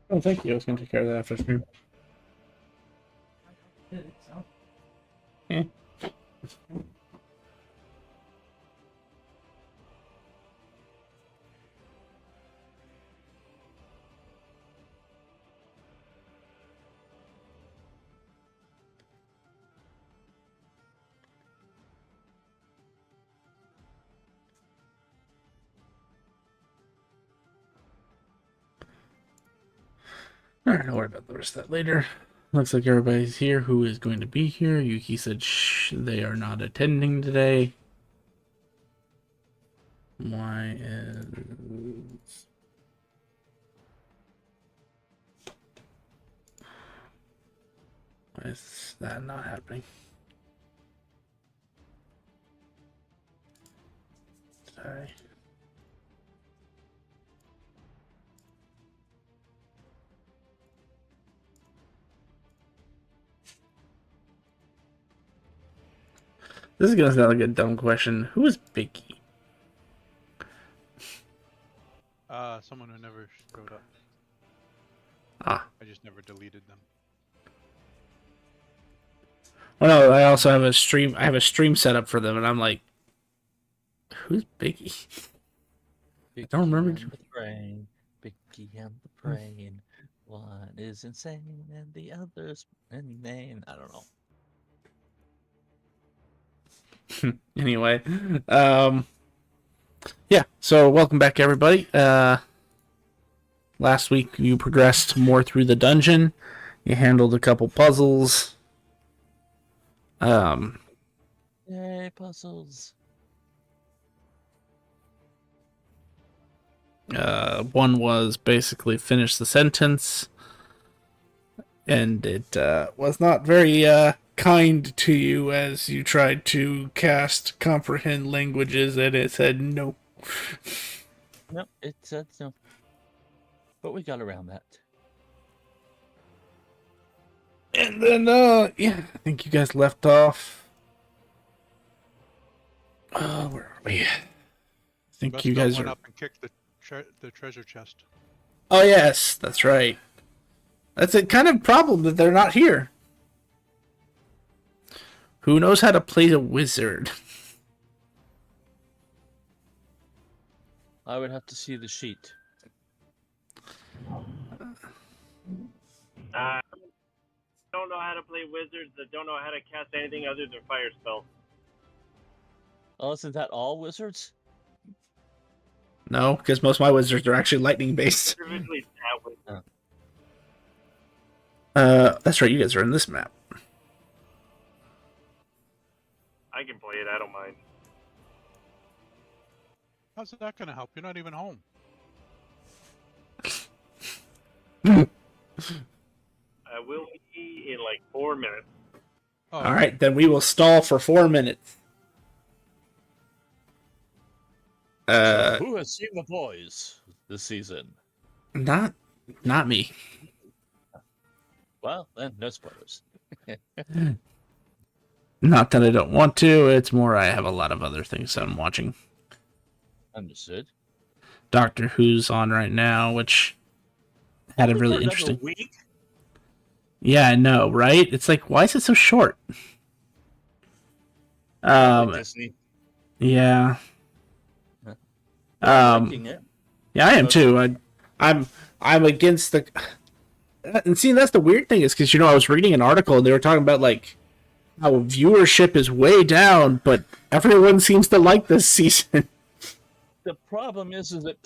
Oh, thank you. I was going to take care of that after stream. Eh. Alright, I'll worry about the rest of that later. Looks like everybody's here who is going to be here. Yuki said they are not attending today. Why is that not happening? Sorry. This is gonna sound like a dumb question. Who is Biggie? Someone who never showed up. Ah. I just never deleted them. Oh no, I also have a stream. I have a stream set up for them, and I'm like, who's Biggie? I don't remember. And the brain, Bicky and the brain. One is insane and the other's inane. I don't know. Anyway, yeah. So welcome back, everybody. Last week you progressed more through the dungeon. You handled a couple puzzles. Yay, puzzles. One was basically finish the sentence, and it was not very kind to you as you tried to cast comprehend languages, and it said no. No, it said no. But we got around that. And then, yeah, I think you guys left off. Where are we? I think you guys went are up and kicked the treasure chest. Oh, yes, that's right. That's a kind of problem that they're not here. Who knows how to play a wizard? I would have to see the sheet. Don't know how to play wizards that don't know how to cast anything other than fire spells. Oh, isn't that all wizards? No, because most of my wizards are actually lightning based. That's right, you guys are in this map. I can play it, I don't mind. How's that going to help? You're not even home. I will be in like 4 minutes. Oh, Alright, then we will stall for 4 minutes. So who has seen The Boys this season? Not me. Well, then no spoilers. Not that I don't want to, it's more I have a lot of other things that I'm watching. Understood. Doctor Who's on right now, which had a really interesting week. Yeah, I know, right? It's like, why is it so short? Disney. Yeah. It. Yeah, I am too. I'm against the. And see, that's the weird thing is because I was reading an article and they were talking about like how viewership is way down, but everyone seems to like this season. The problem is that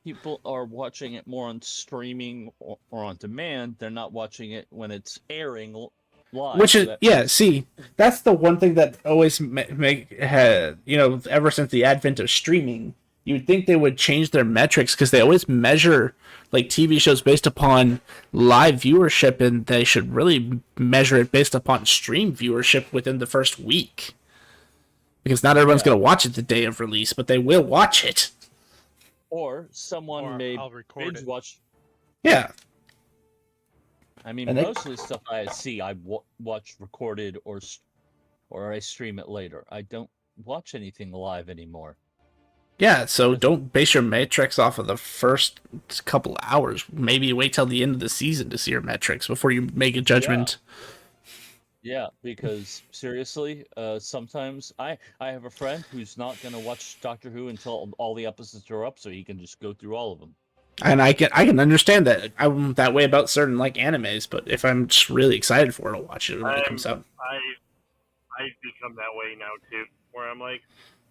people are watching it more on streaming or on demand. They're not watching it when it's airing live. Which is see, that's the one thing that always ever since the advent of streaming, you'd think they would change their metrics because they always measure like TV shows based upon live viewership, and they should really measure it based upon stream viewership within the first week. Because not everyone's going to watch it the day of release, but they will watch it. Or someone may binge watch. Yeah. I mean, most of the stuff I see, I watch recorded or I stream it later. I don't watch anything live anymore. Yeah, so don't base your metrics off of the first couple hours. Maybe wait till the end of the season to see your metrics before you make a judgment. Yeah, because seriously, sometimes I have a friend who's not gonna watch Doctor Who until all the episodes are up, so he can just go through all of them. And I can understand that. I'm that way about certain like animes, but if I'm just really excited for it, I'll watch it when it comes out. I've become that way now too, where I'm like,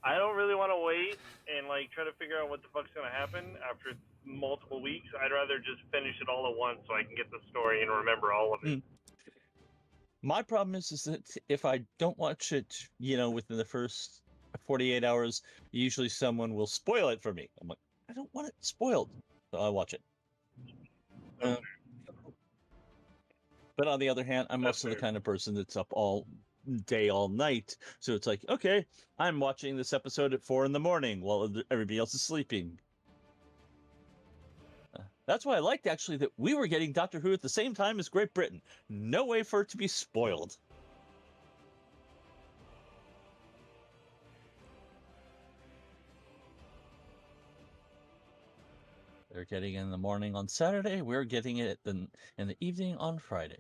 I don't really want to wait and like try to figure out what the fuck's gonna happen after multiple weeks. I'd rather just finish it all at once so I can get the story and remember all of it. My problem is that if I don't watch it, within the first 48 hours, usually someone will spoil it for me. I'm like, I don't want it spoiled, so I watch it. But on the other hand, I'm That's also the fair. kind of person that's up all day, all night. So it's like, okay, I'm watching this episode at 4 a.m. while everybody else is sleeping. That's why I liked actually that we were getting Doctor Who at the same time as Great Britain. No way for it to be spoiled. They're getting it in the morning on Saturday. We're getting it in the evening on Friday.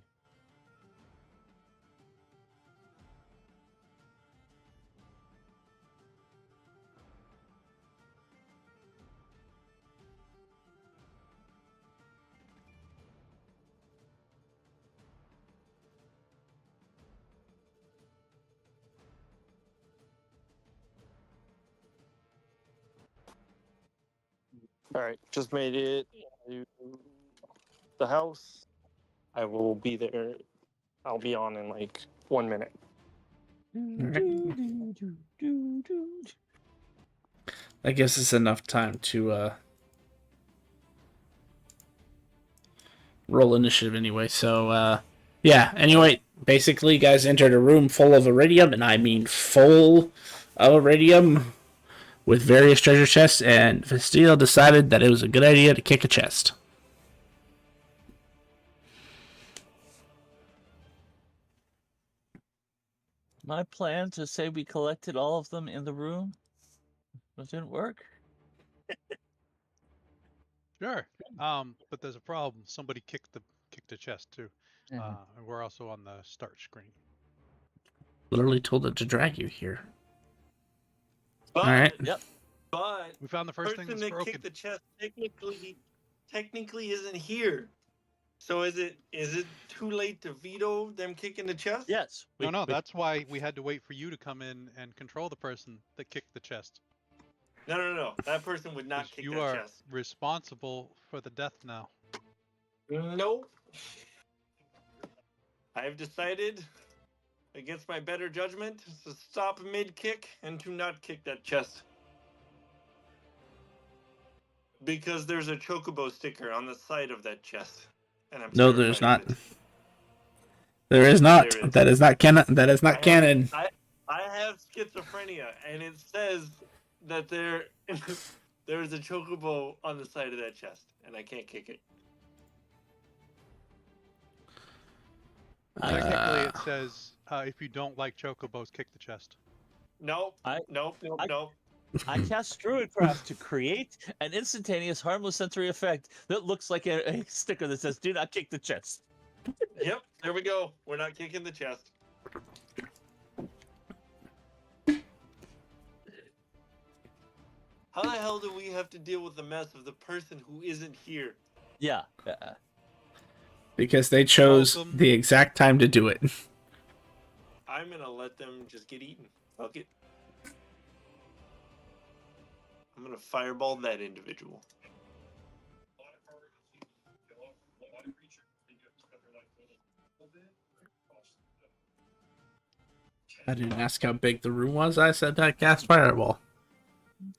All right, just made it to the house. I will be there. I'll be on in like 1 minute. That gives us enough time to roll initiative anyway. So yeah. Anyway, basically, you guys entered a room full of iridium, and I mean full of iridium, with various treasure chests, and Vesteel decided that it was a good idea to kick a chest. My plan to say we collected all of them in the room, but it didn't work. Sure. But there's a problem. Somebody kicked the chest too. And we're also on the start screen. Literally told it to drag you here. But, All right. Yep. But We found the the first thing person that's that broken. kicked the chest technically isn't here. So is it too late to veto them kicking the chest? Yes. No, that's why we had to wait for you to come in and control the person that kicked the chest. No. That person would not 'Cause kick you that are chest. responsible for the death now. Nope. I have decided, against my better judgment, to stop mid-kick and to not kick that chest. Because there's a chocobo sticker on the side of that chest. And I'm No, terrified there's of not. it. There is not. There is. That is not canon. That is not canon. I have schizophrenia, and it says that there is a chocobo on the side of that chest, and I can't kick it. Technically, it says if you don't like chocobos, kick the chest. Nope. I cast Druidcraft to create an instantaneous harmless sensory effect that looks like a sticker that says, "Do not kick the chest." Yep, there we go. We're not kicking the chest. How the hell do we have to deal with the mess of the person who isn't here? Yeah. Because they chose Welcome. the exact time to do it. I'm gonna let them just get eaten. Fuck it. I'm gonna fireball that individual. I didn't ask how big the room was. I said that cast fireball.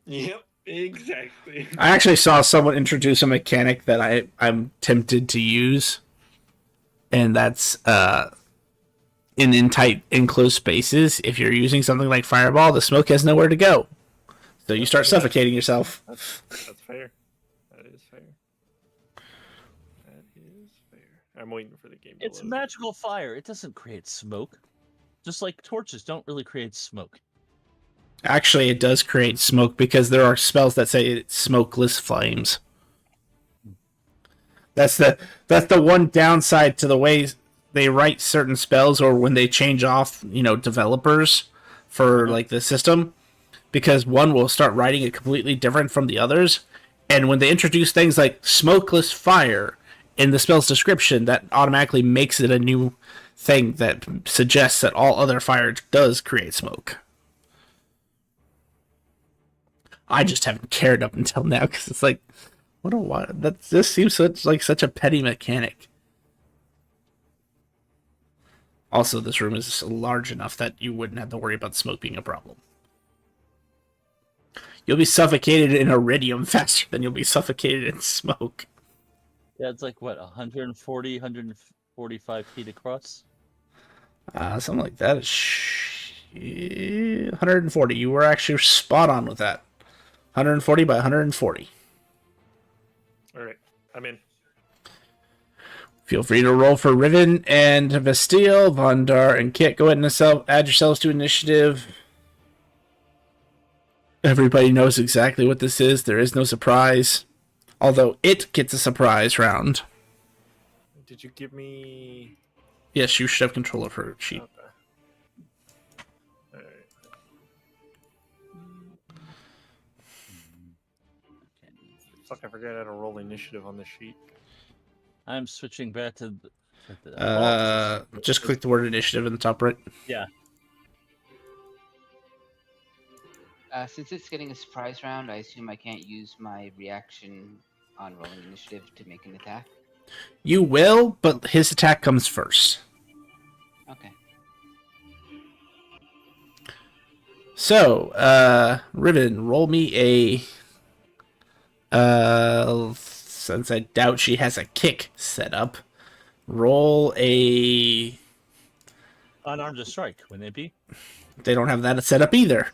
Yep, exactly. I actually saw someone introduce a mechanic that I'm tempted to use, and that's in tight enclosed spaces. If you're using something like fireball, the smoke has nowhere to go, so you start suffocating yourself. That's fair. That is fair. That is fair. I'm waiting for the game to It's load. magical fire. It doesn't create smoke. Just like torches don't really create smoke. Actually, it does create smoke because there are spells that say it's smokeless flames. That's the one downside to the way they write certain spells, or when they change off, developers for like the system, because one will start writing it completely different from the others, and when they introduce things like smokeless fire in the spell's description, that automatically makes it a new thing that suggests that all other fire does create smoke. I just haven't cared up until now because it's like, what? That just seems such a petty mechanic. Also, this room is large enough that you wouldn't have to worry about smoke being a problem. You'll be suffocated in iridium faster than you'll be suffocated in smoke. Yeah, it's like what, 140, 145 feet across? Something like that. 140. You were actually spot on with that. 140 by 140. All right, I'm in. Feel free to roll for Riven and Vastille, Vondar, and Kit. Go ahead and add yourselves to initiative. Everybody knows exactly what this is. There is no surprise. Although it gets a surprise round. Did you give me... Yes, you should have control of her sheet. Okay. All right. Fuck, I forgot how to roll initiative on the sheet. I'm switching back to the Just click the word initiative in the top right. yeah. Since it's getting a surprise round, I assume I can't use my reaction on rolling initiative to make an attack. You will, but his attack comes first. Okay. So, Riven, roll me a... since I doubt she has a kick set up, roll a... Unarmed to strike, wouldn't it be? They don't have that set up either.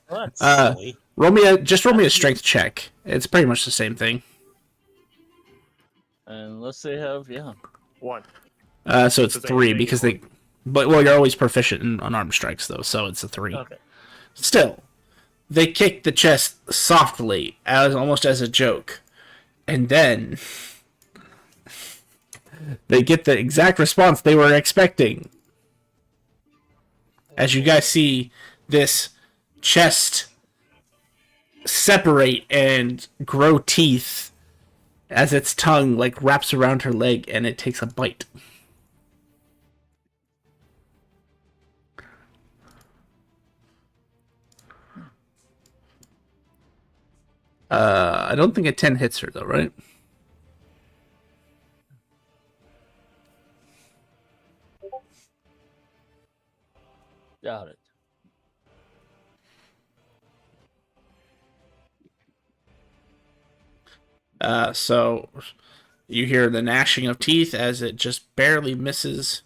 Well, that's silly. Roll me a strength check. It's pretty much the same thing. Unless they have, yeah. 1. So it's 3 because they... But, well, you're always proficient in unarmed strikes, though, so it's a 3. Okay. Still, they kick the chest softly, almost as a joke. And then... they get the exact response they were expecting. As you guys see this chest separate and grow teeth as its tongue wraps around her leg and it takes a bite. I don't think a 10 hits her though, right? Doubt it. So you hear the gnashing of teeth as it just barely misses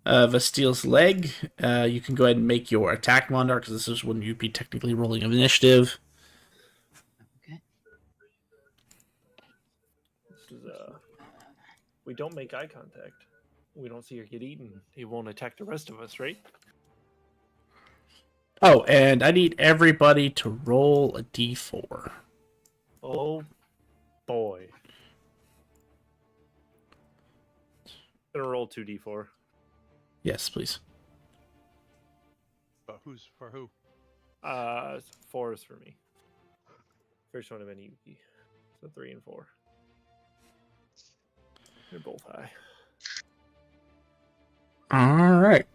Vastille's leg. You can go ahead and make your attack, Mondar, because this is when you'd be technically rolling initiative. Okay. This is, we don't make eye contact. We don't see her get eaten. He won't attack the rest of us, right? Oh, and I need everybody to roll a d4. Oh, boy. I'm gonna roll 2d4. Yes, please. But who's for who? 4 is for me. First one of any Yuki. So 3 and 4. They're both high. All right.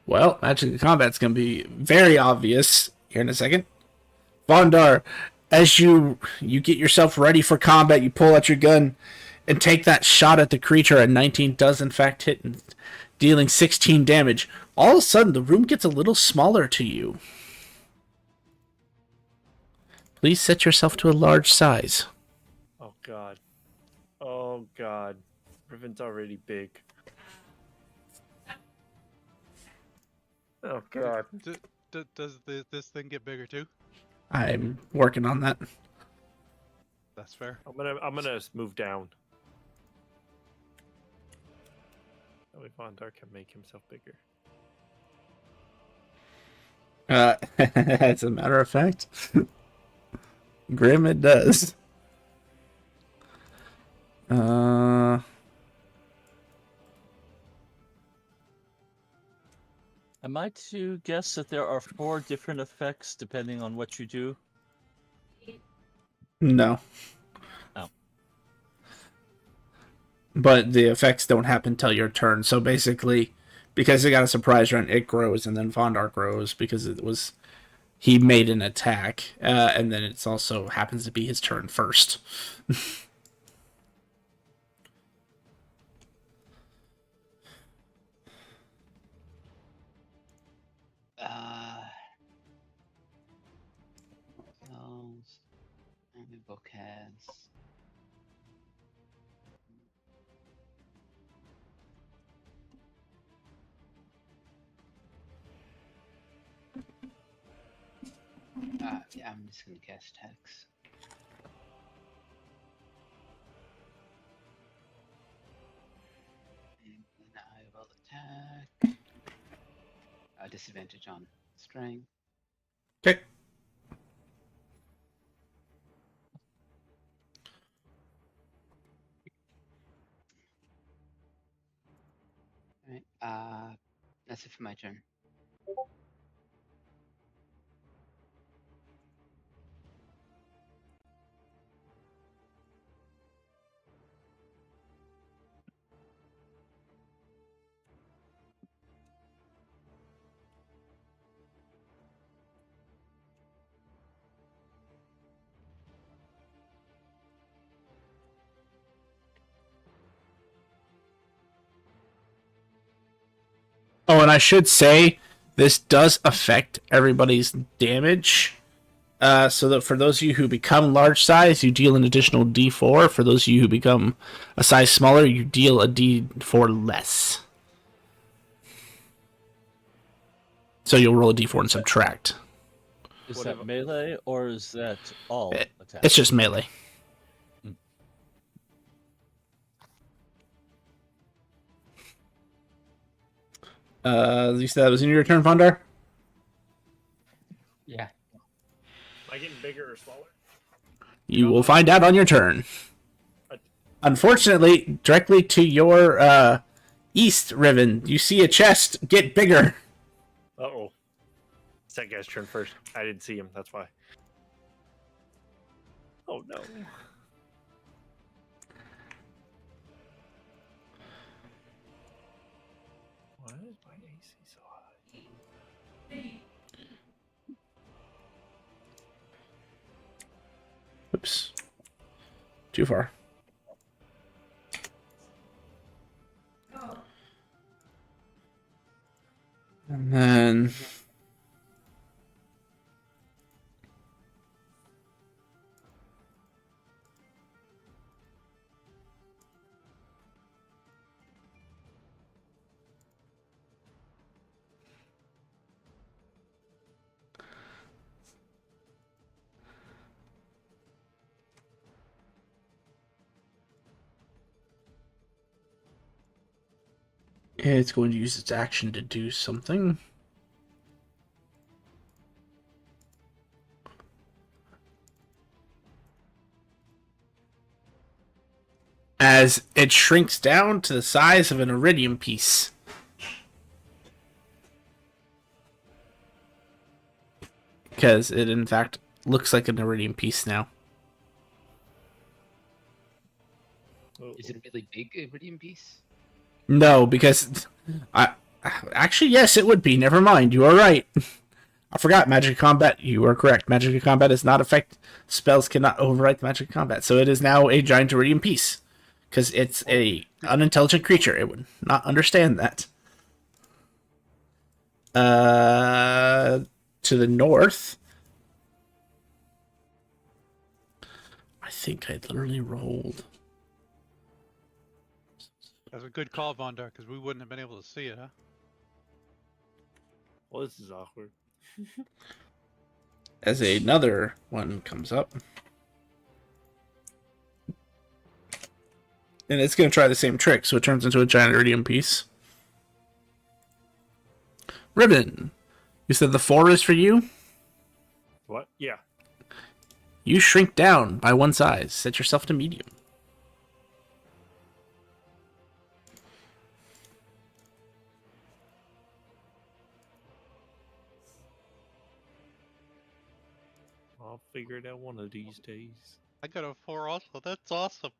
Well, Magic Combat's going to be very obvious here in a second. Vondar, as you get yourself ready for combat, you pull out your gun and take that shot at the creature. A 19 does in fact hit, and dealing 16 damage. All of a sudden, the room gets a little smaller to you. Please set yourself to a large size. Oh, God. Oh, God. Riven's already big. Oh, God. Does this thing get bigger too? I'm working on that. That's fair. I'm gonna move down. That way Vondar can make himself bigger. As a matter of fact, Grim, it does. Am I to guess that there are 4 different effects depending on what you do? No. Oh. But the effects don't happen till your turn. So basically, because it got a surprise run, it grows, and then Vondar grows because he made an attack, and then it also happens to be his turn first. Spells. Only book has. Yeah, I'm just gonna cast Hex. And then I will attack. Disadvantage on strength. Okay. Alright, that's it for my turn. Oh, and I should say, this does affect everybody's damage. So that for those of you who become large size, you deal an additional D4. For those of you who become a size smaller, you deal a D4 less. So you'll roll a D4 and subtract. Is Whatever. that melee or is that all attacks? It's just melee. You said that was in your turn, Vondar? Yeah. Am I getting bigger or smaller? You will find out on your turn. Unfortunately, directly to your east, Riven, you see a chest get bigger. Uh-oh. It's that guy's turn first. I didn't see him, that's why. Oh, no. Why is my AC so high? Oops. Too far. And then... it's going to use its action to do something. As it shrinks down to the size of an iridium piece. Because it, in fact, looks like an iridium piece now. Is it a really big iridium piece? No, because... Actually, yes, it would be. Never mind. You are right. I forgot Magic Combat. You are correct. Magic Combat does not affect... Spells cannot overwrite the Magic Combat. So it is now a giant iridium piece. Because it's a unintelligent creature. It would not understand that. To the north... I think I literally rolled... That's a good call, Vondar, because we wouldn't have been able to see it, huh? Well, this is awkward. As another one comes up. And it's going to try the same trick, so it turns into a giant iridium piece. Ribbon, you said the 4 is for you? What? Yeah. You shrink down by 1 size. Set yourself to medium. I'll figure it out one of these days. I got a 4 also. That's awesome.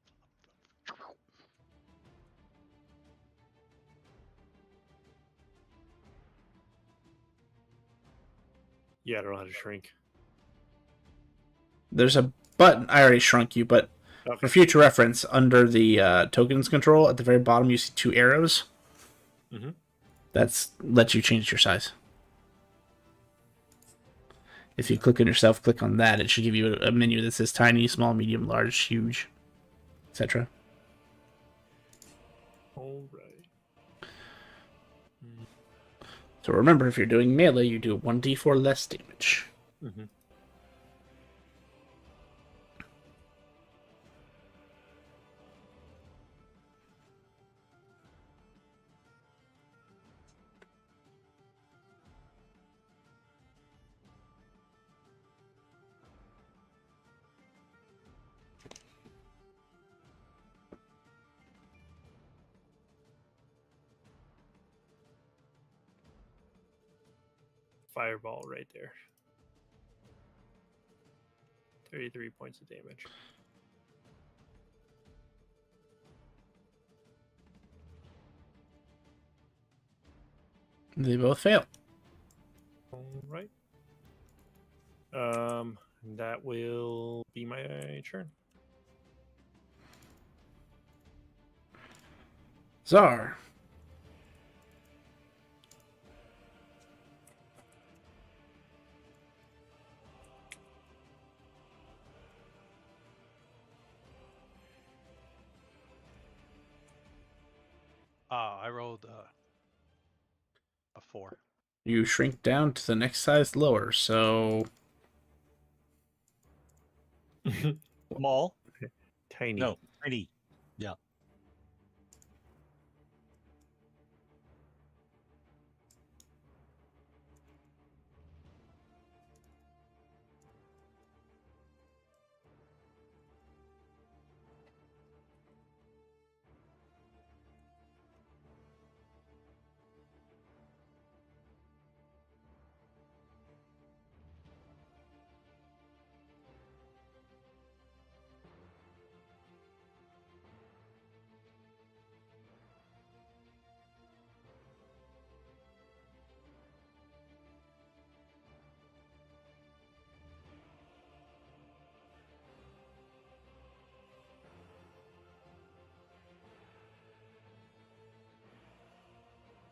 Yeah, I don't know how to shrink. There's a button. I already shrunk you, but Okay. for future reference, under the tokens control, at the very bottom, you see 2 arrows. Mhm. That's lets you change your size. If you click on yourself, click on that, it should give you a menu that says tiny, small, medium, large, huge, etc. All right. So remember, if you're doing melee, you do 1d4 less damage. Mm-hmm. Fireball right there. 33 points of damage. They both fail. All right. That will be my turn. Czar. I rolled a 4. You shrink down to the next size lower, so Small? Tiny. No, pretty. Yeah.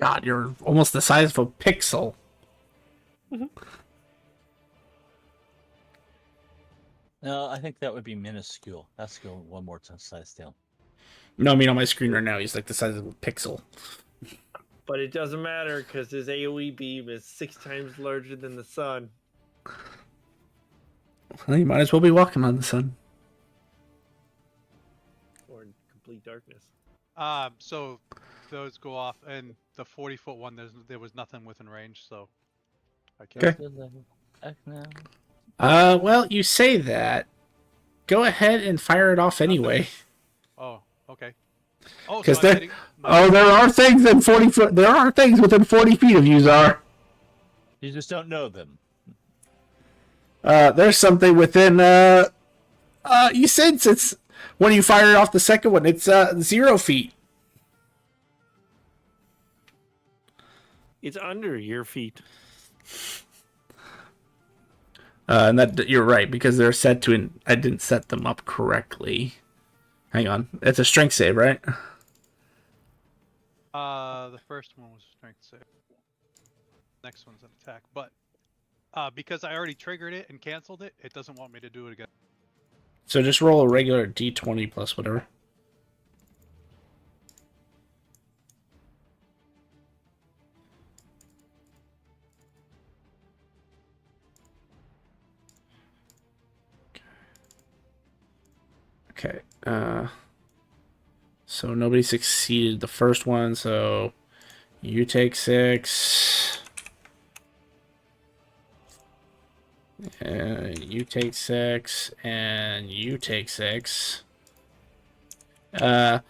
God, you're almost the size of a pixel. No, I think that would be minuscule. That's go one more size down. No, I mean on my screen right now, he's like the size of a pixel. But it doesn't matter because his AoE beam is 6 times larger than the sun. Well, you might as well be walking on the sun. Or in complete darkness. So those go off, and the 40-foot one, there was nothing within range, so I can't. Okay. Well, you say that. Go ahead and fire it off anyway. Oh, okay. Oh, 'Cause so I'm there- hitting. Oh, there are things in 40 foot. There are things within 40 feet of you, Czar. You just don't know them. There's something within. You said it's when you fire off the second one, it's 0 feet. It's under your feet. And that you're right because they're set to. I didn't set them up correctly. Hang on, it's a strength save, right? The first one was strength save. Next one's an attack, but because I already triggered it and canceled it, it doesn't want me to do it again. So just roll a regular d20 plus whatever. Okay. So nobody succeeded the first one, so you take 6. You take 6, and you take 6. I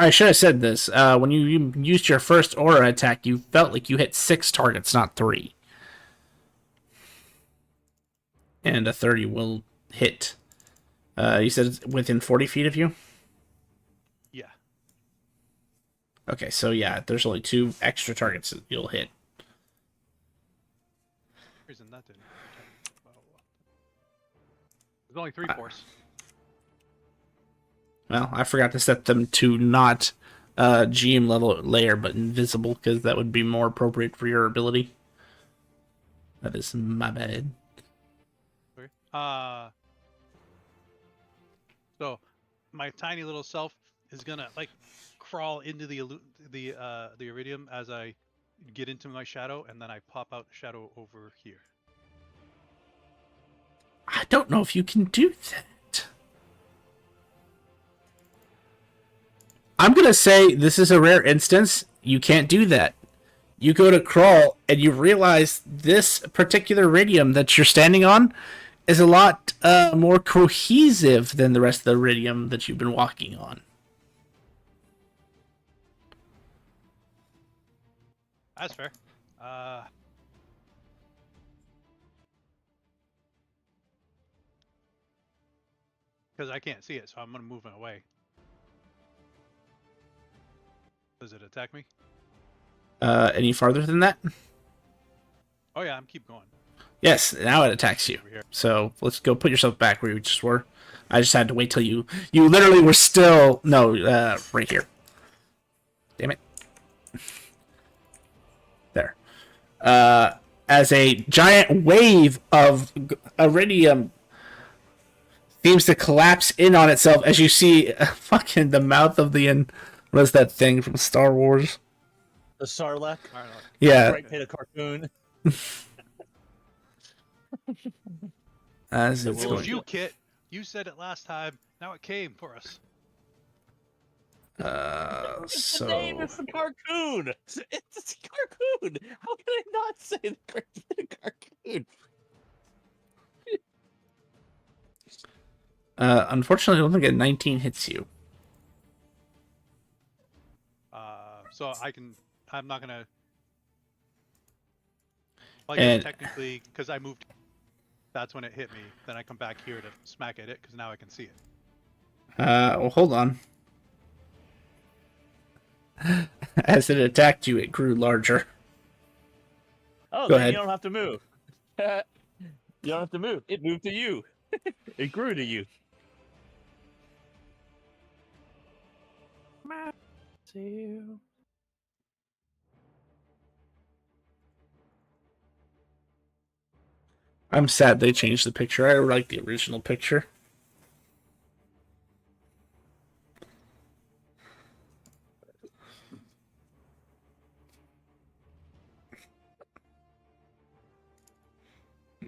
should have said this. When you used your first aura attack, you felt like you hit 6 targets, not 3. And a 30 will hit. You said it's within 40 feet of you? Yeah. Okay, so yeah, there's only 2 extra targets that you'll hit. Reason that didn't protect me. Well, there's only 3 force. Well, I forgot to set them to not GM level layer, but invisible, because that would be more appropriate for your ability. That is my bad. Okay. So my tiny little self is gonna like crawl into the iridium as I get into my shadow, and then I pop out shadow over here. I don't know if you can do that. I'm gonna say this is a rare instance. You can't do that. You go to crawl, and you realize this particular iridium that you're standing on is a lot more cohesive than the rest of the iridium that you've been walking on. That's fair. Because I can't see it, so I'm gonna move it away. Does it attack me? Any farther than that? Oh yeah, I'm keep going. Yes, now it attacks you. Over here. So let's go put yourself back where you just were. I just had to wait till you literally were still right here. Damn it. There. As a giant wave of iridium seems to collapse in on itself as you see fucking the mouth of the what is that thing from Star Wars? The Sarlacc. Yeah. Right, hit a cartoon. As It it's It will was going. you, Kit. You said it last time. Now it came for us. It's the name. It's the cartoon. It's a cartoon. How can I not say the cartoon? Unfortunately, I don't think a 19 hits you. So I'm not gonna. Like And- technically, because I moved. That's when it hit me. Then I come back here to smack at it because now I can see it. Well, hold on. As it attacked you, it grew larger. Oh, Go then ahead. you don't have to move. You don't have to move. It moved to you. It grew to you. I'm sad they changed the picture. I like the original picture.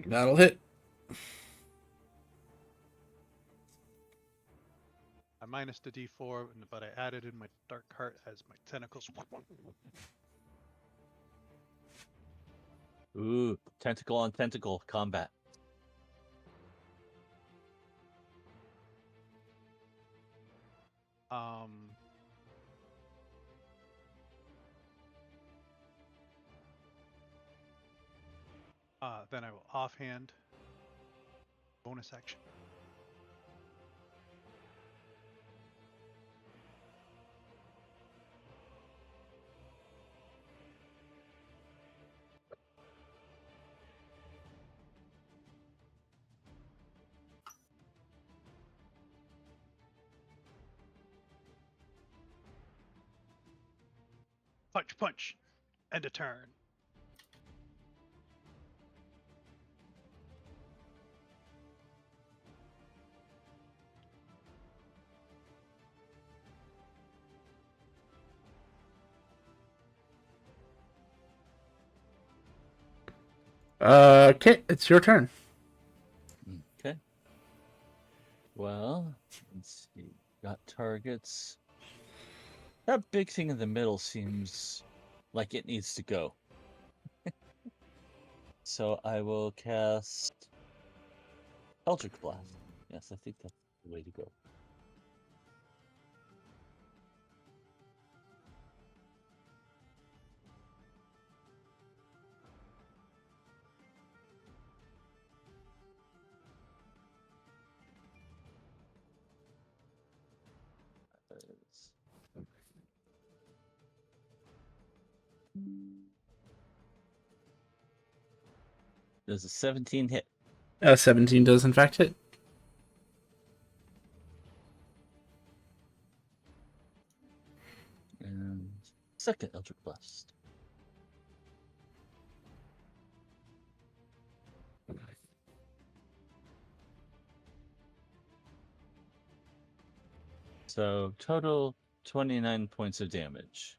That'll hit. I minus the D4, but I added in my dark heart as my tentacles. Ooh, tentacle on tentacle combat. Um. Then I will offhand. Bonus action. Punch, punch, and a turn. Kit, it's your turn. Okay. Well, let's see. Got targets. That big thing in the middle seems like it needs to go. So I will cast Eldritch Blast. Yes, I think that's the way to go. There it is. There's a 17 hit. 17 does in fact hit. And second Eldritch Blast. So total 29 points of damage.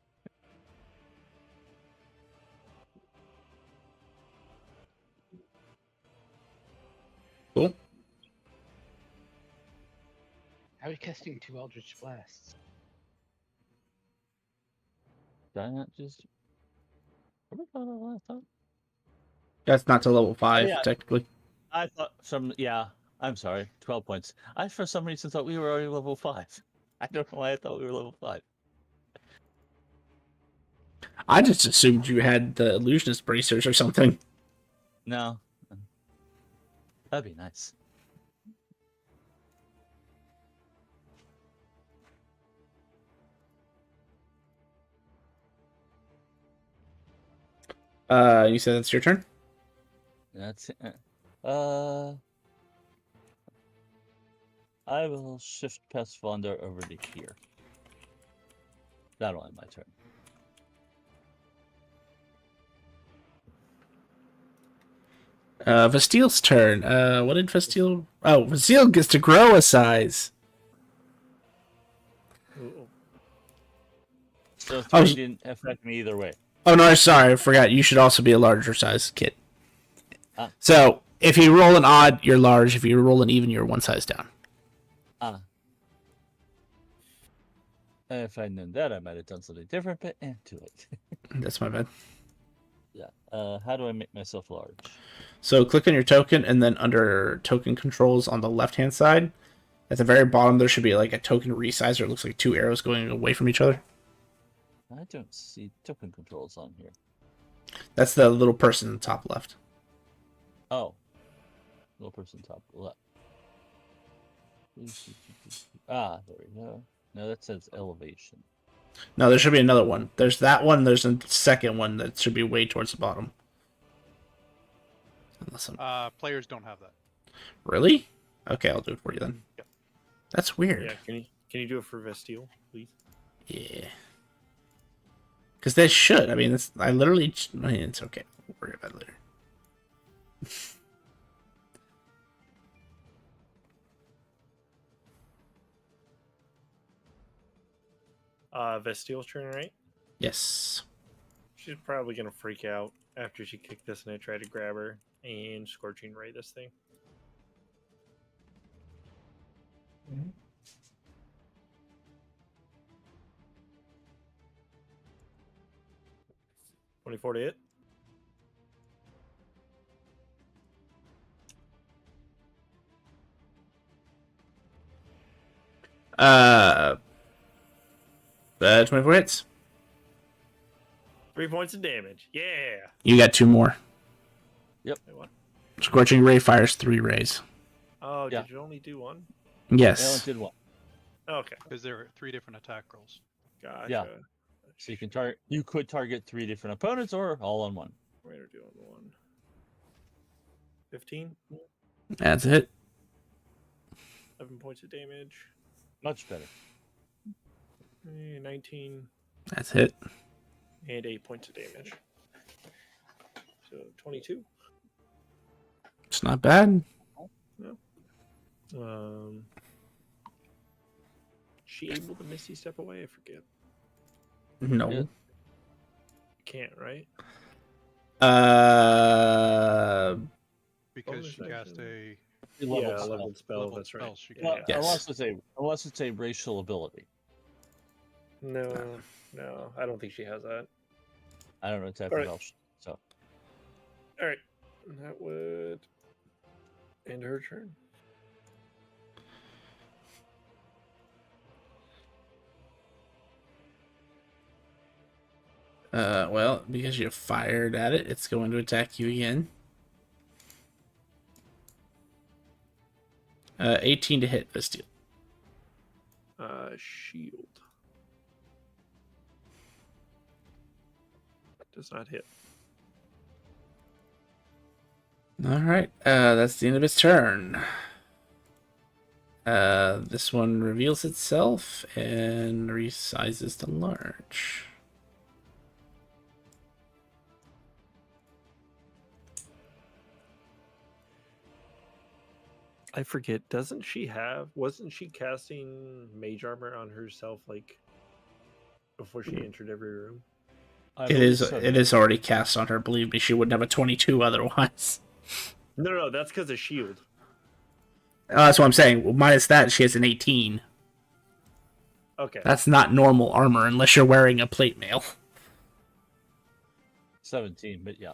Cool. How are you casting 2 Eldritch Blasts? Did I not just? What was I thought? That's not to level 5, yeah. technically. I thought some. Yeah, I'm sorry. 12 points. I for some reason thought we were already level 5. I don't know why I thought we were level 5. I just assumed you had the illusionist bracers or something. No, that'd be nice. You said it's your turn? That's it. I will shift past Vonda over to here. That'll end my turn. Vastile's turn. What did Vastile... Oh, Vastile gets to grow a size. Ooh. So Oh, 3 didn't affect me either way. Oh, no, sorry, I forgot. You should also be a larger size kid. Ah. So, if you roll an odd, you're large. If you roll an even, you're one size down. Ah. If I'd known that, I might have done something different, but too late. That's my bad. Yeah. How do I make myself large? So, click on your token, and then under token controls on the left-hand side, at the very bottom, there should be like a token resizer. It looks like 2 arrows going away from each other. I don't see token controls on here. That's the little person in the top left. Oh. Little person top left. Ah, there we go. No, that says elevation. No, there should be another one. There's that one. There's a second one that should be way towards the bottom. Unless I'm... Players don't have that. Really? Okay, I'll do it for you then. Yep. That's weird. Yeah, can you do it for Vestile, please? Yeah. Because they should. I mean, it's it's okay. We'll worry about it later. Vestile's turn, right? Yes. She's probably gonna freak out after she kicked this and I try to grab her and Scorching Ray this thing. Mm-hmm. 24 to hit. Uh, 24 hits. 3 points of damage. Yeah. You got 2 more. Wait, what? Scorching Ray fires 3 rays. Oh, Yeah. did you only do one? I only Yes. did one. Okay. Because there are 3 different attack rolls. Gotcha. Yeah. So you can target. You could target 3 different opponents or all on one. We're doing one. 15. That's a hit. 7 points of damage. Much better. 19 That's a hit. and 8 points of damage. So 22. It's not bad. She able to Misty step away? I forget. No. Yeah. Can't, right? Because Bonus she cast action. a Yeah, spell. leveled spell. leveled That's right. spell, she can Well, cast. Yes. unless it's a racial ability. No, I don't think she has that. I don't know type All of right. Welsh. So All right, that would end her turn. Well, because you fired at it, it's going to attack you again. 18 to hit, Bastille. Shield. Does not hit. All right, that's the end of its turn. This one reveals itself and resizes to large. I forget. Wasn't she casting mage armor on herself like before she entered every room? I believe so, It yeah. is already cast on her. Believe me, she wouldn't have a 22 otherwise. No, that's because of shield. That's what I'm saying. Well, minus that, she has an 18. Okay. That's not normal armor unless you're wearing a plate mail. 17, but yeah.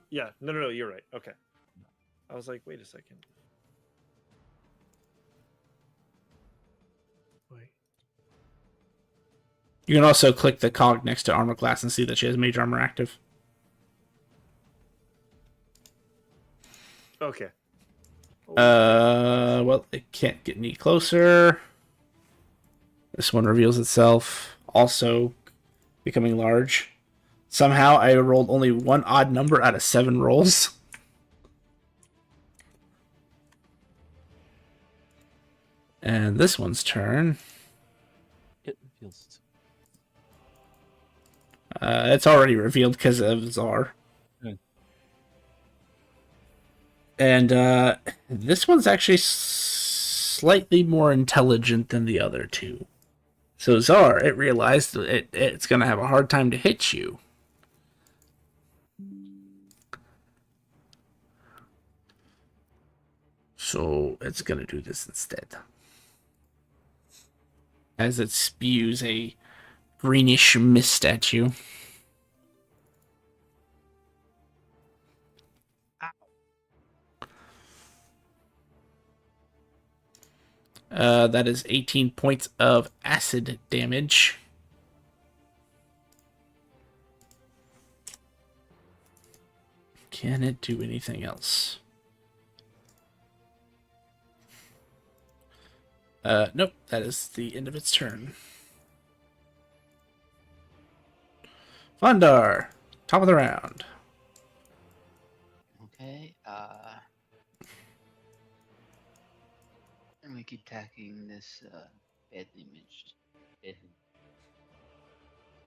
Yeah. No, you're right. Okay. I was like, wait a second. Wait. You can also click the cog next to armor class and see that she has mage armor active. Okay. Well, it can't get any closer. This one reveals itself, also becoming large. Somehow, I rolled only one odd number out of 7 rolls. And this one's turn. It feels. It's already revealed because of Czar. Hmm. And this one's actually slightly more intelligent than the other two. So Czar, it realized it's going to have a hard time to hit you. So it's going to do this instead. As it spews a greenish mist at you. That is 18 points of acid damage. Can it do anything else? Nope, that is the end of its turn. Fundar, top of the round. Okay. And we keep attacking this badly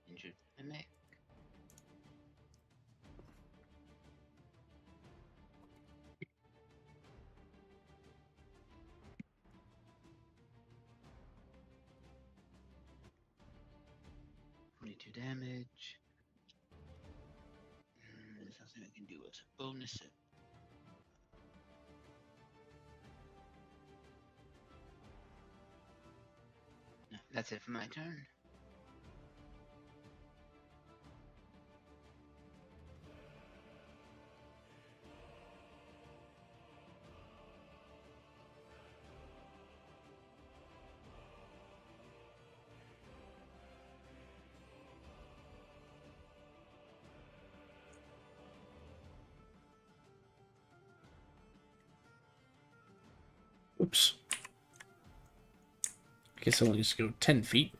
injured mimic. Damage. There's nothing I can do as a bonus it. No, that's it for my turn. Oops. I guess I'll just go 10 feet.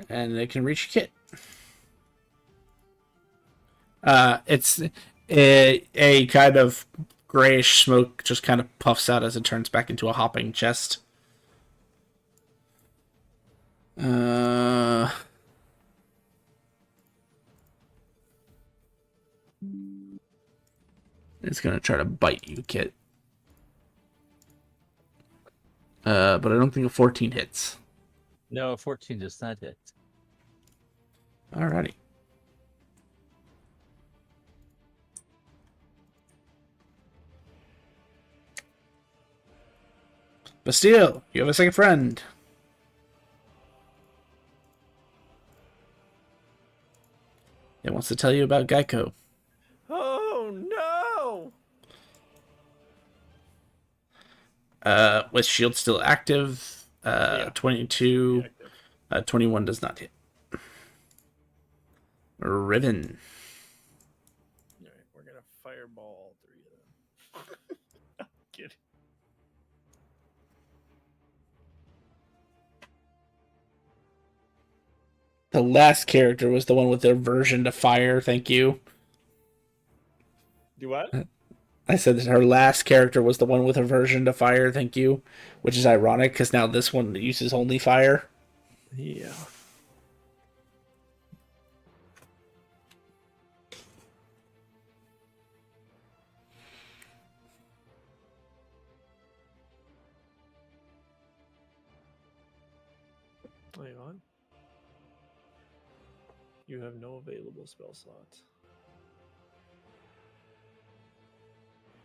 And it can reach Kit. It's a kind of grayish smoke just kind of puffs out as it turns back into a hopping chest. It's gonna try to bite you, Kit. But I don't think a 14 hits. No, 14 does not hit. Alrighty. Bastille, you have a second friend. It wants to tell you about Geico. Oh no! With shield still active, Yeah. 22, Active. 21 does not hit. Riven. All right, we're gonna fireball all three of them. I'm kidding. The last character was the one with the aversion to fire. Thank you. Do what? I said that her last character was the one with aversion to fire. Thank you, which is ironic because now this one uses only fire. Yeah. Hang on. You have no available spell slots.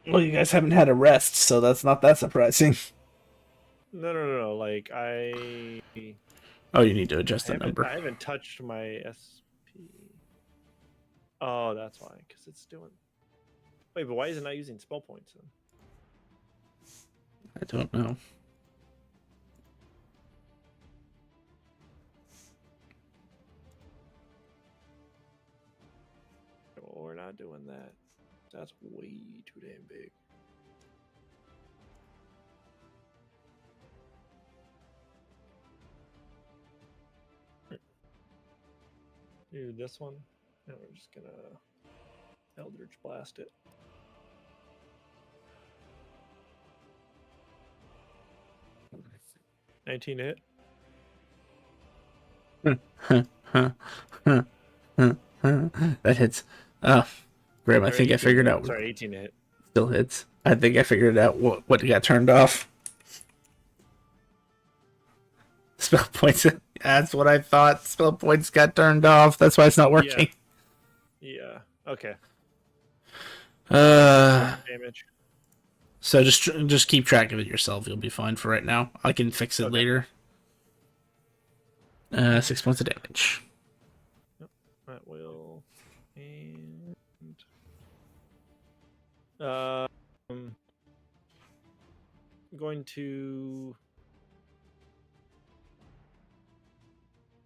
Well, you guys haven't had a rest, so that's not that surprising. No. Like I Oh, you need to adjust the number. I haven't touched my SP. Oh, that's why, because it's doing. Wait, but why is it not using spell points then? I don't know. Well, we're not doing that. That's way too damn big. Do this one, and we're just gonna Eldritch Blast it. $19 to hit. That hits. Graham, I Or think I 18 figured to out. hit. Sorry, 18 to hit. Still hits. I think I figured out what got turned off. Spell points. That's what I thought. Spell points got turned off. That's why it's not working. Yeah. Okay. Damage. So just keep track of it yourself. You'll be fine for right now. I can fix it later. 6 points of damage. Yep, that will. And I'm going to.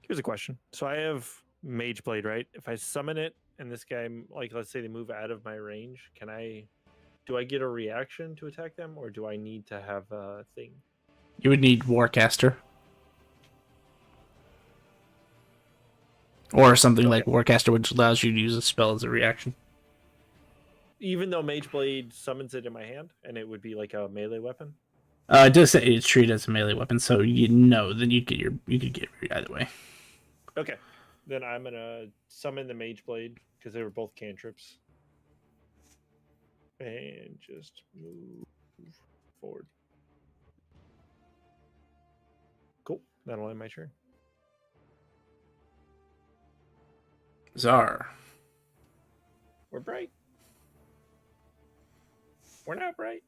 Here's a question. So I have Mage Blade, right? If I summon it and this guy, like, let's say they move out of my range, do I get a reaction to attack them, or do I need to have a thing? You would need Warcaster. Or something like Warcaster, which allows you to use a spell as a reaction. Even though Mage Blade summons it in my hand, and it would be like a melee weapon? It does say it's treated as a melee weapon, so then you could get either way. Okay. Then I'm gonna summon the Mage Blade, because they were both cantrips. And just move forward. Cool. That'll end my turn. Czar. We're bright. We're not bright.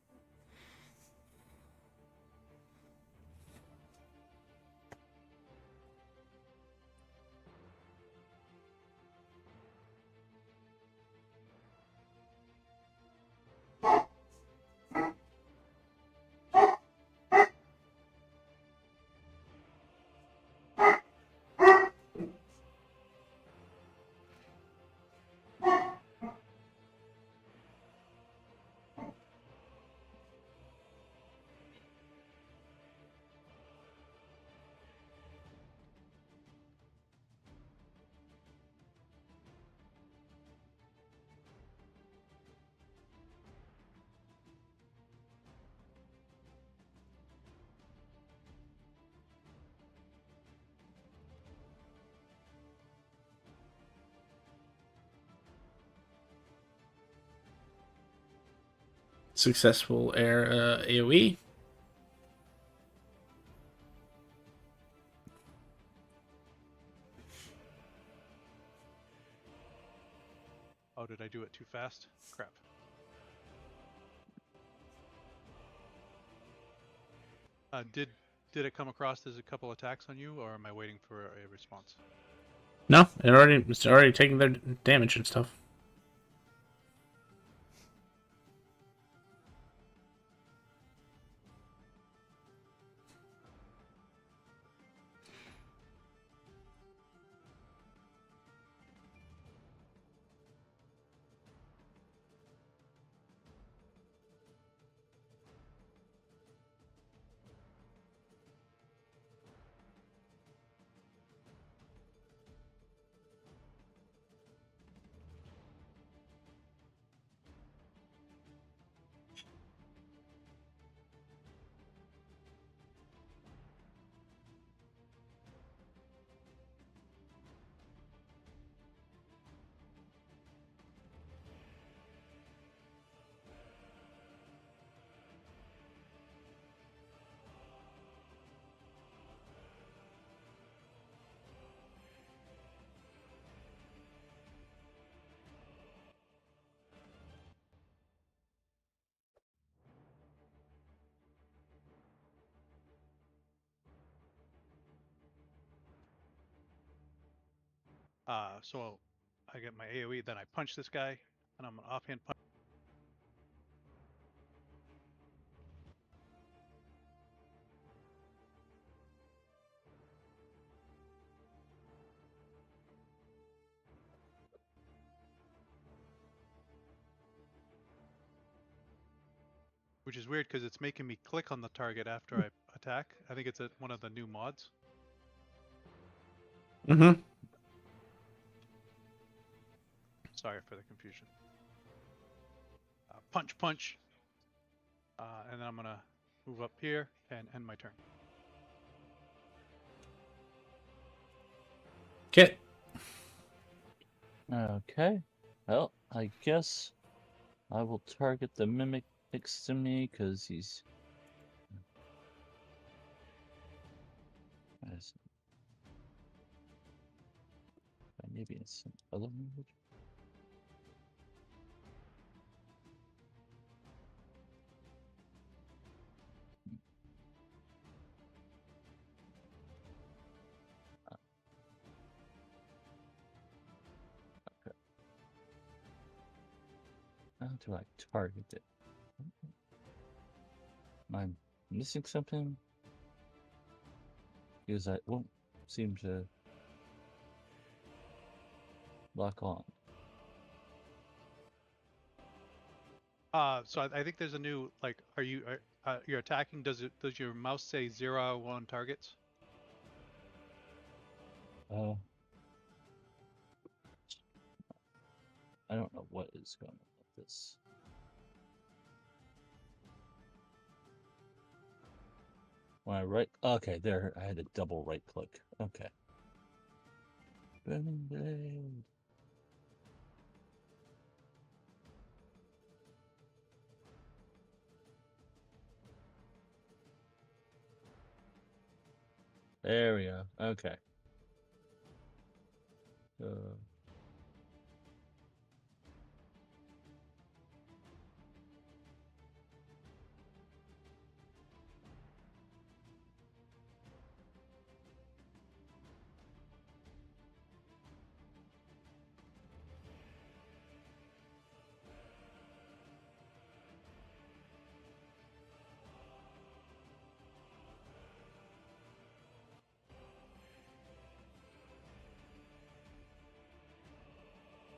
Successful air AoE. Oh, did I do it too fast? Crap. Did it come across as a couple attacks on you, or am I waiting for a response? No, it's already taking their damage and stuff. So I get my AoE, then I punch this guy, and I'm an offhand punch. Which is weird because it's making me click on the target after I attack. I think it's one of the new mods. Mm-hmm. Sorry for the confusion. Punch, punch. And then I'm going to move up here and end my turn. Okay. Okay. Well, I guess I will target the mimic next to me because he's. Maybe it's some other language. Okay. How do I target it? Am I missing something? Because I won't seem to lock on. So I think there's a new, like, you're attacking, does your mouse say 0 1 targets? I don't know what is going on with this. When I right, okay, there, I had a double right click. Okay. Burning blade. There we go. Okay.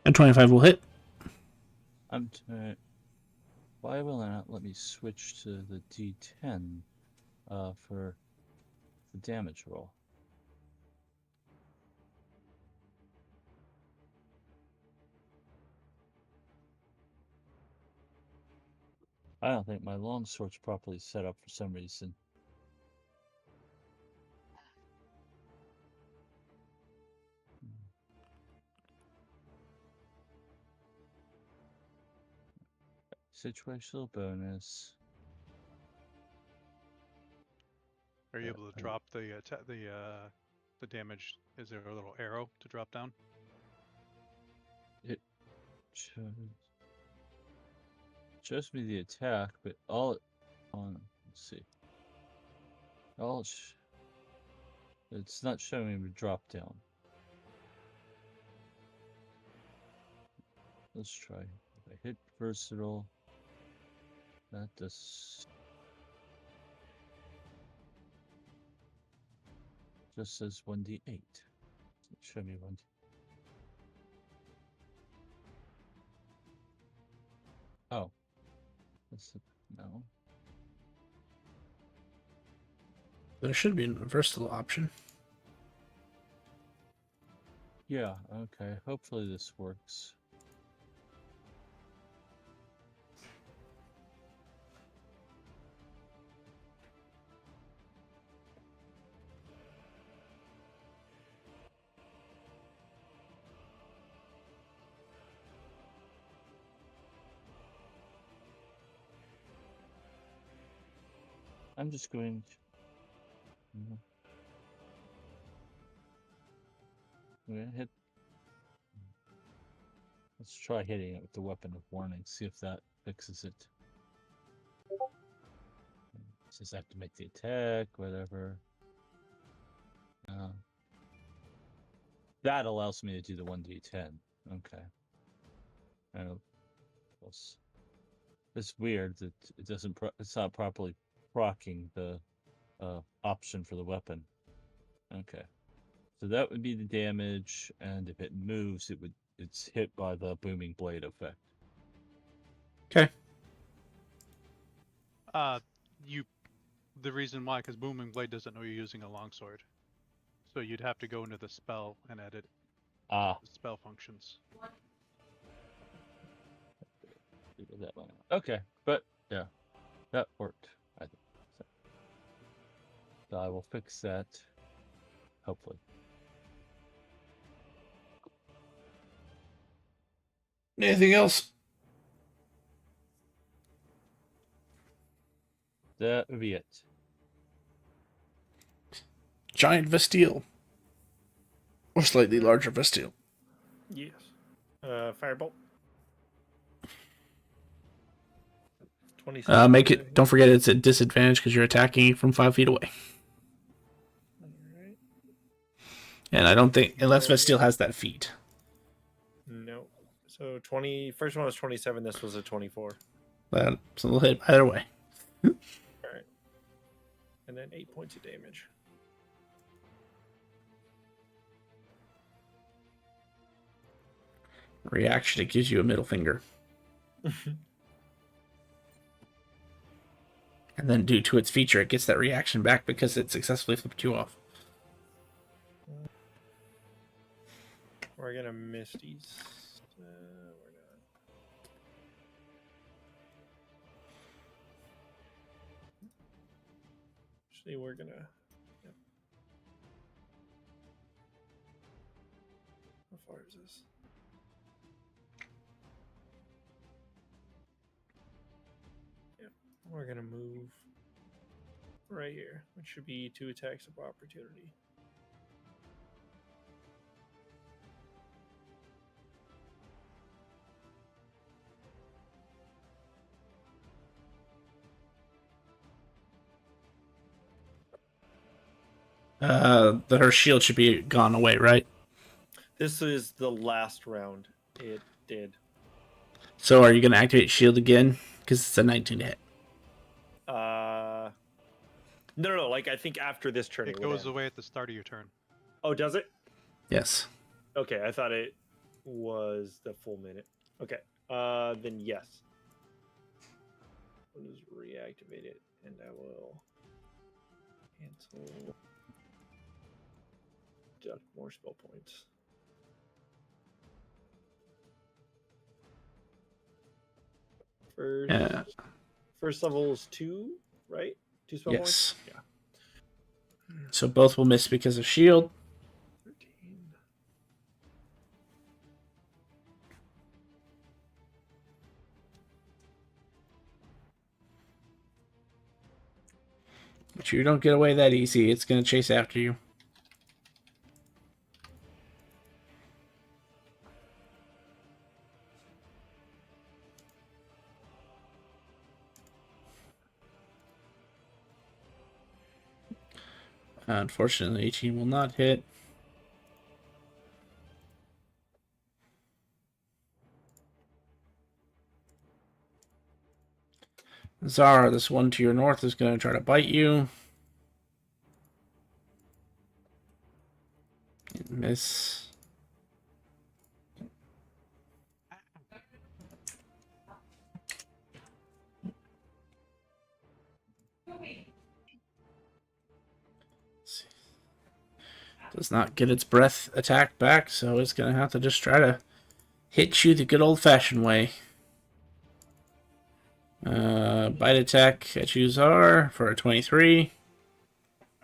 And 25 will hit. Why will it not let me switch to the D10 for the damage roll? I don't think my longsword's properly set up for some reason. Situational bonus. Are you able to drop the damage? Is there a little arrow to drop down? It shows me the attack, but all on. Let's see. It's not showing me the drop down. Let's try. If I hit versatile, that does. Just says 1d8. Show me 1d. Oh. No. There should be a versatile option. Yeah, okay. Hopefully this works. I'm just going to... I'm gonna hit... Let's try hitting it with the weapon of warning, see if that fixes it. Just have to make the attack, whatever. That allows me to do the 1d10. Okay. Plus, it's weird that it doesn't. It's not properly procking the option for the weapon. Okay. So that would be the damage, and if it moves, it's hit by the booming blade effect. Okay. The reason why, because Booming Blade doesn't know you're using a longsword, so you'd have to go into the spell and edit Ah, the spell functions. figure that one out. Okay, but yeah, that worked. I think. So I will fix that. Hopefully. Anything else? That would be it. Giant Vestile. Or slightly larger Vestile. Yes. Firebolt. 27. Make it. Don't forget it's at disadvantage because you're attacking from 5 feet away. Alright. And I don't think unless Vestile has that feat. No. So 20. First one was 27. This was a 24. So they'll hit either way. Alright. And then 8 points of damage. Reaction, it gives you a middle finger. And then due to its feature, it gets that reaction back because it successfully flipped you off. We're gonna miss these. We're not. Actually, we're gonna. Yep. How far is this? Yep. We're gonna move right here, which should be 2 attacks of opportunity. That her shield should be gone away, right? This is the last round. It did. So are you going to activate shield again? Because it's a 19 to hit. No. Like I think after this turn It goes away at the start of your turn. Oh, does it? Yes. Okay, I thought it was the full minute. Okay. Then yes. I'll just reactivate it, and I will cancel. Deduct more spell points. First level is 2, right? 2 spell points? Yes. Yeah. So both will miss because of shield. 13. But you don't get away that easy. It's going to chase after you. Unfortunately, 18 will not hit. Zara, this one to your north is going to try to bite you. Miss. Does not get its breath attack back, so it's going to have to just try to hit you the good old-fashioned way. Bite attack at you, Zar, for a 23.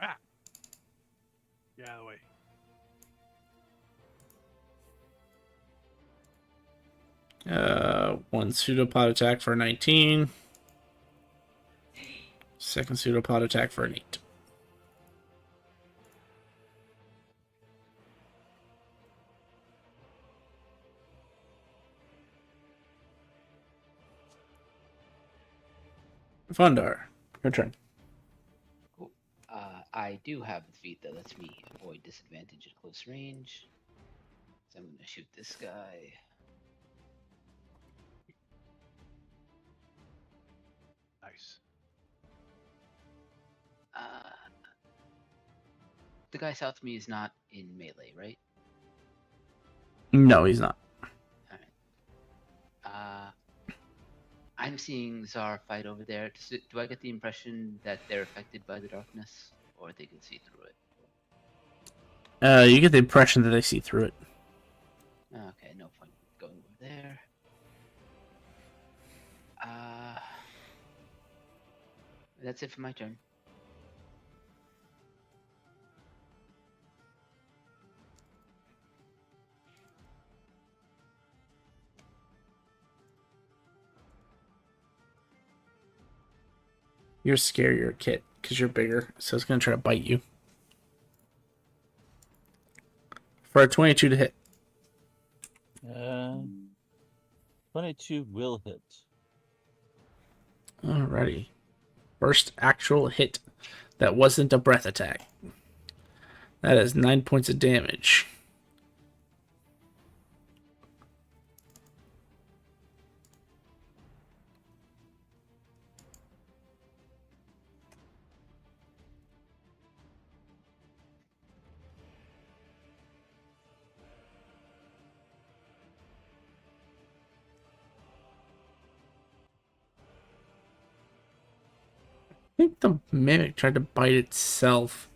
Ah! Get out of the way. One pseudopod attack for a 19. Second pseudopod attack for an 8. Fundar, your turn. Cool. I do have the feat that lets me avoid disadvantage at close range. So I'm gonna shoot this guy. Nice. Uh, the guy south of me is not in melee, right? No, he's not. Alright. I'm seeing Zar fight over there. Do I get the impression that they're affected by the darkness, or they can see through it? You get the impression that they see through it. Okay, no point going over there. That's it for my turn. You're scarier, Kit, because you're bigger, so it's going to try to bite you. For a 22 to hit. 22 will hit. Alrighty. First actual hit that wasn't a breath attack. That is 9 points of damage. I think the mimic tried to bite itself.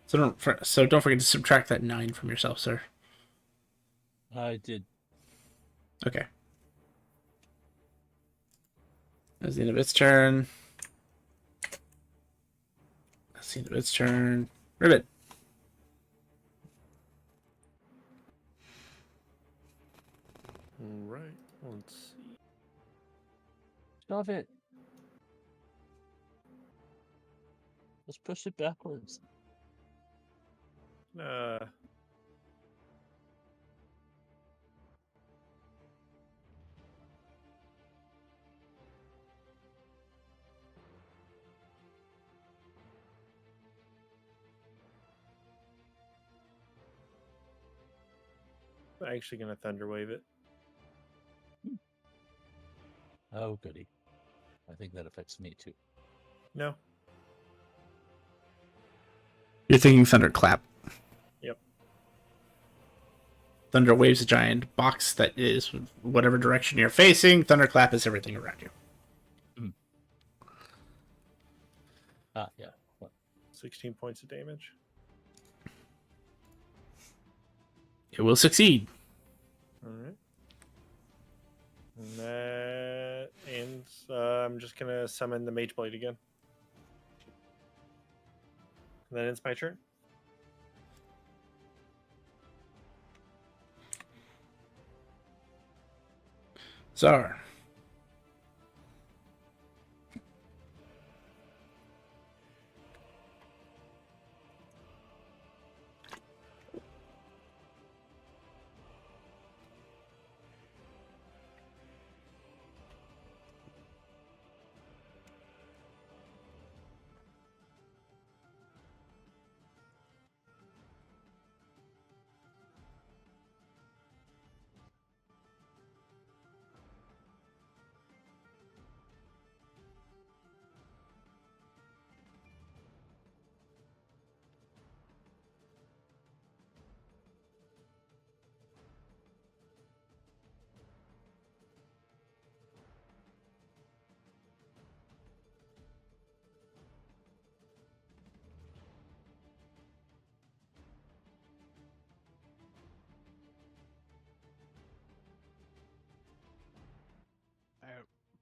So don't forget to subtract that 9 from yourself, sir. I did. Okay. That's the end of its turn. That's the end of its turn. Ribbit. All right. Let's see. Stop it. Let's push it backwards. I'm actually gonna Thunderwave it. Oh, goody. I think that affects me too. No. You're thinking Thunderclap. Yep. Thunder waves a giant box that is whatever direction you're facing. Thunderclap is everything around you. Yeah. What? 16 points of damage. It will succeed. All right. And that ends. I'm just gonna summon the Mage Blade again. And that ends my turn. Zar.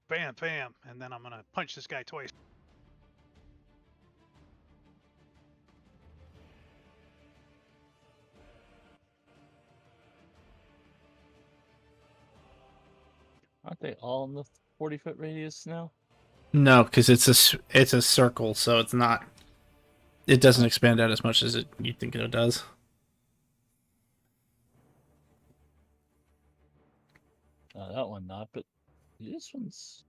Bam, bam, and then I'm gonna punch this guy twice. Aren't they all in the 40-foot radius now? No, because it's a circle, so it's not. It doesn't expand out as much as you think it does. That one not, but this one's.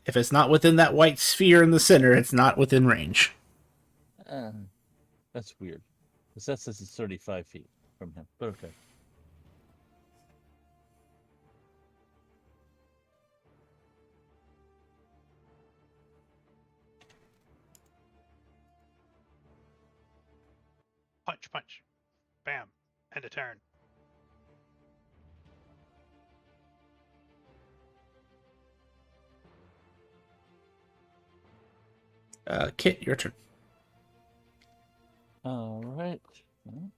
If it's not within that white sphere in the center, it's not within range. That's weird. Because that says it's 35 feet from him. But okay. Punch, punch. Bam. End of turn. Kit, your turn. All right. Well,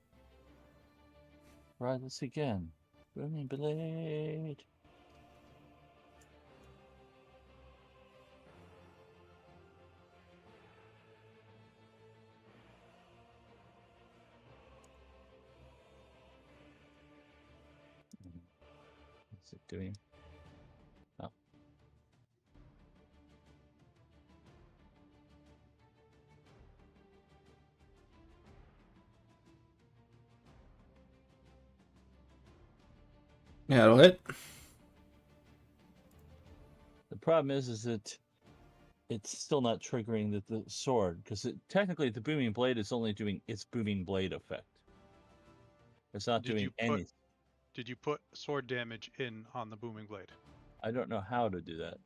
try this again. Booming blade. What's it doing? Oh. Yeah, it'll hit. The problem is that it's still not triggering the sword because technically the booming blade is only doing its booming blade effect. It's not Did doing you put- anything. Did you put sword damage in on the booming blade? I don't know how to do that.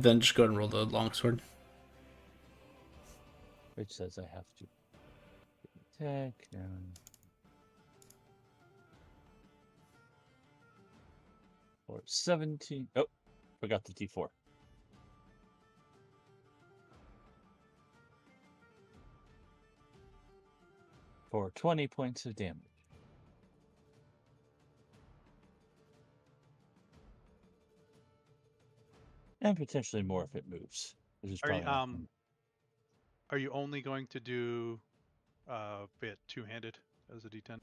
Then just go ahead and roll the longsword. Which says I have to attack and for 17. Oh, forgot the D4. For 20 points of damage. And potentially more if it moves. Which is probably not gonna- Are you only going to do bit two-handed as a D10?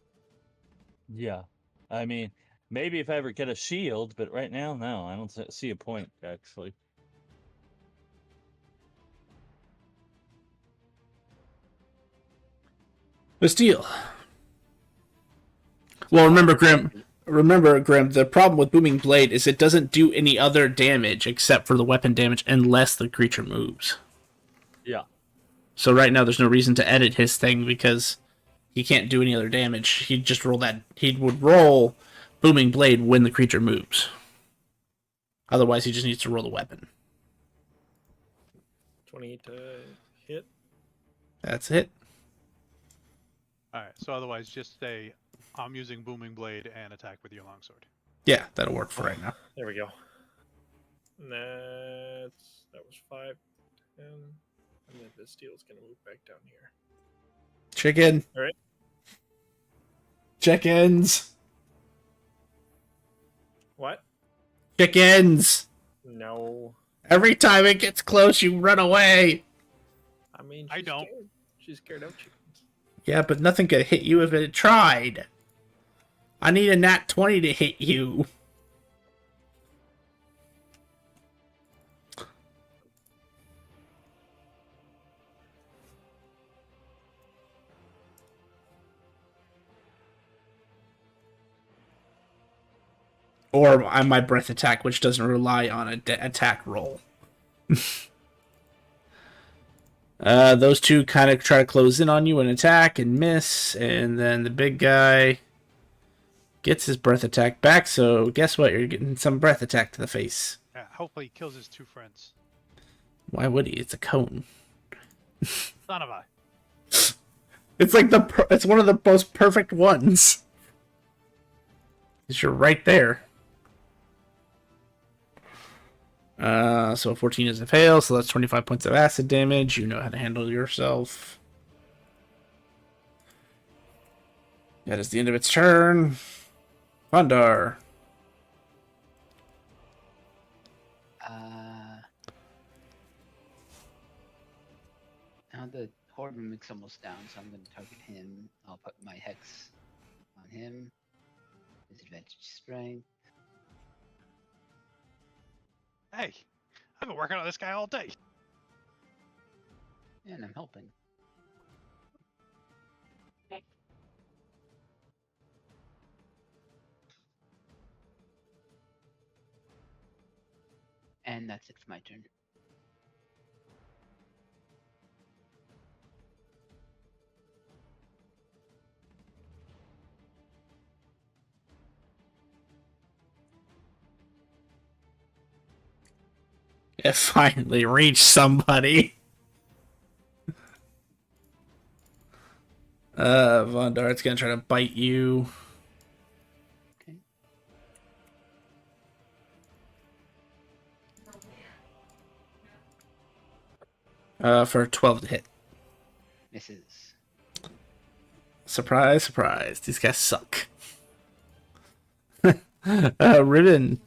Yeah. I mean, maybe if I ever get a shield, but right now, no. I don't see a point, actually. Bastille. Well, remember, Grim, the problem with Booming Blade is it doesn't do any other damage except for the weapon damage unless the creature moves. Yeah. So right now there's no reason to edit his thing because he can't do any other damage. He'd just roll that. He would roll Booming Blade when the creature moves. Otherwise, he just needs to roll the weapon. 28 to hit. That's it. All right. So otherwise, just say I'm using booming blade and attack with your longsword. Yeah, that'll work for right now. There we go. And that was 5, 10, and then the steel's gonna move back down here. Chicken. All right. Chickens. What? Chickens. No. Every time it gets close, you run away. I mean, I don't. Scared. She's scared of chickens. Yeah, but nothing could hit you if it tried. I need a nat 20 to hit you. Or my breath attack, which doesn't rely on a attack roll. Those two kind of try to close in on you and attack and miss, and then the big guy gets his breath attack back, so guess what? You're getting some breath attack to the face. Yeah. Hopefully, he kills his two friends. Why would he? It's a cone. Son of a. It's like it's one of the most perfect ones. 'Cause you're right there. So 14 is a fail, so that's 25 points of acid damage. You know how to handle yourself. That is the end of its turn. Vandar. Now the horde mimic's almost down, so I'm going to target him. I'll put my hex on him. Disadvantage strength. Hey, I've been working on this guy all day. And I'm helping. And that's it for my turn. It finally reached somebody. Von Dart's gonna try to bite you. Okay. For 12 to hit. Misses. Surprise, surprise. These guys suck. Ribbon.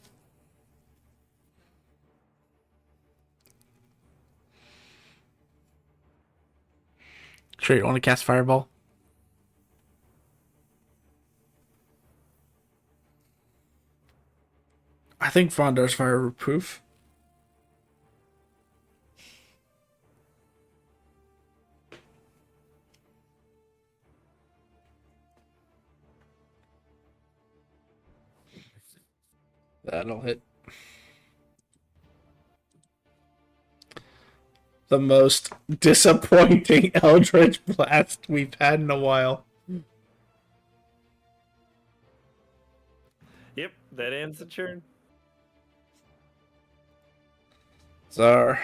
Sure, you want to cast Fireball? I think Vondar's fireproof. That'll hit. The most disappointing Eldritch Blast we've had in a while. Yep, that ends the turn. Czar.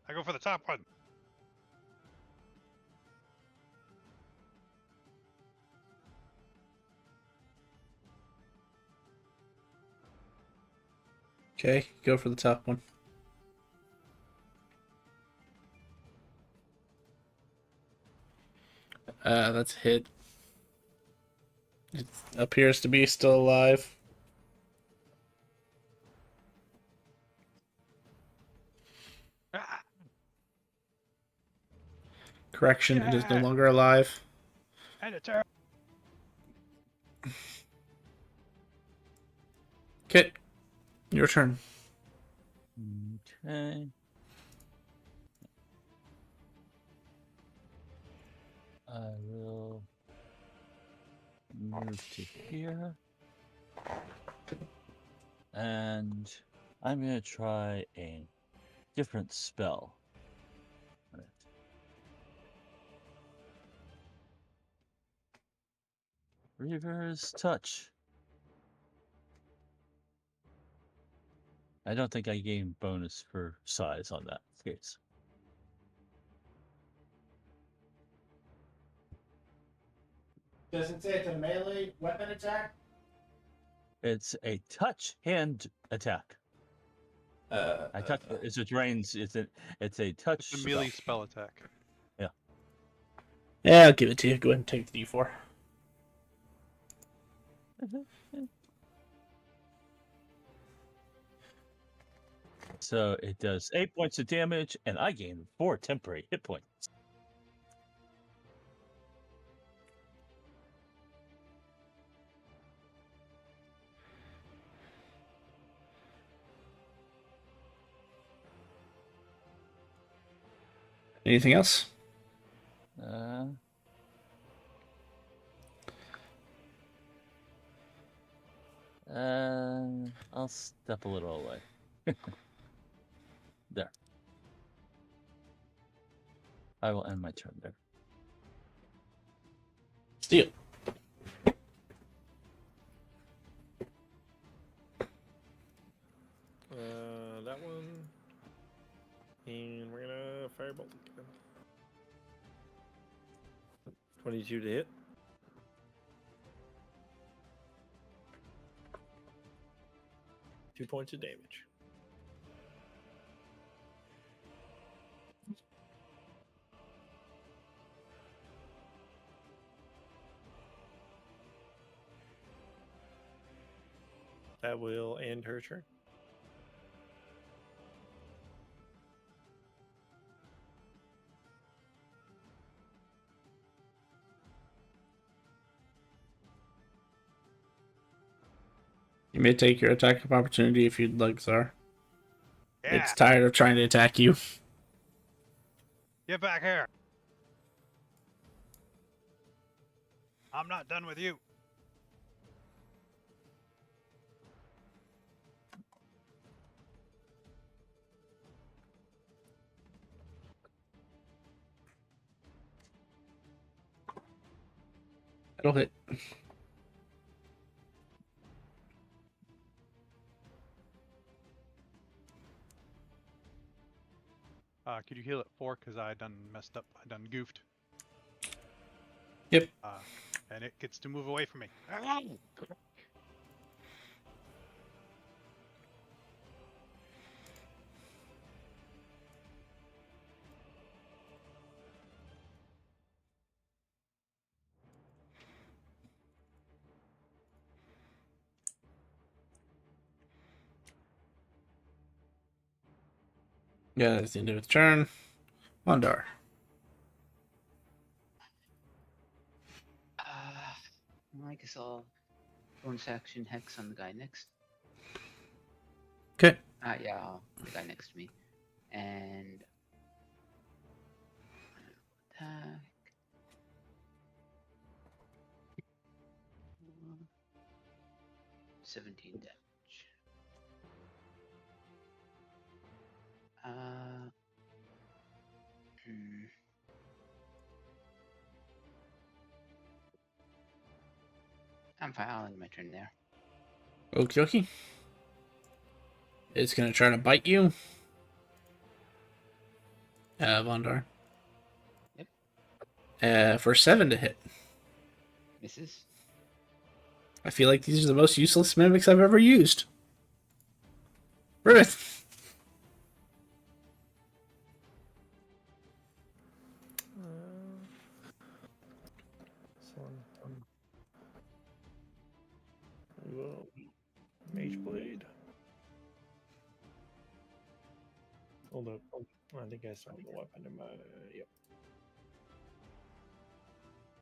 I go for the top one. Okay, go for the top one. That's a hit. It appears to be still alive. Ah, Correction, it is no Yeah. longer alive. and a turn. Kit, your turn. Okay. I will move to here. And I'm going to try a different spell. Right. Reverse touch. I don't think I gain bonus for size on that case. Does it say it's a melee weapon attack? It's a touch hand attack. I touch. It's a range. It's a touch. It's a melee spell attack. Yeah, I'll give it to you. Go ahead and take the D4. So it does 8 points of damage, and I gain 4 temporary hit points. Anything else? I'll step a little away. There. I will end my turn there. Steal. That one. And we're gonna firebolt again. 22 to hit. 2 points of damage. That will end her turn. You may take your attack of opportunity if you'd like, Czar. Yeah. It's tired of trying to attack you. Get back here. I'm not done with you. It'll hit. Could you heal at 4? Because I done messed up. I done goofed. Yep. And it gets to move away from me. Yeah, that's the end of its turn. Mondar. Well, I guess I'll bonus action hex on the guy next. Okay. Yeah, the guy next to me. And attack. 17 damage. I'm fine. I'll end my turn there. Okie dokie. It's gonna try to bite you. Vondar. Yep. For 7 to hit. Misses. I feel like these are the most useless mimics I've ever used. Ribbit. This one. Whoa. Mage Blade. Hold up. I think I saw the weapon in my. Yep.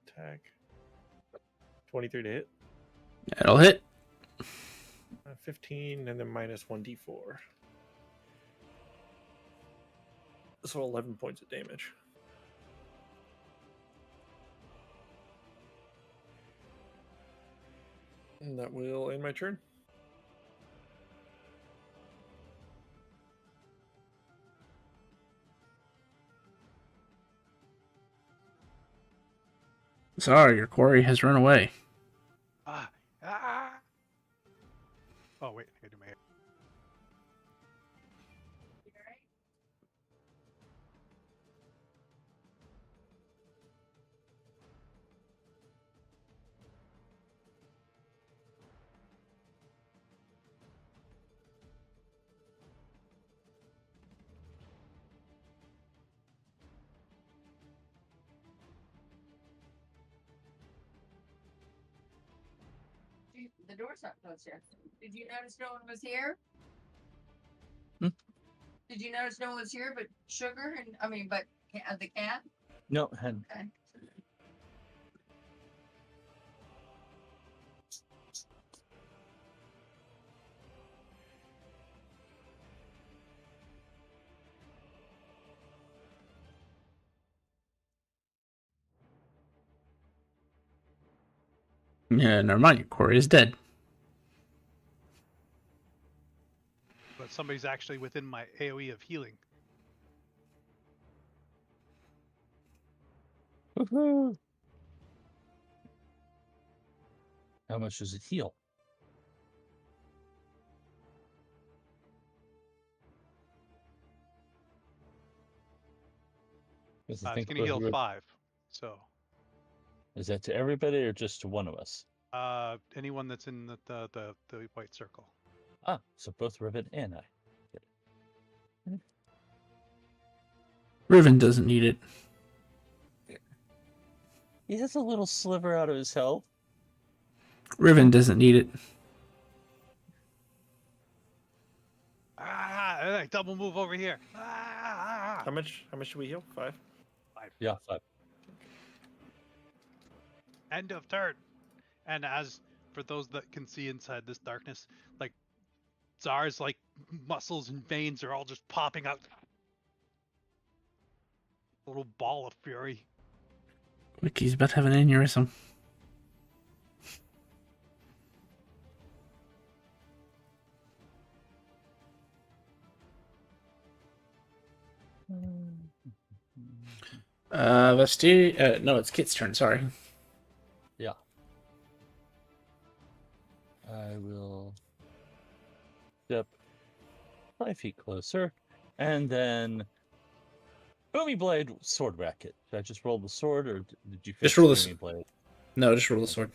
Attack. 23 to hit. That'll hit. 15 and then minus 1d4. So 11 points of damage. And that will end my turn. Sorry, your quarry has run away. Oh, wait. I gotta do my hair. The door's not closed yet. Did you notice no one was here? Hmm? Did you notice no one was here but Sugar and the cat? No, hadn't. Okay. Yeah, never mind. Your quarry is dead. But somebody's actually within my AoE of healing. Woohoo! How much does it heal? It's going to heal 5. So. Is that to everybody or just to one of us? Anyone that's in the white circle. Ah, so both Riven and I. Riven doesn't need it. He has a little sliver out of his health. Riven doesn't need it. Double move over here. Ah! How much do we heal? 5? Yeah, 5. End of turn. And as for those that can see inside this darkness, like Czar's like muscles and veins are all just popping out. A little ball of fury. Wiki's about to have an aneurysm. No, it's Kit's turn. Sorry. Yeah. I will step 5 feet closer, and then Boomy Blade sword racket. Did I just roll the sword, or did you fix Just roll the Boomy Blade? No, just roll the sword.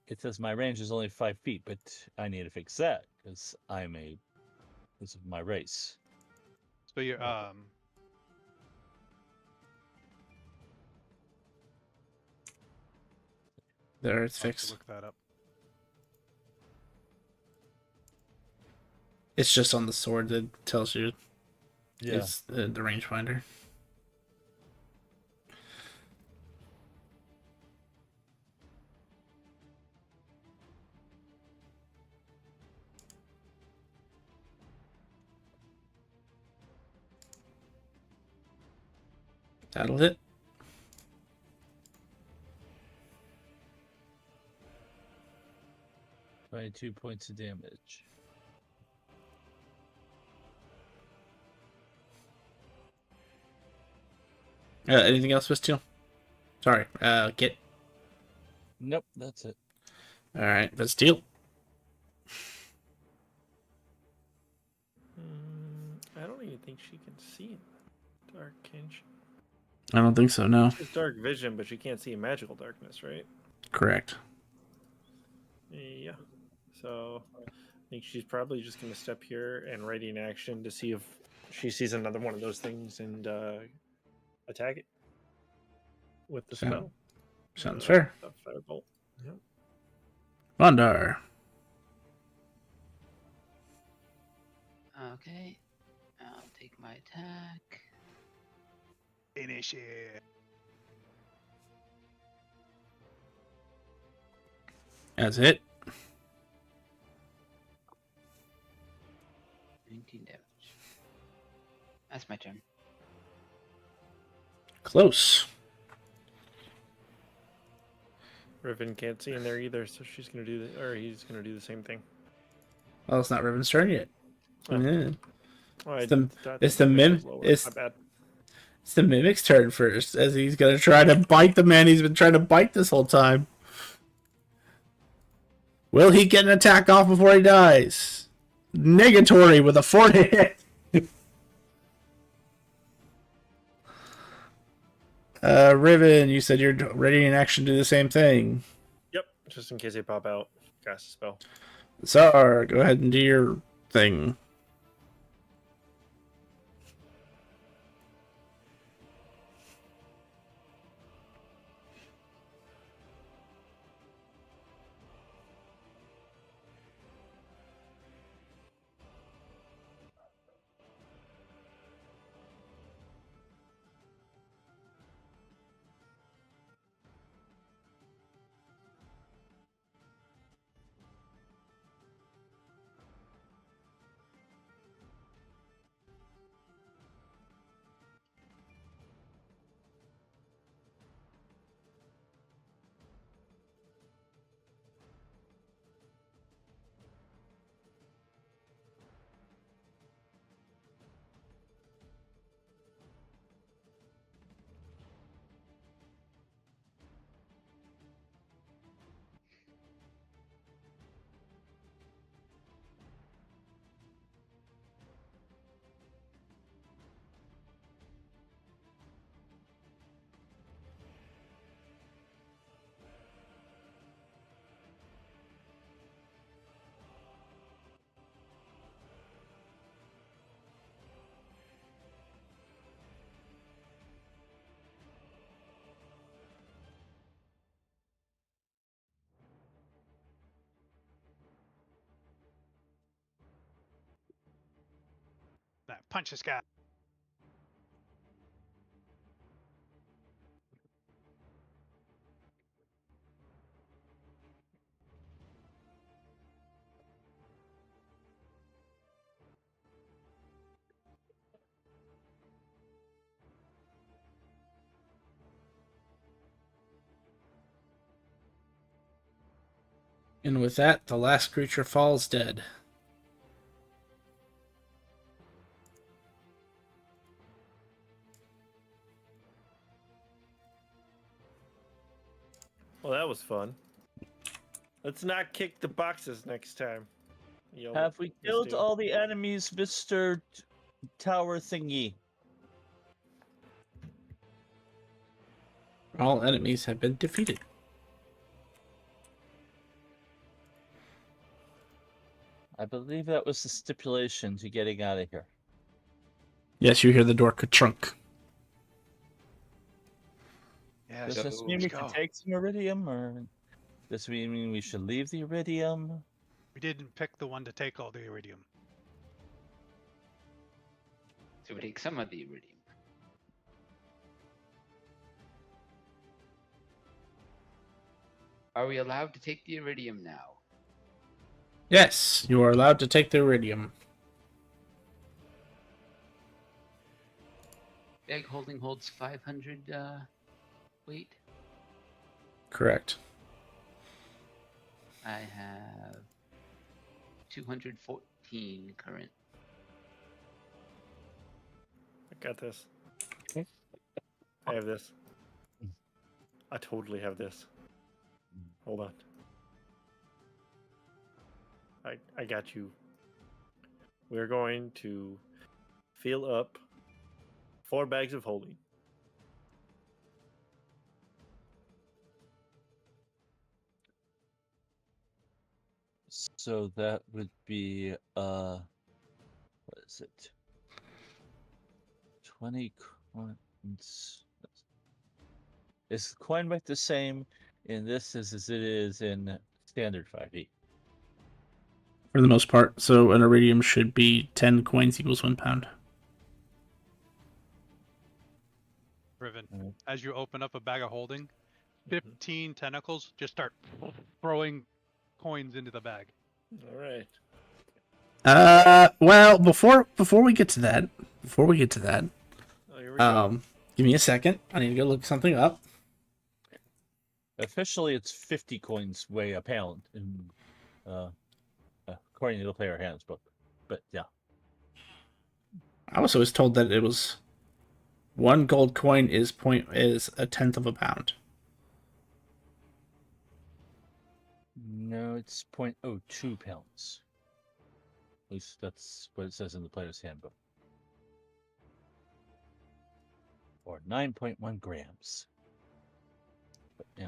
It says my range is only 5 feet, but I need to fix that because because of my race. So you're There, it's I'll have to fixed. look that up. It's just on the sword that tells you Yeah. it's the rangefinder. That'll hit. By 2 points of damage. Anything else, Bastille? Sorry, Kit. Nope, that's it. All right, Bastille. I don't even think she can see in the dark, can she? I don't think so. No. She has dark vision, but she can't see in magical darkness, right? Correct. Yeah. So I think she's probably just going to step here and ready in action to see if she sees another one of those things and attack it with the spell. Sounds fair. The firebolt. Yep. Vondar. Okay. I'll take my attack. Finish it. That's it. 19 damage. That's my turn. Close. Riven can't see in there either, so she's going to do he's going to do the same thing. Well, it's not Riven's turn yet. Oh. Yeah. Oh, It's it's the mim. my bad. It's the mimic's turn first, as he's gonna try to bite the man he's been trying to bite this whole time. Will he get an attack off before he dies? Negatory with a 4 to hit. Riven, you said you're ready in action to do the same thing. Yep, just in case they pop out. Cast a spell. Zar, go ahead and do your thing. That punch this guy. And with that, the last creature falls dead. Well, that was fun. Let's not kick the boxes next time. Yo, Have we let's killed do it. all the enemies, Mr. Tower Thingy? All enemies have been defeated. I believe that was the stipulation to getting out of here. Yes, you hear the door ka-trunk. Yeah, Does so this mean let's we can go. take some iridium, or does this mean we should leave the iridium? We didn't pick the one to take all the iridium. So we take some of the iridium. Are we allowed to take the iridium now? Yes, you are allowed to take the iridium. Bag holding holds 500 weight. Correct. I have 214 current. I got this. I have this. I totally have this. Hold on. I got you. We're going to fill up 4 bags of holding. So that would be what is it? 20 coins. Is coin weight the same in this as it is in standard 5e? For the most part. So an iridium should be 10 coins equals 1 pound. Riven. Mm. As you open up a bag of holding, Mm-hmm. 15 tentacles just start throwing coins into the bag. All right. Well, before we get to that, Oh, here we go. give me a second. I need to go look something up. Officially, it's 50 coins weigh a pound, according to the player handbook. But yeah, I was always told that it was 1 gold coin is a tenth of a pound. no, it's 0.02 pounds. At least that's what it says in the player's handbook. Or 9.1 grams. But yeah.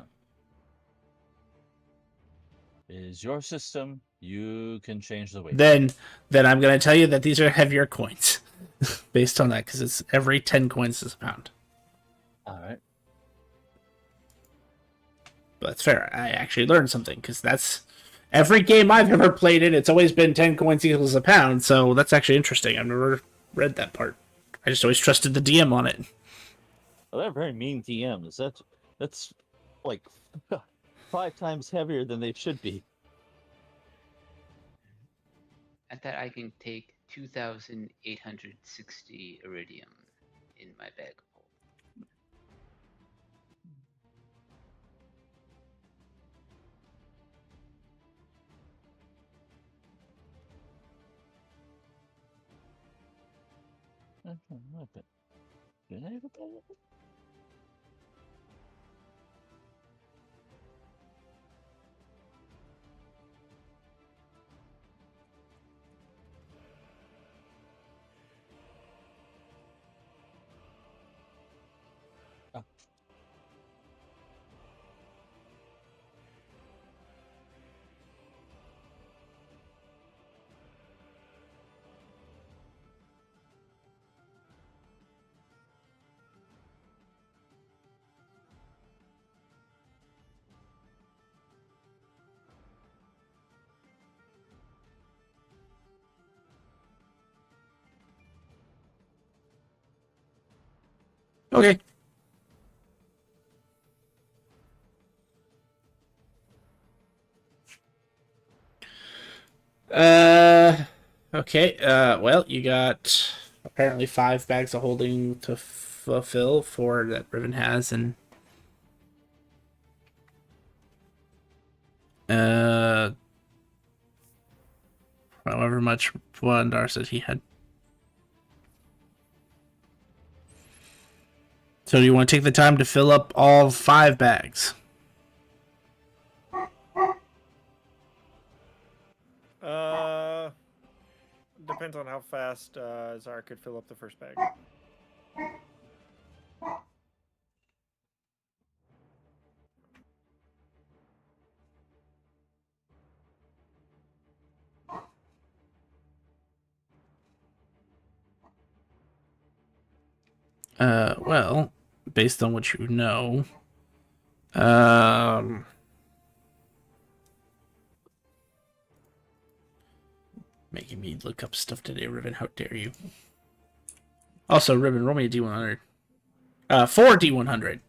It is your system. You can change the weight. Then I'm gonna tell you that these are heavier coins, based on that, because it's every 10 coins is a pound. All right. But that's fair. I actually learned something, because that's every game I've ever played in. It's always been 10 coins equals a pound. So that's actually interesting. I've never read that part. I just always trusted the DM on it. Well, they're very mean DMs. That's like 5 times heavier than they should be. At that, I can take 2,860 iridium in my bag of holding. Did I have a bag? Okay. Okay. Well, you got apparently 5 bags of holding to fulfill, 4 that Riven has, and however much Wandar said he had. So do you want to take the time to fill up all 5 bags? Depends on how fast Zara could fill up the first bag. Well, based on what you know, making me look up stuff today, Riven. How dare you? Also, Riven, roll me a D100. 4 D100.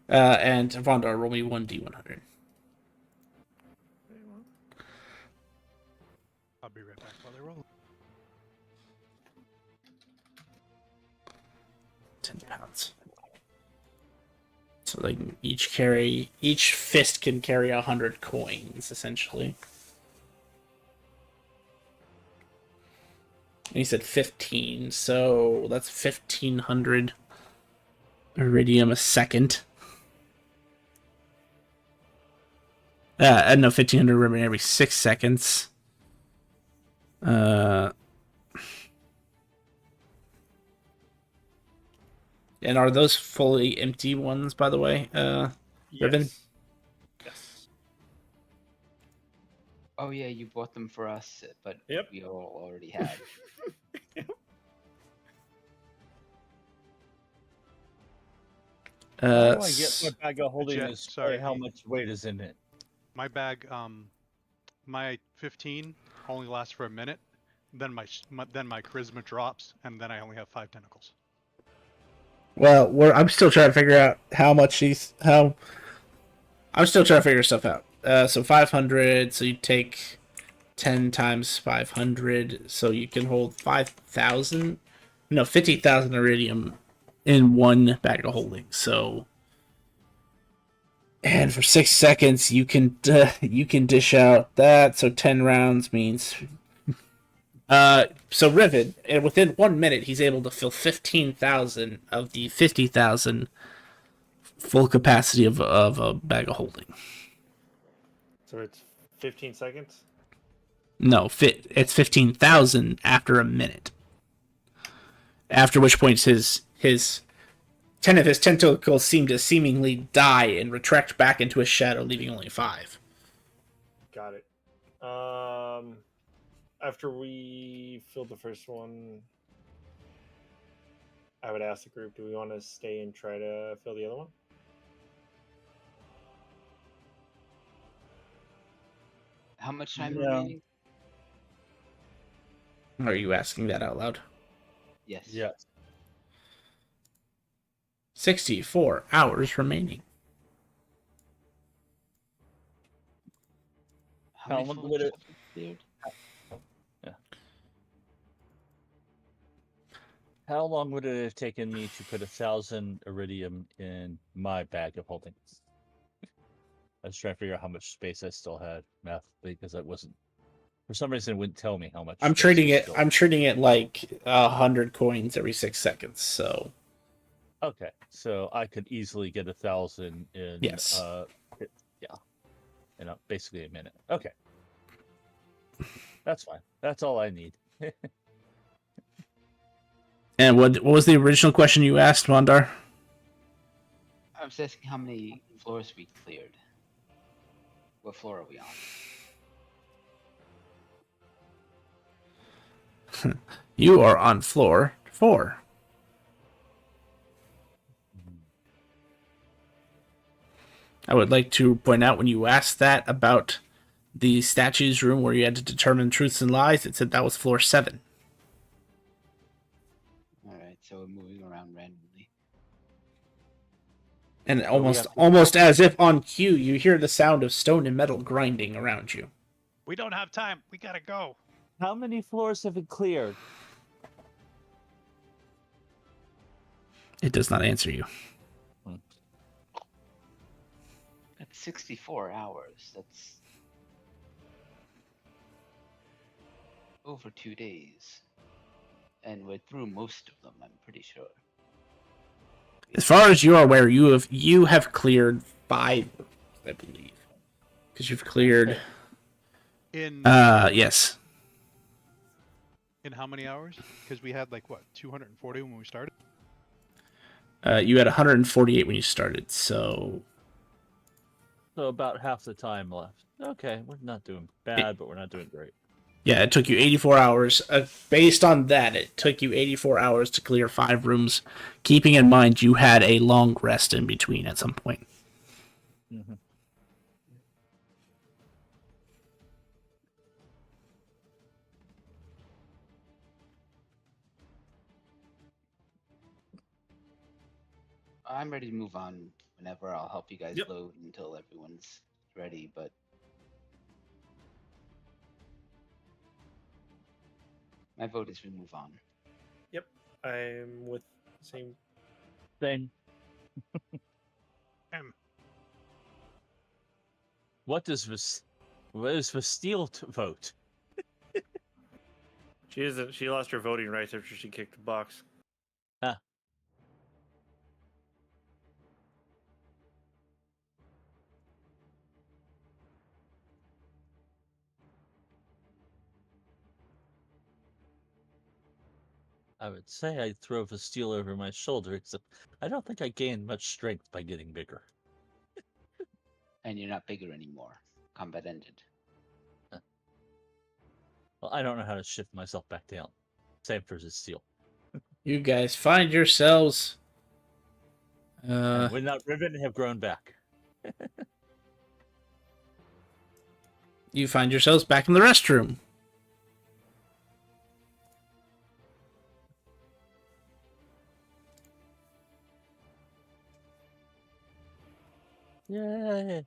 And Vondar, roll me 1 D100. I'll be right back while they roll. 10 pounds. So they can each fist can carry 100 coins, essentially. And he said 15, so that's 1,500 iridium a second. No, 1,500 iridium every 6 seconds. And are those fully empty ones, by the way, Riven? Yes. Oh yeah, you bought them for us, but Yep. we all already had. How do I get my bag of holding Jet, this? sorry. How much weight is in it? My bag, my 15 only lasts for a minute. Then my charisma drops, and then I only have 5 tentacles. Well, I'm still trying to figure out how much I'm still trying to figure stuff out. So 500. So you take 10 times 500. So you can hold 5,000. No, 50,000 iridium in one bag of holding. So, and for 6 seconds, you can dish out that. So 10 rounds means. So Riven, and within 1 minute, he's able to fill 15,000 of the 50,000 full capacity of a bag of holding. So it's 15 seconds? No, it's 15,000 after a minute. After which point his 10 of his tentacles seem to seemingly die and retract back into his shadow, leaving only 5. Got it. After we filled the first one, I would ask the group, do we want to stay and try to fill the other one? How much time Yeah. remaining? Are you asking that out loud? Yes. Yes. 64 hours remaining. How many long full would it- chapters cleared? How long would it have taken me to put 1,000 iridium in my bag of holding? I was trying to figure out how much space I still had math because I wasn't. For some reason, it wouldn't tell me how much. I'm space treating was it. still- I'm treating it like 100 coins every 6 seconds. So Okay, so I could easily get 1,000 in. Yes. Yeah, in basically a minute. Okay, that's fine. That's all I need. And what was the original question you asked, Mondar? I was asking how many floors we cleared. What floor are we on? You are on floor 4. I would like to point out when you asked that about the statues room where you had to determine truths and lies, it said that was floor 7. Alright, so we're moving around randomly. And But we have to- almost as if on cue, you hear the sound of stone and metal grinding around you. We don't have time. We gotta go. How many floors have it cleared? It does not answer you. That's 64 hours. That's over 2 days. And we're through most of them, I'm pretty sure. As far as you are aware, you have cleared 5, I believe, because you've cleared. In Yes. in how many hours? Because we had like what 240 when we started. You had 148 when you started, so So about half the time left. Okay, we're not doing bad, but we're not doing great. yeah, it took you 84 hours. Based on that, it took you 84 hours to clear 5 rooms, keeping in mind you had a long rest in between at some point. Mm-hmm. I'm ready to move on whenever. I'll help you guys Yep. load until everyone's ready, but my vote is we move on. I'm with the same. Then Um, what is Vastille to vote? She isn't. She lost her voting rights after she kicked the box. I would say I'd throw Vastille over my shoulder, except I don't think I gained much strength by getting bigger. And you're not bigger anymore. Combat ended. Well, I don't know how to shift myself back down. Same for Vastille. You guys find yourselves. And when that ribbon have grown back. You find yourselves back in the restroom. Yay!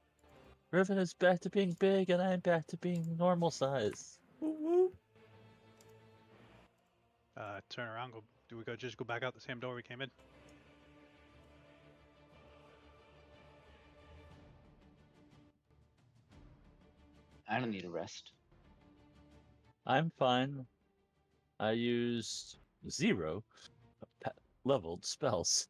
Riven is back to being big, and I'm back to being normal size. turn around. Go. Do we just go back out the same door we came in? I don't need a rest. I'm fine. I used 0 leveled spells.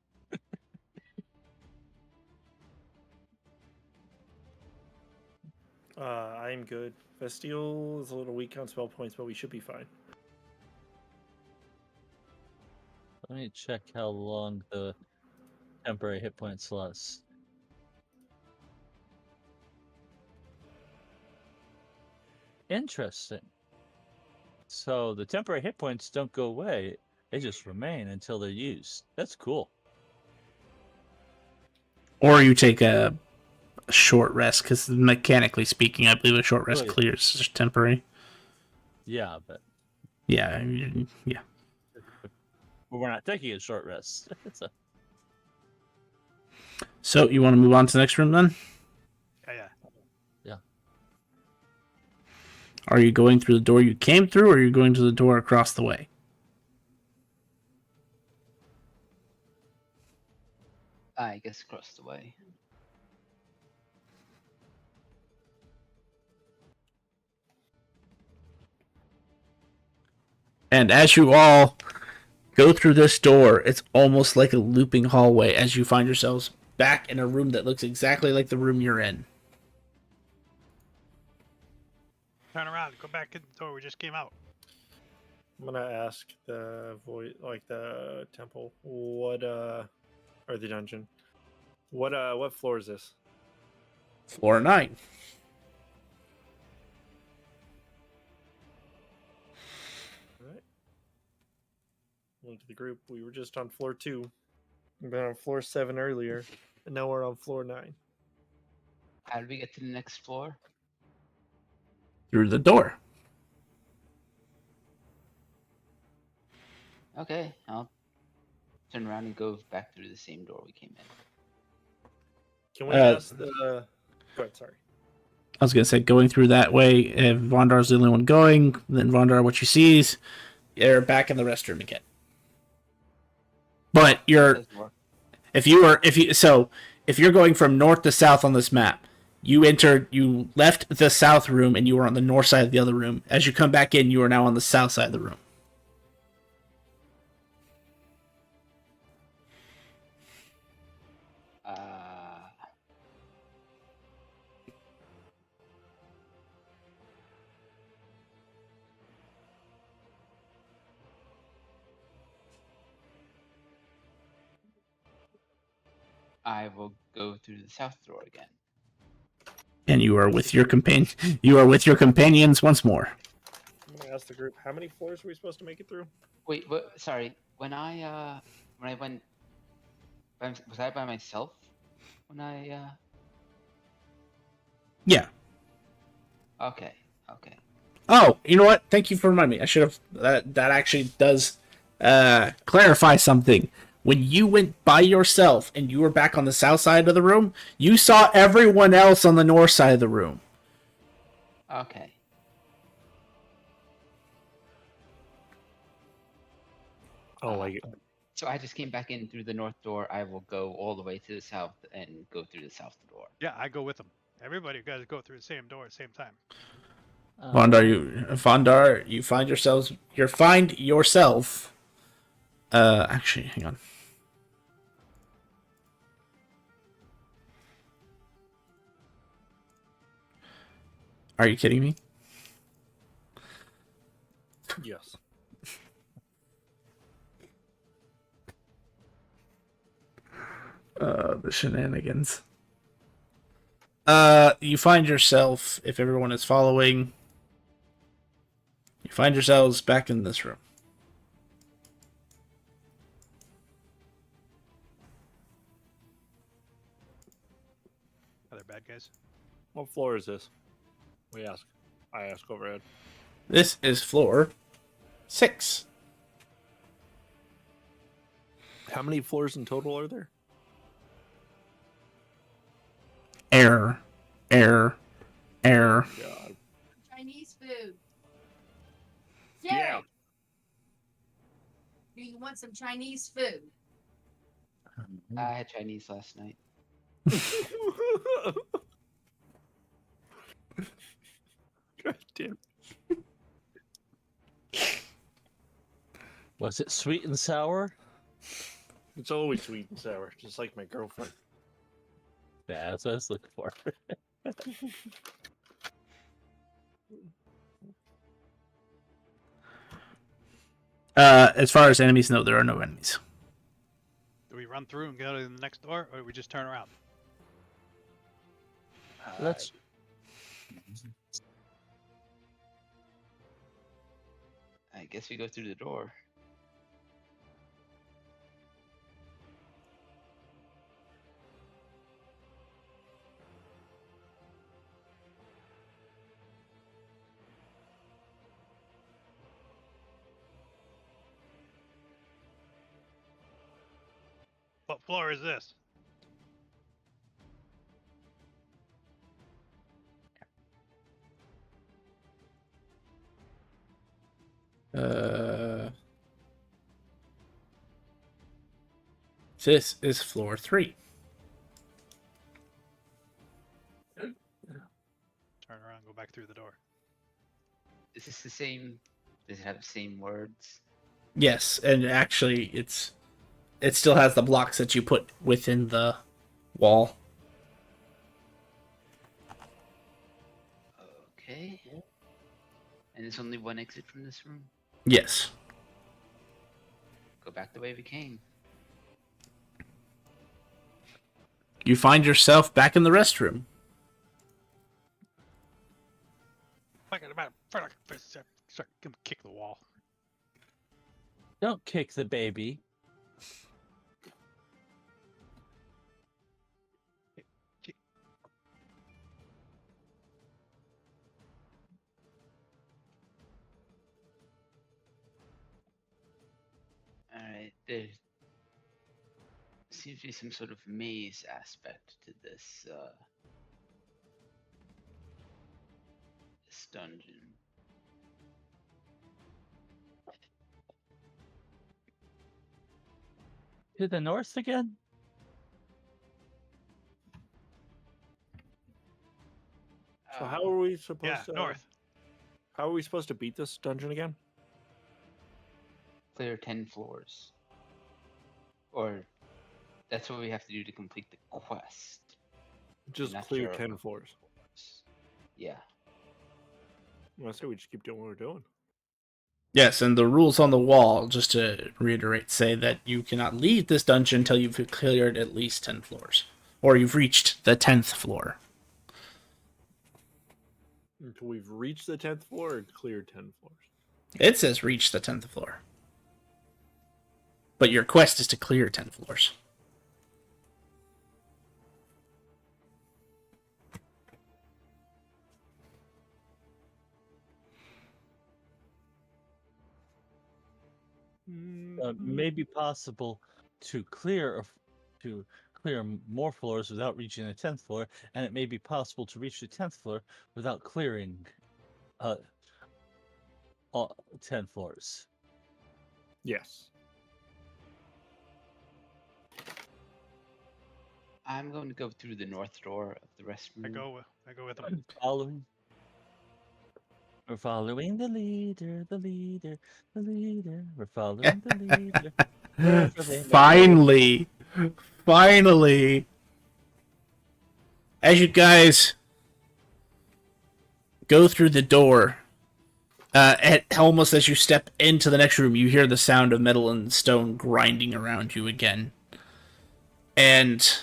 I'm good. Vestile is a little weak on spell points, but we should be fine. Let me check how long the temporary hit points last. Interesting. So the temporary hit points don't go away. They just remain until they're used. That's cool. Or you take a short rest, because mechanically speaking, I believe a short rest Oh, yeah. clears is temporary. Yeah, but Yeah. we're not taking a short rest. So, So, you want to move on to the next room then? Yeah. Are you going through the door you came through, or are you going to the door across the way? I guess across the way. And as you all go through this door, it's almost like a looping hallway as you find yourselves back in a room that looks exactly like the room you're in. Turn around. Go back in the door we just came out. I'm gonna ask the the temple, what or the dungeon, what floor is this? Floor 9. All right. Look at the group. We were just on floor 2. We've been on floor 7 earlier, and now we're on floor 9. How did we get to the next floor? Through the door. Okay, I'll turn around and go back through the same door we came in. Can we Uh, ask the? Go ahead. Sorry. I was gonna say going through that way. If Vondar's the only one going, then Vondar, what you see is you're back in the restroom again. But Doesn't work. if you're going from north to south on this map, you left the south room and you were on the north side of the other room. As you come back in, you are now on the south side of the room. I will go through the south door again. And you are with your companion. You are with your companions once more. I'm gonna ask the group, how many floors are we supposed to make it through? Wait, sorry. When I went, was I by myself? When I Yeah. Okay. Oh, you know what? Thank you for reminding me. I should have. That actually does clarify something. When you went by yourself and you were back on the south side of the room, you saw everyone else on the north side of the room. Okay. I don't like it. So I just came back in through the north door. I will go all the way to the south and go through the south door. Yeah, I go with them. Everybody, you guys go through the same door at the same time. Vondar, you find yourself. Actually, hang on. Are you kidding me? Yes. The shenanigans. You find yourself, if everyone is following, you find yourselves back in this room. Are there bad guys? What floor is this? We ask. I ask overhead. This is floor 6. How many floors in total are there? Error. God. Chinese food. Yeah. Yay! Do you want some Chinese food? I had Chinese last night. God damn. Was it sweet and sour? It's always sweet and sour, just like my girlfriend. Yeah, that's what I was looking for. As far as enemies, no, there are no enemies. Do we run through and go to the next door, or do we just turn around? Let's. I guess we go through the door. What floor is this? This is floor 3. Turn around, go back through the door. Is this the same? Does it have the same words? Yes, and actually, it still has the blocks that you put within the wall. Okay. And there's only one exit from this room. Yes. Go back the way we came. You find yourself back in the restroom. Start kick the wall. Don't kick the baby. All right. There seems to be some sort of maze aspect to this this dungeon. To the north again? So how are we supposed Yeah, to? north. How are we supposed to beat this dungeon again? Clear 10 floors. Or that's what we have to do to complete the quest. Just Not clear sure 10 floors. Yeah. I say we just keep doing what we're doing. Yes, and the rules on the wall, just to reiterate, say that you cannot leave this dungeon until you've cleared at least 10 floors. Or you've reached the 10th floor. Until we've reached the 10th floor or cleared 10 floors. It says reach the 10th floor. But your quest is to clear 10 floors. May be possible to clear more floors without reaching the 10th floor, and it may be possible to reach the 10th floor without clearing all 10 floors. Yes. I'm going to go through the north door of the restroom. I go with him. Following. We're following the leader, the leader, the leader. We're following the leader. Finally! Finally! As you guys go through the door, almost as you step into the next room, you hear the sound of metal and stone grinding around you again. And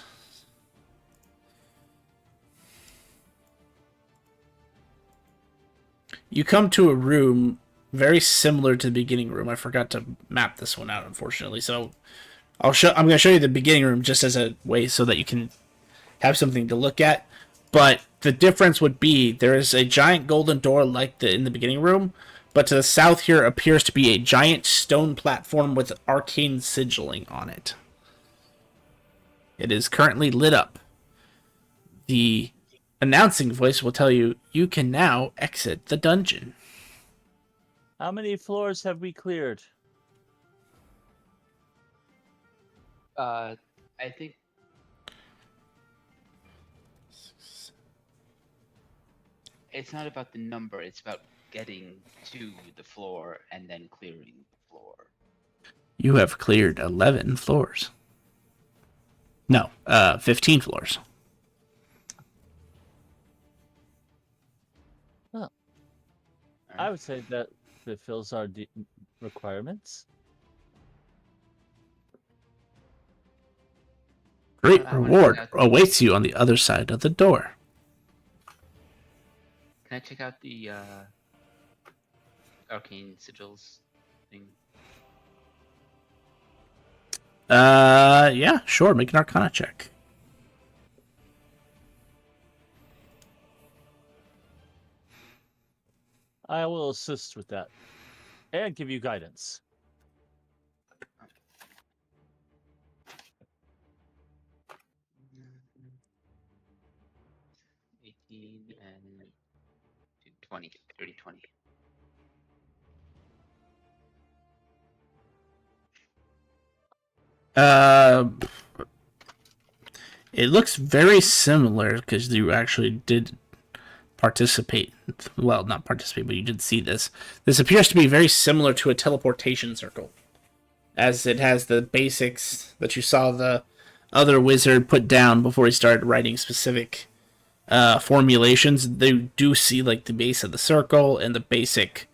you come to a room very similar to the beginning room. I forgot to map this one out, unfortunately. So I'm going to show you the beginning room just as a way so that you can have something to look at. But the difference would be there is a giant golden door like in the beginning room, but to the south here appears to be a giant stone platform with arcane sigilling on it. It is currently lit up. The announcing voice will tell you, you can now exit the dungeon. How many floors have we cleared? I think it's not about the number, it's about getting to the floor and then clearing the floor. You have cleared 11 floors. No, 15 floors. I would say that fulfills our requirements. Great I wanna reward check out awaits you on the other side of the door. Can I check out the arcane sigils thing? Yeah, sure. Make an Arcana check. I will assist with that and give you guidance. Mm-hmm. 18 and 20, 30, 20. It looks very similar because you actually did participate. Well, not participate, but you did see this. This appears to be very similar to a teleportation circle, as it has the basics that you saw the other wizard put down before he started writing specific formulations. They do see like the base of the circle and the basic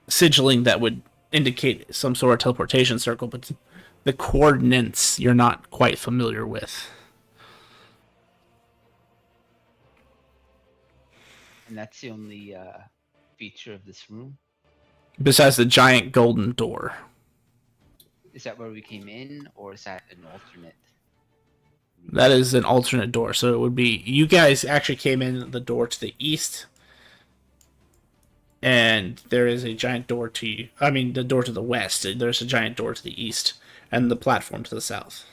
sigilling that would indicate some sort of teleportation circle, but the coordinates you're not quite familiar with. And that's the only feature of this room. Besides the giant golden door. Is that where we came in, or is that an alternate? That is an alternate door. So it would be, you guys actually came in the door to the east. and there is a giant door the door to the west. There's a giant door to the east, and the platform to the south.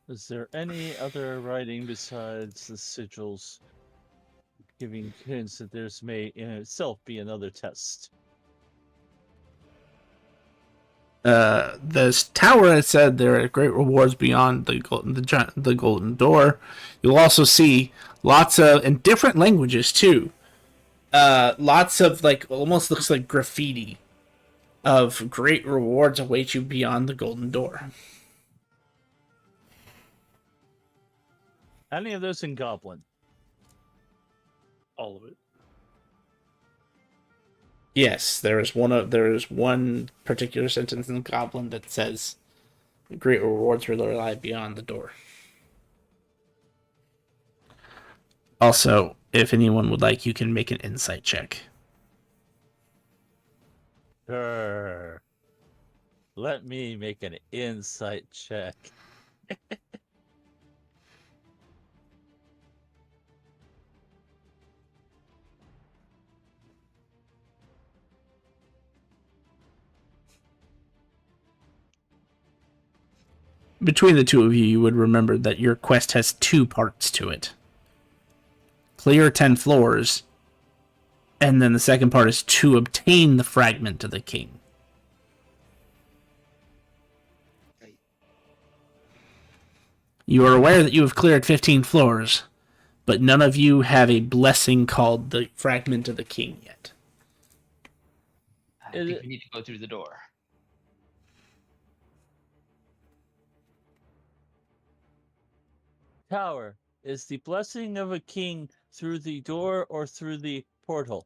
Is there any other writing besides the sigils giving hints that there's may in itself be another test? This tower had said there are great rewards beyond the golden door. You'll also see lots of, in different languages too. Lots of like almost looks like graffiti of great rewards await you beyond the golden door. Any of those in Goblin? All of it. Yes, there is one particular sentence in Goblin that says great rewards will lie beyond the door. Also, if anyone would like, you can make an insight check. Sure. Let me make an insight check. Between the two of you, you would remember that your quest has two parts to it. Clear 10 floors, and then the second part is to obtain the fragment of the king. Right. You are aware that you have cleared 15 floors, but none of you have a blessing called the fragment of the king yet. I think we need to go through the door. Tower, is the blessing of a king through the door or through the portal?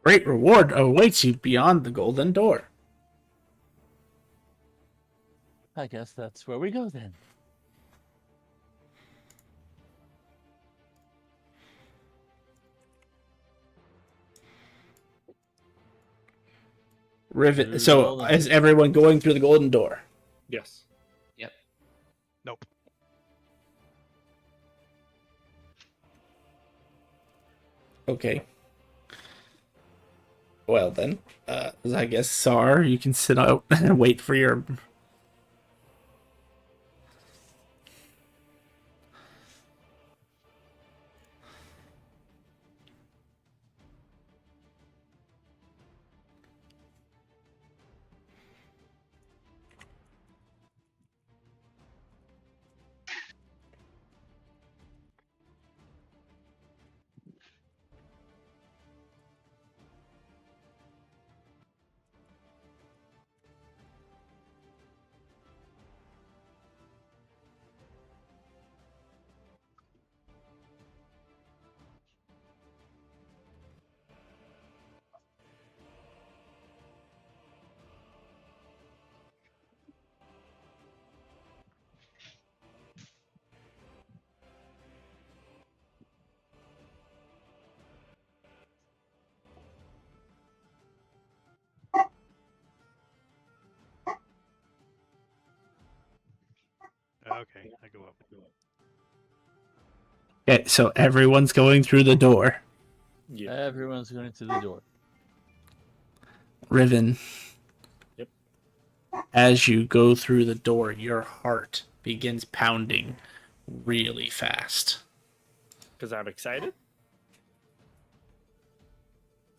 Great reward awaits you beyond the golden door. I guess that's where we go then. Rivet. So, is everyone going through the golden door? Yes. Nope. Okay. Well then, I guess Sar, you can sit out and wait for your. Okay, I go up. Okay, so everyone's going through the door. Yeah. Everyone's going through the door. Riven. Yep. As you go through the door, your heart begins pounding really fast. Because I'm excited.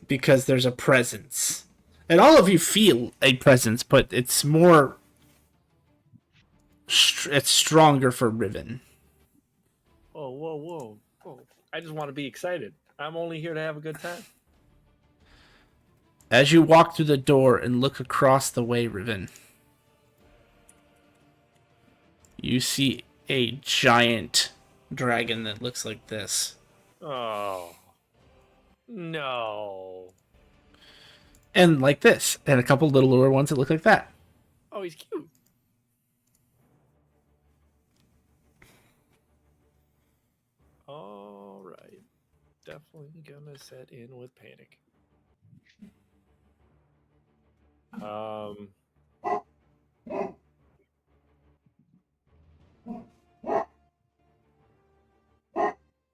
Because there's a presence. And all of you feel a presence, but it's more. It's stronger for Riven. Oh, whoa. I just want to be excited. I'm only here to have a good time. As you walk through the door and look across the way, Riven, you see a giant dragon that looks like this. Oh. No. And like this. And a couple little lower ones that look like that. Oh, he's cute. All right. Definitely gonna set in with panic.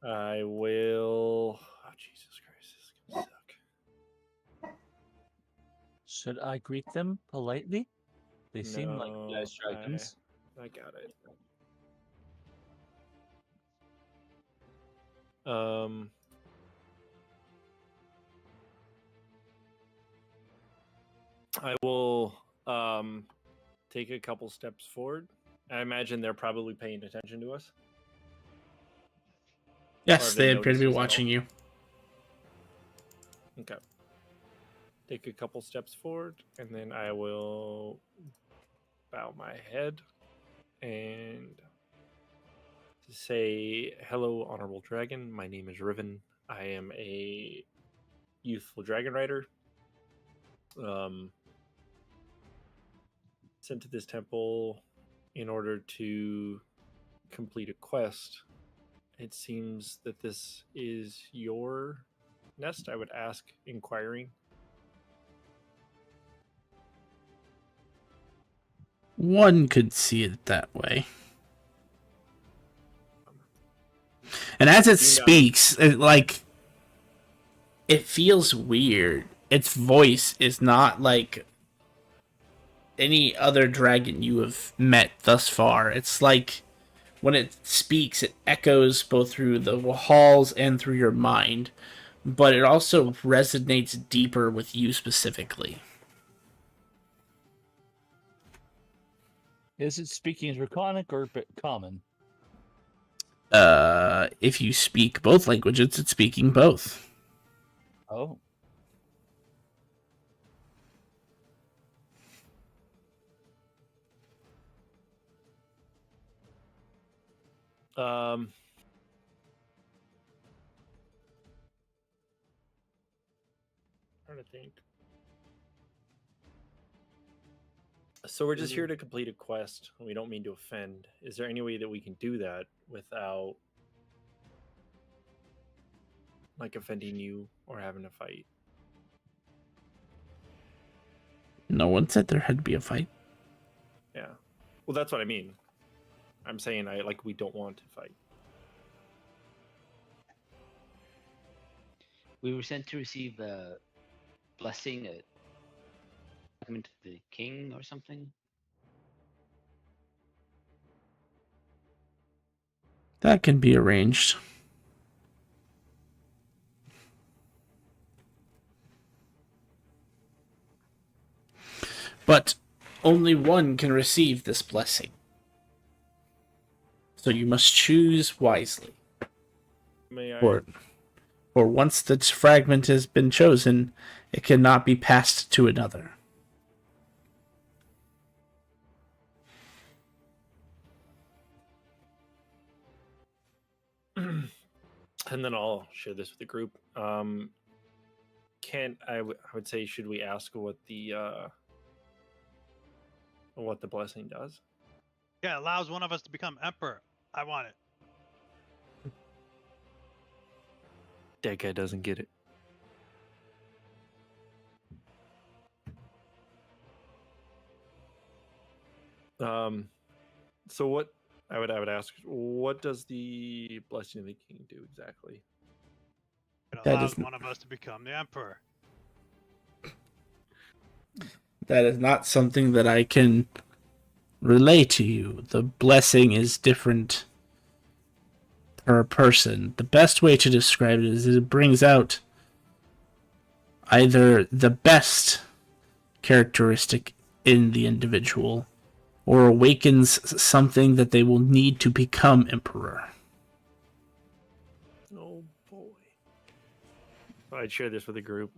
I Should I greet them politely? They seem like No, nice dragons. I got it. I will take a couple steps forward. I imagine they're probably paying attention to us. Or Yes, have they appear to noticed be us at all? watching you. Okay. Take a couple steps forward, and then I will bow my head and say, "Hello, honorable dragon. My name is Riven. I am a youthful dragon rider. Sent to this temple in order to complete a quest. It seems that this is your nest. I would ask, inquiring." One could see it that way. And as it speaks, it feels weird. Its voice is not like any other dragon you have met thus far. It's like when it speaks, it echoes both through the halls and through your mind, but it also resonates deeper with you specifically. Is it speaking Draconic or common? If you speak both languages, it's speaking both. Oh. Trying to think. So we're just here to complete a quest. We don't mean to offend. Is there any way that we can do that without like offending you or having a fight? No one said there had to be a fight. Yeah. Well, that's what I mean. I'm saying we don't want to fight. We were sent to receive a blessing, a document to the king or something. That can be arranged. But only one can receive this blessing. So you must choose wisely. May I? For once that fragment has been chosen, it cannot be passed to another. And then I'll share this with the group. I would say, should we ask what the blessing does? Yeah, it allows one of us to become emperor. I want it. That guy doesn't get it. So what I would ask, what does the blessing of the king do exactly? It That allows is- one of us to become the emperor. That is not something that I can relay to you. The blessing is different per person. The best way to describe it is it brings out either the best characteristic in the individual or awakens something that they will need to become emperor. Oh boy. I'd share this with the group.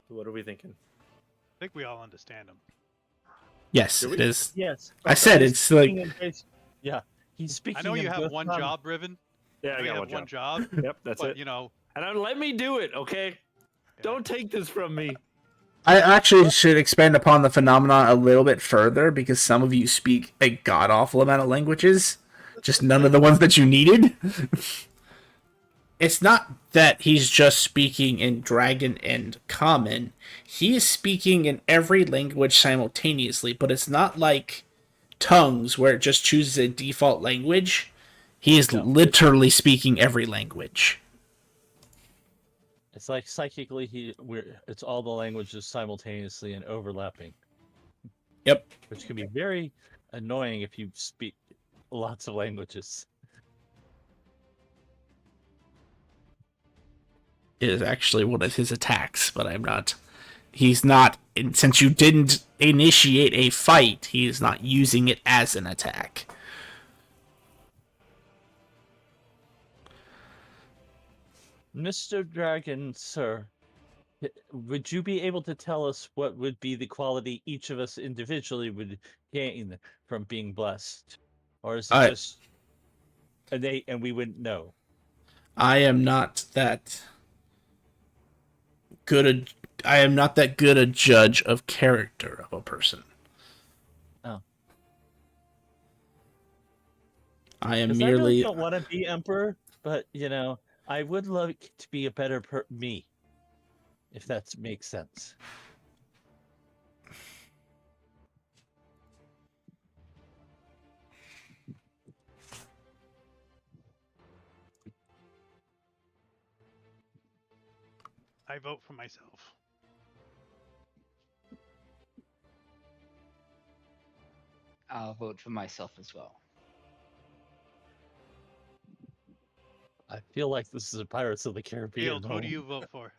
What are we thinking? I think we all understand him. Yes, Do we? it is. Yes. I said it's like Yeah. He's speaking. I know you in have both one common. job, Riven. Yeah, I I know you got have one one job. job. Yep, that's But it. you know, And let me do it, okay? yeah. Don't take this from me. I actually should expand upon the phenomenon a little bit further because some of you speak a god awful amount of languages, just none of the ones that you needed. It's not that he's just speaking in Dragon and Common. He is speaking in every language simultaneously, but it's not like tongues where it just chooses a default language. He is literally speaking every language. It's like psychically it's all the languages simultaneously and overlapping. Yep. Which can be very annoying if you speak lots of languages. It is actually one of his attacks, but I'm not. He's not. Since you didn't initiate a fight, he is not using it as an attack. Mr. Dragon, sir, would you be able to tell us what would be the quality each of us individually would gain from being blessed? Or is it just innate and we wouldn't know? I am not that good I am not that good a judge of character of a person. Oh. I am 'Cause merely. I really don't want to be emperor, but I would like to be a better me, if that makes sense. I vote for myself. I'll vote for myself as well. I feel like this is a Pirates of the Caribbean. Field, who do you vote for?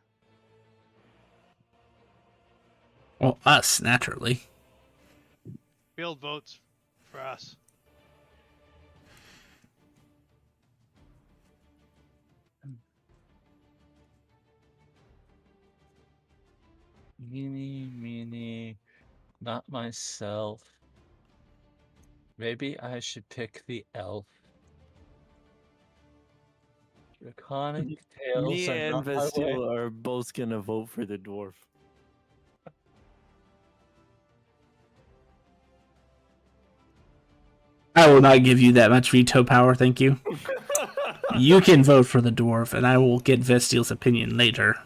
Well, us, naturally. Field votes for us. Meanie, not myself. Maybe I should pick the elf. Draconic tales Me are and not my way. Vestial are both gonna vote for the dwarf. I will not give you that much veto power, thank you. You can vote for the dwarf, and I will get Vestial's opinion later.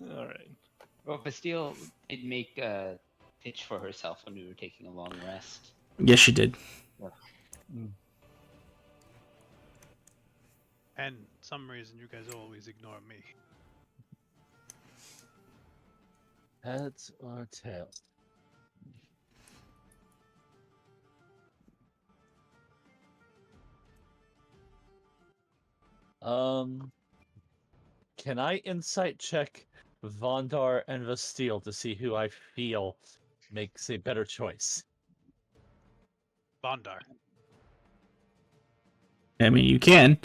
All right. Well, Bastille did make a pitch for herself when we were taking a long rest. Yes, she did. And some reason you guys always ignore me. Heads or tails? Can I insight check Vondar and Vastille to see who I feel makes a better choice? Bondar. I mean, you can.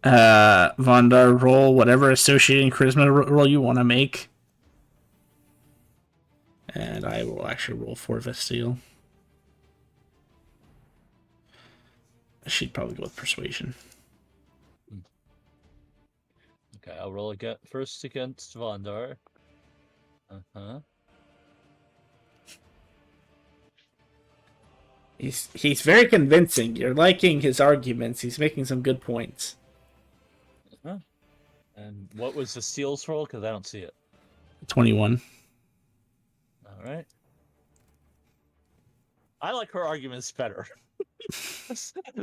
Vondar, roll whatever associating charisma roll you want to make. And I will actually roll for Vestial. She'd probably go with persuasion. Okay, I'll roll first against Vondar. He's very convincing. You're liking his arguments. He's making some good points. And what was the Steel's roll? Because I don't see it. 21. All right. I like her arguments better.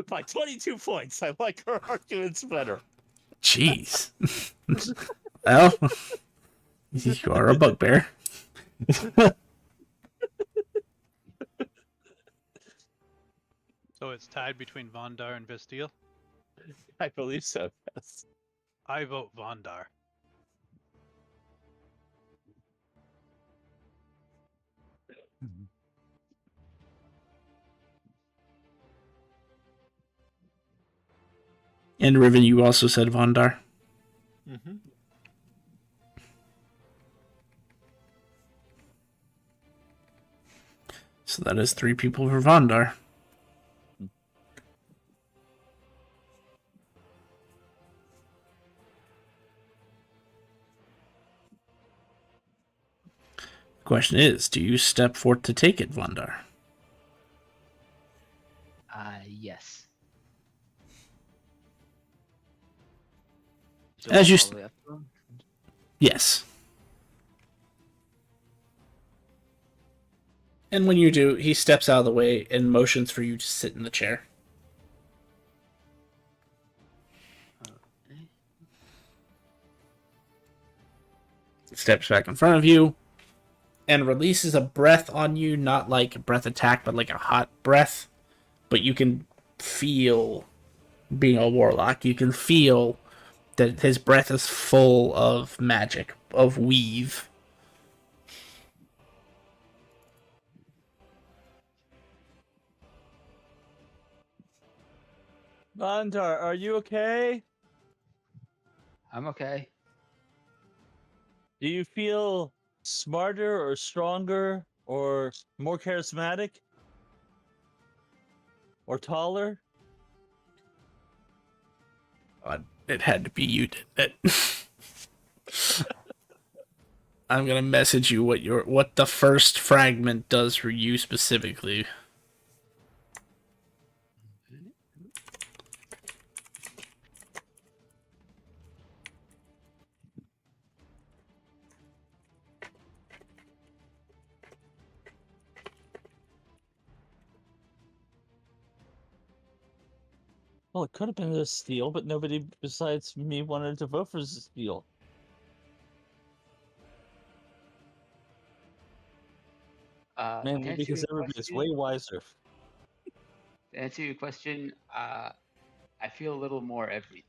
By 22 points, I like her arguments better. Jeez. Well, you are a bugbear. So it's tied between Vondar and Vestille? I believe so, yes. I vote Vondar. And Riven, you also said Vondar. Mm-hmm. So that is 3 people for Vondar. The question is, do you step forth to take it, Vondar? Yes. As you all the way up to him? Yes. And when you do, he steps out of the way and motions for you to sit in the chair. steps back in front of you and releases a breath on you, not like a breath attack, but like a hot breath. But you can feel, being a warlock, you can feel that his breath is full of magic, of weave. Vandar, are you okay? I'm okay. Do you feel smarter or stronger or more charismatic? Or taller? It had to be you did it. I'm gonna message you what the first fragment does for you specifically. Well, it could have been a steal, but nobody besides me wanted to vote for a steal. Man, To answer because your everybody's question, way wiser. to answer your question, I feel a little more everything.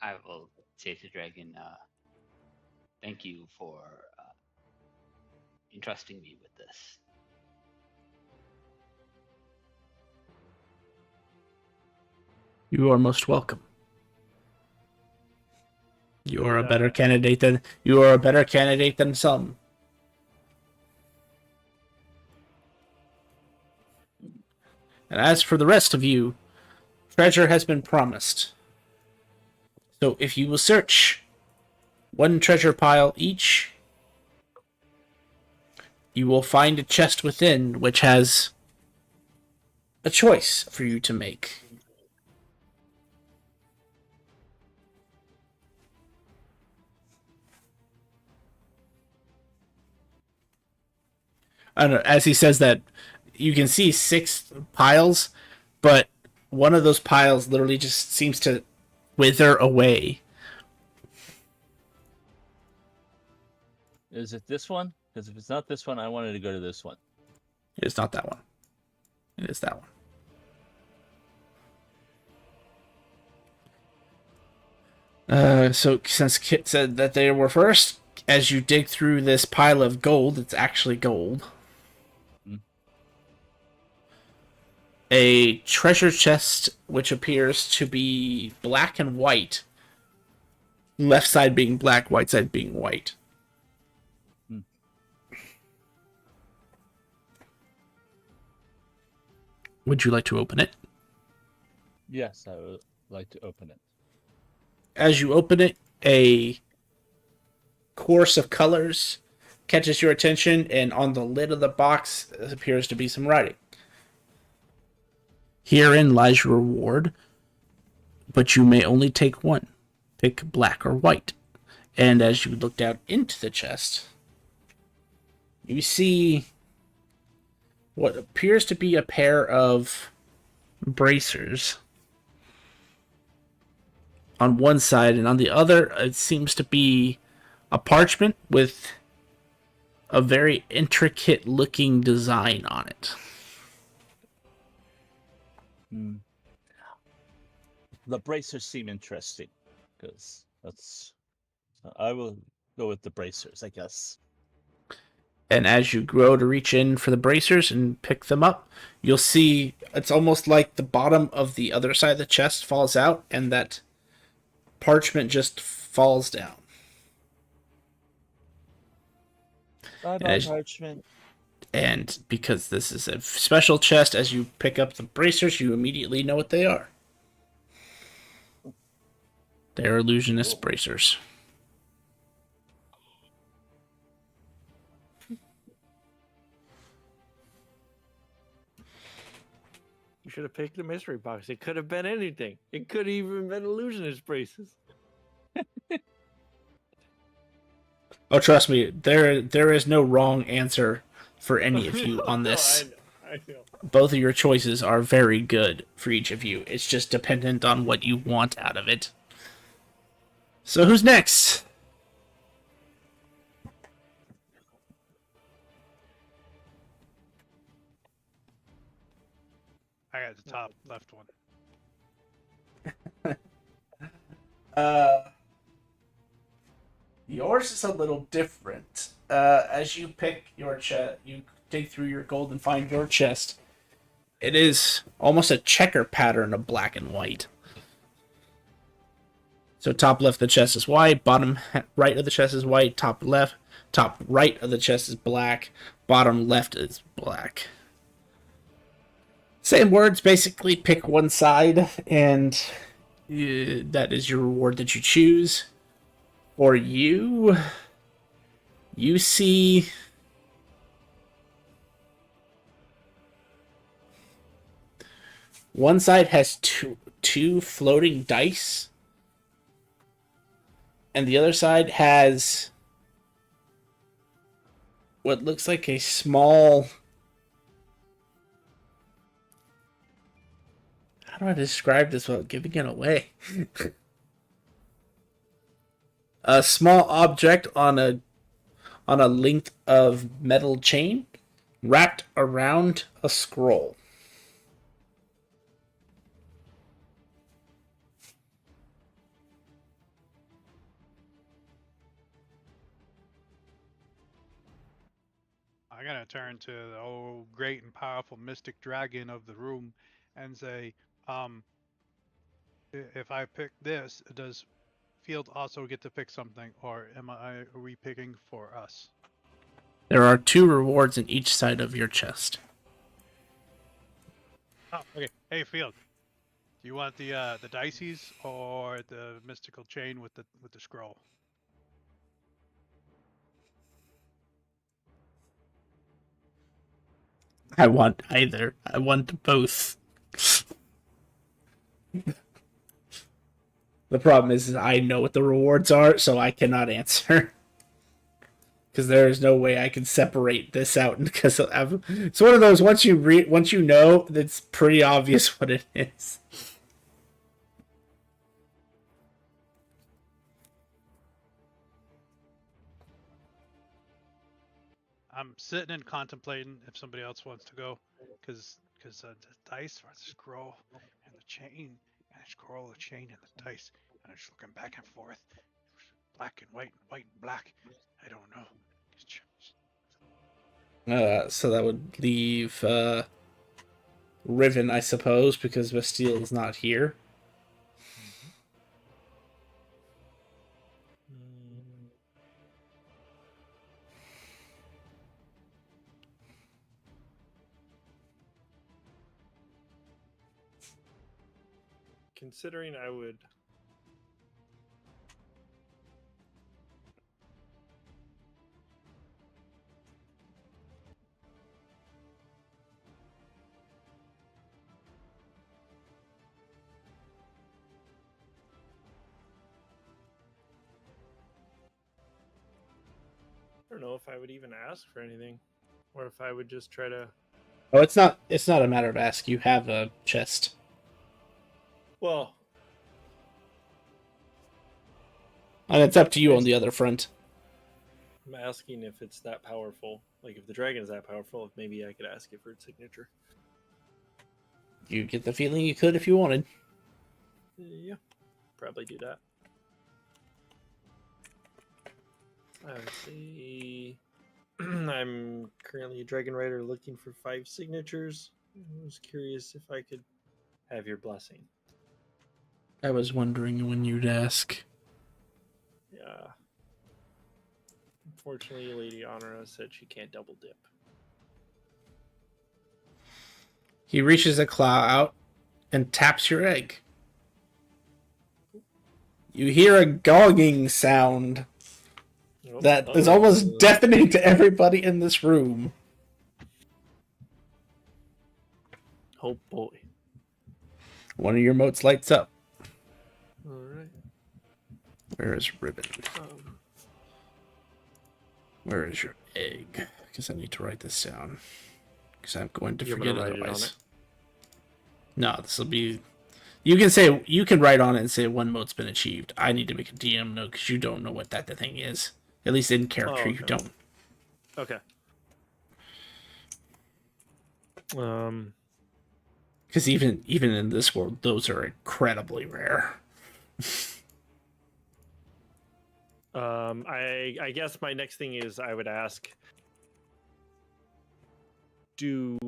I will say to Dragon, thank you for entrusting me with this. You are most welcome. You are a Yeah. better candidate than some. And as for the rest of you, treasure has been promised. So if you will search one treasure pile each, you will find a chest within which has a choice for you to make. I don't know, as he says that, you can see 6 piles, but one of those piles literally just seems to wither away. Is it this one? Because if it's not this one, I wanted to go to this one. It is not that one. It is that one. So since Kit said that they were first, as you dig through this pile of gold, it's actually gold. A treasure chest which appears to be black and white. Left side being black, right side being white. Would you like to open it? Yes, I would like to open it. As you open it, a course of colors catches your attention, and on the lid of the box appears to be some writing. Herein lies your reward, but you may only take one. Pick black or white. And as you look down into the chest, you see what appears to be a pair of bracers on one side, and on the other it seems to be a parchment with a very intricate looking design on it. The bracers seem interesting, because I will go with the bracers, I guess. And as you grow to reach in for the bracers and pick them up, you'll see it's almost like the bottom of the other side of the chest falls out, and that parchment just falls down. Bye-bye, parchment. And because this is a special chest, as you pick up the bracers, you immediately know what they are. They're illusionist bracers. You should have picked a mystery box. It could have been anything. It could have even been illusionist braces. Oh, trust me, there is no wrong answer for any of you on this. I know. Both of your choices are very good for each of you. It's just dependent on what you want out of it. So who's next? I got the top left one. Yours is a little different. As you pick your chest, you dig through your gold and find your chest. It is almost a checker pattern of black and white. So top left of the chest is white, bottom right of the chest is white, top right of the chest is black, bottom left is black. Same words, basically pick one side, and that is your reward that you choose. For you, you see one side has two floating dice, and the other side has what looks like a small... How do I describe this without giving it away? A small object on a length of metal chain wrapped around a scroll. I'm gonna turn to the old great and powerful mystic dragon of the room and say, if I pick this, does Field also get to pick something, or are we picking for us? There are 2 rewards in each side of your chest. Oh, okay. Hey, Field, do you want the dices or the mystical chain with the scroll? I want either. I want both. The problem is I know what the rewards are, so I cannot answer. Because there is no way I can separate this out. Because it's one of those, once you know, it's pretty obvious what it is. I'm sitting and contemplating if somebody else wants to go, because the dice are the scroll and the chain, and the scroll, the chain, and the dice, and I'm just looking back and forth, black and white and black. I don't know. So that would leave Riven, I suppose, because Bastille is not here. Considering I would... I don't know if I would even ask for anything, or if I would just try to... Oh, it's not a matter of ask. You have a chest. Well... And it's up to you on the other front. I'm asking if it's that powerful. Like, if the dragon is that powerful, if maybe I could ask it for its signature. You get the feeling you could if you wanted. Yeah, probably do that. I would say I'm currently a dragon rider looking for 5 signatures. I was curious if I could have your blessing. I was wondering when you'd ask. Yeah. Unfortunately, Lady Honora said she can't double dip. He reaches a claw out and taps your egg. You hear a gogging sound that is almost deafening to everybody in this room. Oh boy. One of your motes lights up. All right. Where is Ribbon? Um, Where is your egg? Because I need to write this down. Because I'm going to You're forget gonna write it on otherwise. it? No, this will be. You can write on it and say one mote's been achieved. I need to make a DM note because you don't know what that thing is. At least in character, you okay. don't. Okay. Because even in this world, those are incredibly rare. I guess my next thing is I would ask, do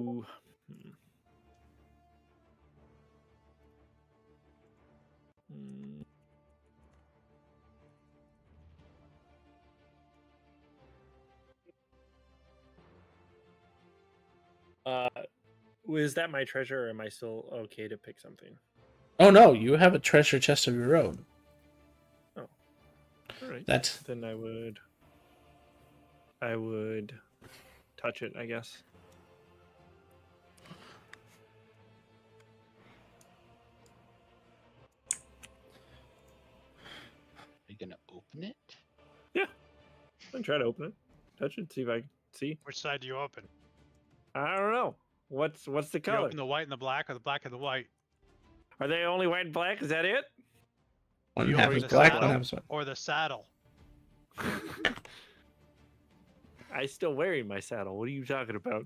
is that my treasure, or am I still okay to pick something? Oh no, you have a treasure chest of your own. All right. That Then I would touch it, I guess. Are you gonna open it? I'm try to open it, touch it, see if I can see. Which side do you open? I don't know. What's the Do you color? open the white and the black, or the black and the white? Are they only white and black? Is that it? one You half open is the black, saddle one half is white. or the saddle? I still wearing my saddle. What are you talking about?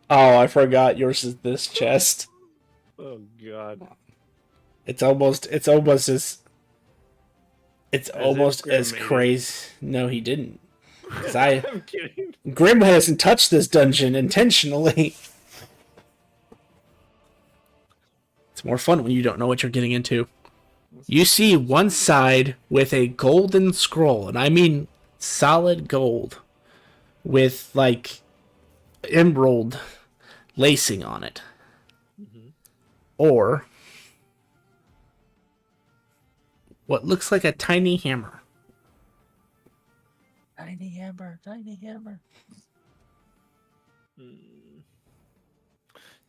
Oh, I forgot. Yours is this chest. Oh God. It's almost as Grim made it. crazy. No, he didn't. Because I'm kidding. Grim hasn't touched this dungeon intentionally. It's more fun when you don't know what you're getting into. You see one side with a golden scroll, and I mean solid gold, with like emerald lacing on it. Or what looks like a tiny hammer. Tiny hammer, tiny hammer.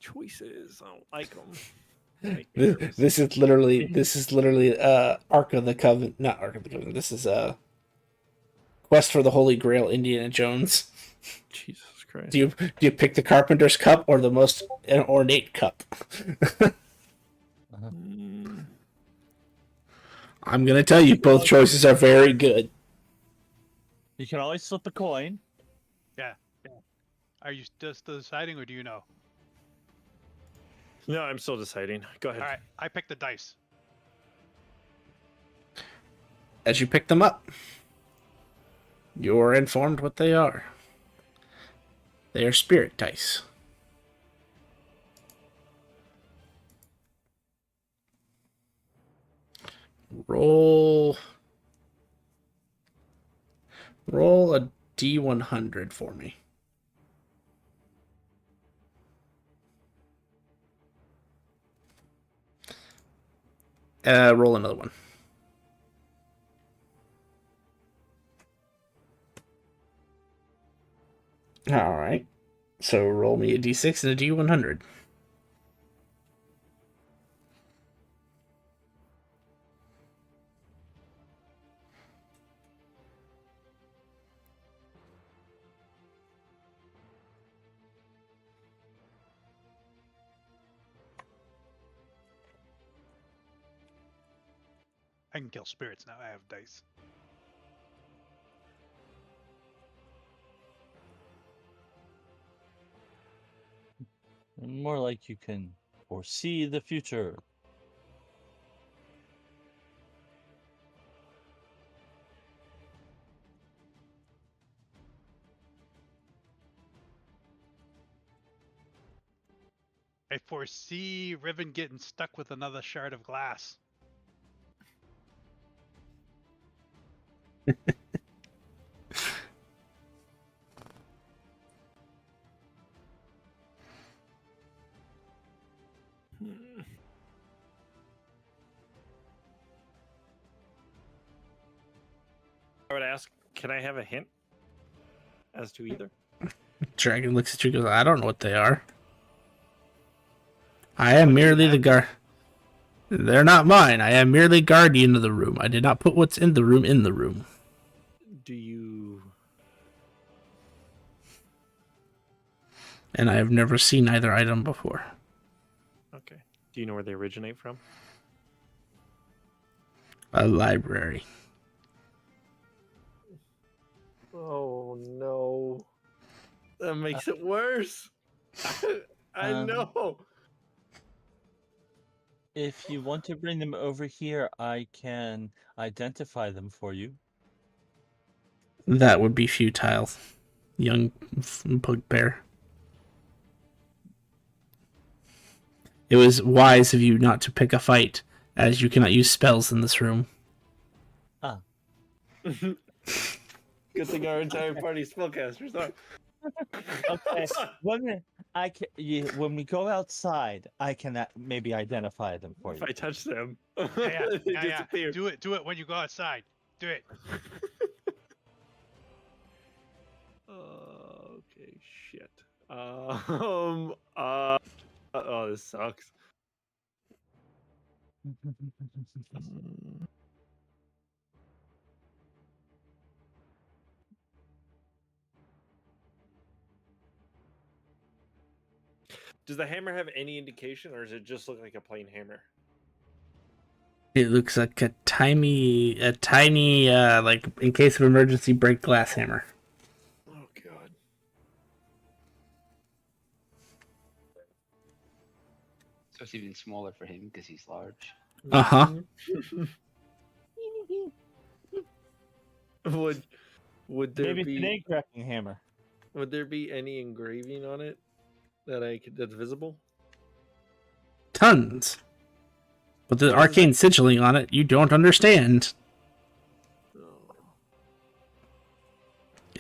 Choices. I don't like them. This is literally Ark of the Covenant, not Ark of the Covenant. This is Quest for the Holy Grail, Indiana Jones. Jesus Christ. Do you pick the Carpenter's Cup or the most ornate cup? I'm gonna tell you, both choices are very good. You can always flip a coin. Are you just deciding, or do you know? No, I'm still deciding. Go ahead. All right, I picked the dice. As you pick them up, you're informed what they are. They are spirit dice. Roll a D100 for me. Roll another one. All right. So roll me a D6 and a D100. I can kill spirits now. I have dice. More like you can foresee the future. I foresee Riven getting stuck with another shard of glass. I would ask, can I have a hint as to either? Dragon looks at you and goes, I don't know what they are. I am merely the They're not mine. I am merely guardian of the room. I did not put what's in the room in the room. Do you? And I have never seen either item before. Okay. Do you know where they originate from? A library. Oh no. That makes it worse. I Um, know. If you want to bring them over here, I can identify them for you. That would be futile, young bugbear. It was wise of you not to pick a fight, as you cannot use spells in this room. Ah, Good thing our entire party's spellcasters are. okay. When we go outside, I can maybe identify them for If you. I touch them, Yeah, they yeah, yeah. disappear. Do it when you go outside. Do it. Okay, shit. Oh, this sucks. Does the hammer have any indication, or does it just look like a plain hammer? It looks like a tiny, like in case of emergency, break glass hammer. Oh god. So it's even smaller for him because he's large. Uh-huh. Would there Maybe it's an be egg cracking hammer. would there be any engraving on it that's visible? Tons. But the What is arcane sigilling on it, you don't understand. Oh.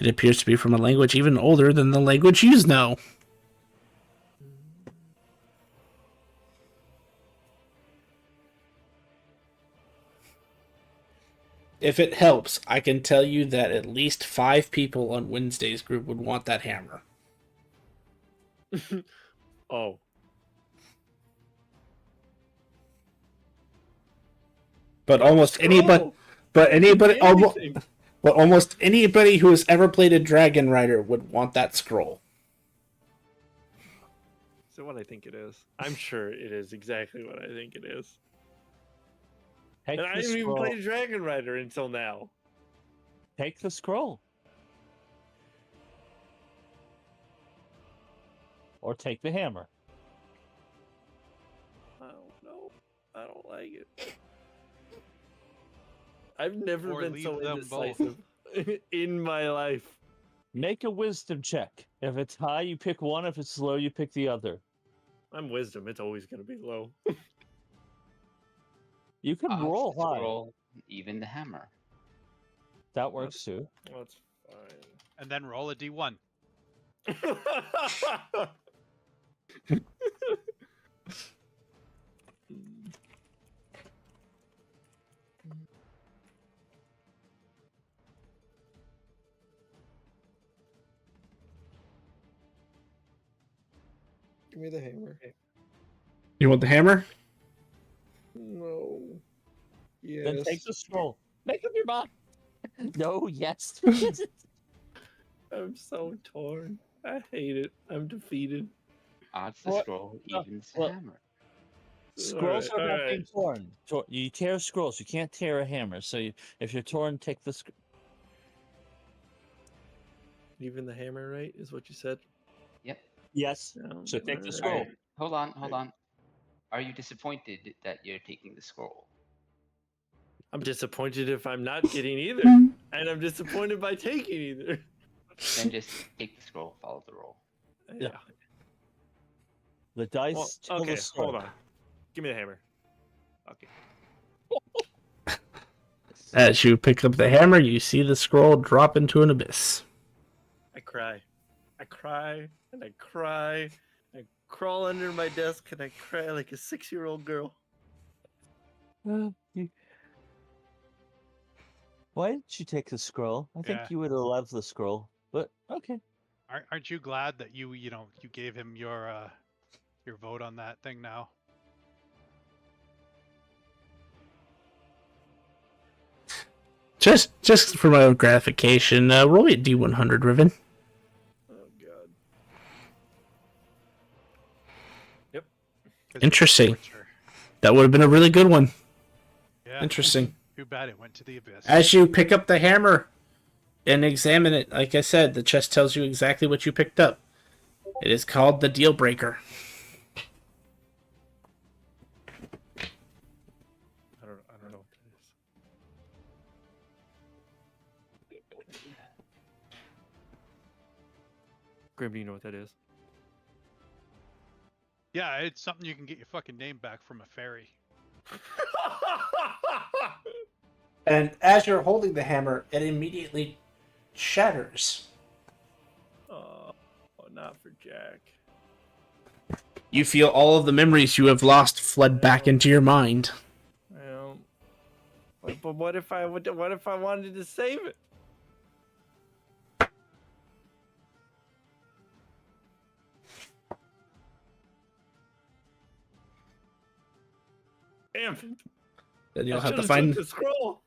It appears to be from a language even older than the language you know. If it helps, I can tell you that at least 5 people on Wednesday's group would want that hammer. Oh. But almost anybody, Oh, but anybody, almost, anything. but almost anybody who has ever played a Dragon Rider would want that scroll. So what I think it is. I'm sure it is exactly what I think it is. Take And I the didn't even scroll. play Dragon Rider until now. Take the scroll. Or take the hammer. I don't know. I don't like it. I've never Or been leave so them both. indecisive in my life. Make a wisdom check. If it's high, you pick one. If it's low, you pick the other. I'm wisdom. It's always going to be low. You can Odds, roll the high. scroll, even the hammer. That works too. That's And then roll a d1. fine. Give me the hammer. You want the hammer? No. Yes. Then take the scroll. Make up your mind. No, yes. I'm so torn. I hate it. I'm defeated. Odds, the What? scroll, No, evens the well- hammer. Scrolls Alright, are about being torn. You tear scrolls. You can't tear a hammer. So if you're torn, take the. Even the hammer, right? Is what you said. Yep. Yes. So take the Alright. scroll. Hold on. Are you disappointed that you're taking the scroll? I'm disappointed if I'm not getting either, and I'm disappointed by taking either. Then just take the scroll, follow the roll. Yeah. The dice. Well, tell the okay, story. hold on. Give me the hammer. Okay. As you pick up the hammer, you see the scroll drop into an abyss. I cry. I cry and I cry. I crawl under my desk and I cry like a 6-year-old girl. Why didn't you take the scroll? I think Yeah. you would have loved the scroll. But okay. Aren't you glad that you gave him your vote on that thing now? Just for my own gratification, roll me a D100, Riven. Oh god. 'Cause Interesting. torture. That would have been a really good one. Yeah. Interesting. Too bad it went to the abyss. As you pick up the hammer and examine it, like I said, the chest tells you exactly what you picked up. It is called the Deal Breaker. I don't know what that is. Grim, do you know what that is? Yeah, it's something you can get your fucking name back from a fairy. And as you're holding the hammer, it immediately shatters. Oh, not for Jack. You feel all of the memories you have lost fled back into your mind. Well, but what if I wanted to save it? Damn. Then you'll I have to should've find. took the scroll.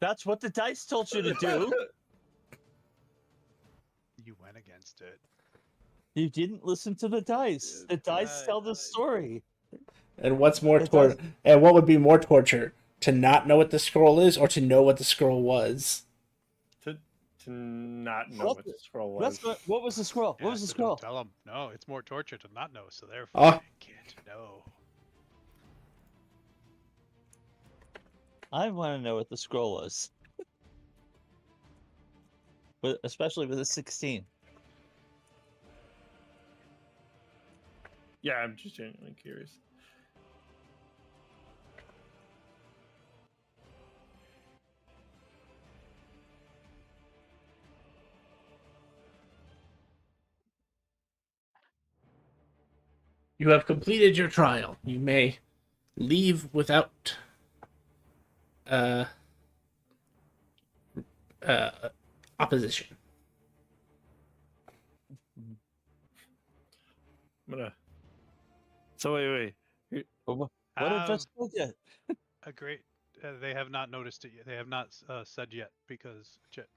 That's what the dice told you to do. You went against it. You didn't listen to the dice. The dice Right. tell the story. And what's more It does- And what would be more torture? To not know what the scroll is, or to know what the scroll was? To not know What what the- the scroll was. What was the scroll? Yeah, What was the so don't scroll? tell them. No, it's more torture to not know, so therefore Oh. they can't know. I want to know what the scroll was. But especially with a 16. Yeah, I'm just genuinely curious. You have completed your trial. You may leave without uh, opposition. I'm gonna. So wait. What did Have Vespa get? a great. They have not noticed it yet. They have not said yet because Chet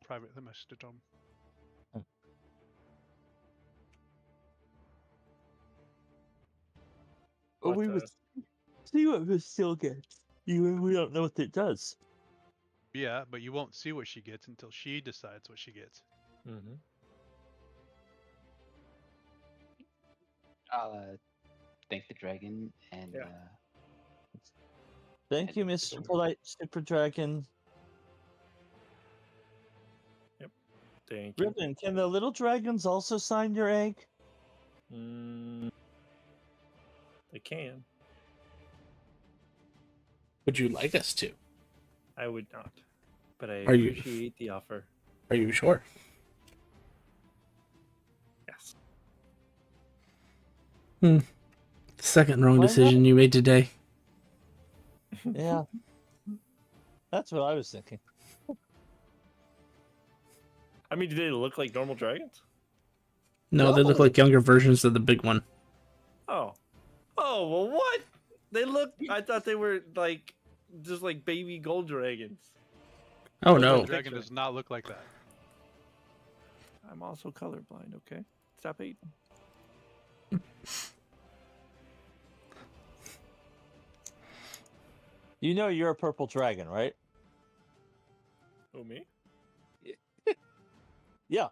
privately messaged it to them. Well, What we the- would see what Vespa gets. Even we don't know what it does. Yeah, but you won't see what she gets until she decides what she gets. Mhm. I'll thank the dragon and Yeah. Thank you, And Mr. Vespa. Polite Super Dragon. Thank you. Ribbon, can the little dragons also sign your egg? They can. Would you like us to? I would not, but I Are you- appreciate the offer. Are you sure? Yes. Second wrong Why decision you made today. Yeah. That's what I was thinking. I mean, do they look like normal dragons? No, they look No. like younger versions of the big one. Oh. Oh, well, what? They look. I thought they were like just like baby gold dragons. Oh The no. dragon Picture. does not look like that. I'm also colorblind. Okay, stop hating. You know you're a purple dragon, right? Oh, me? Yeah.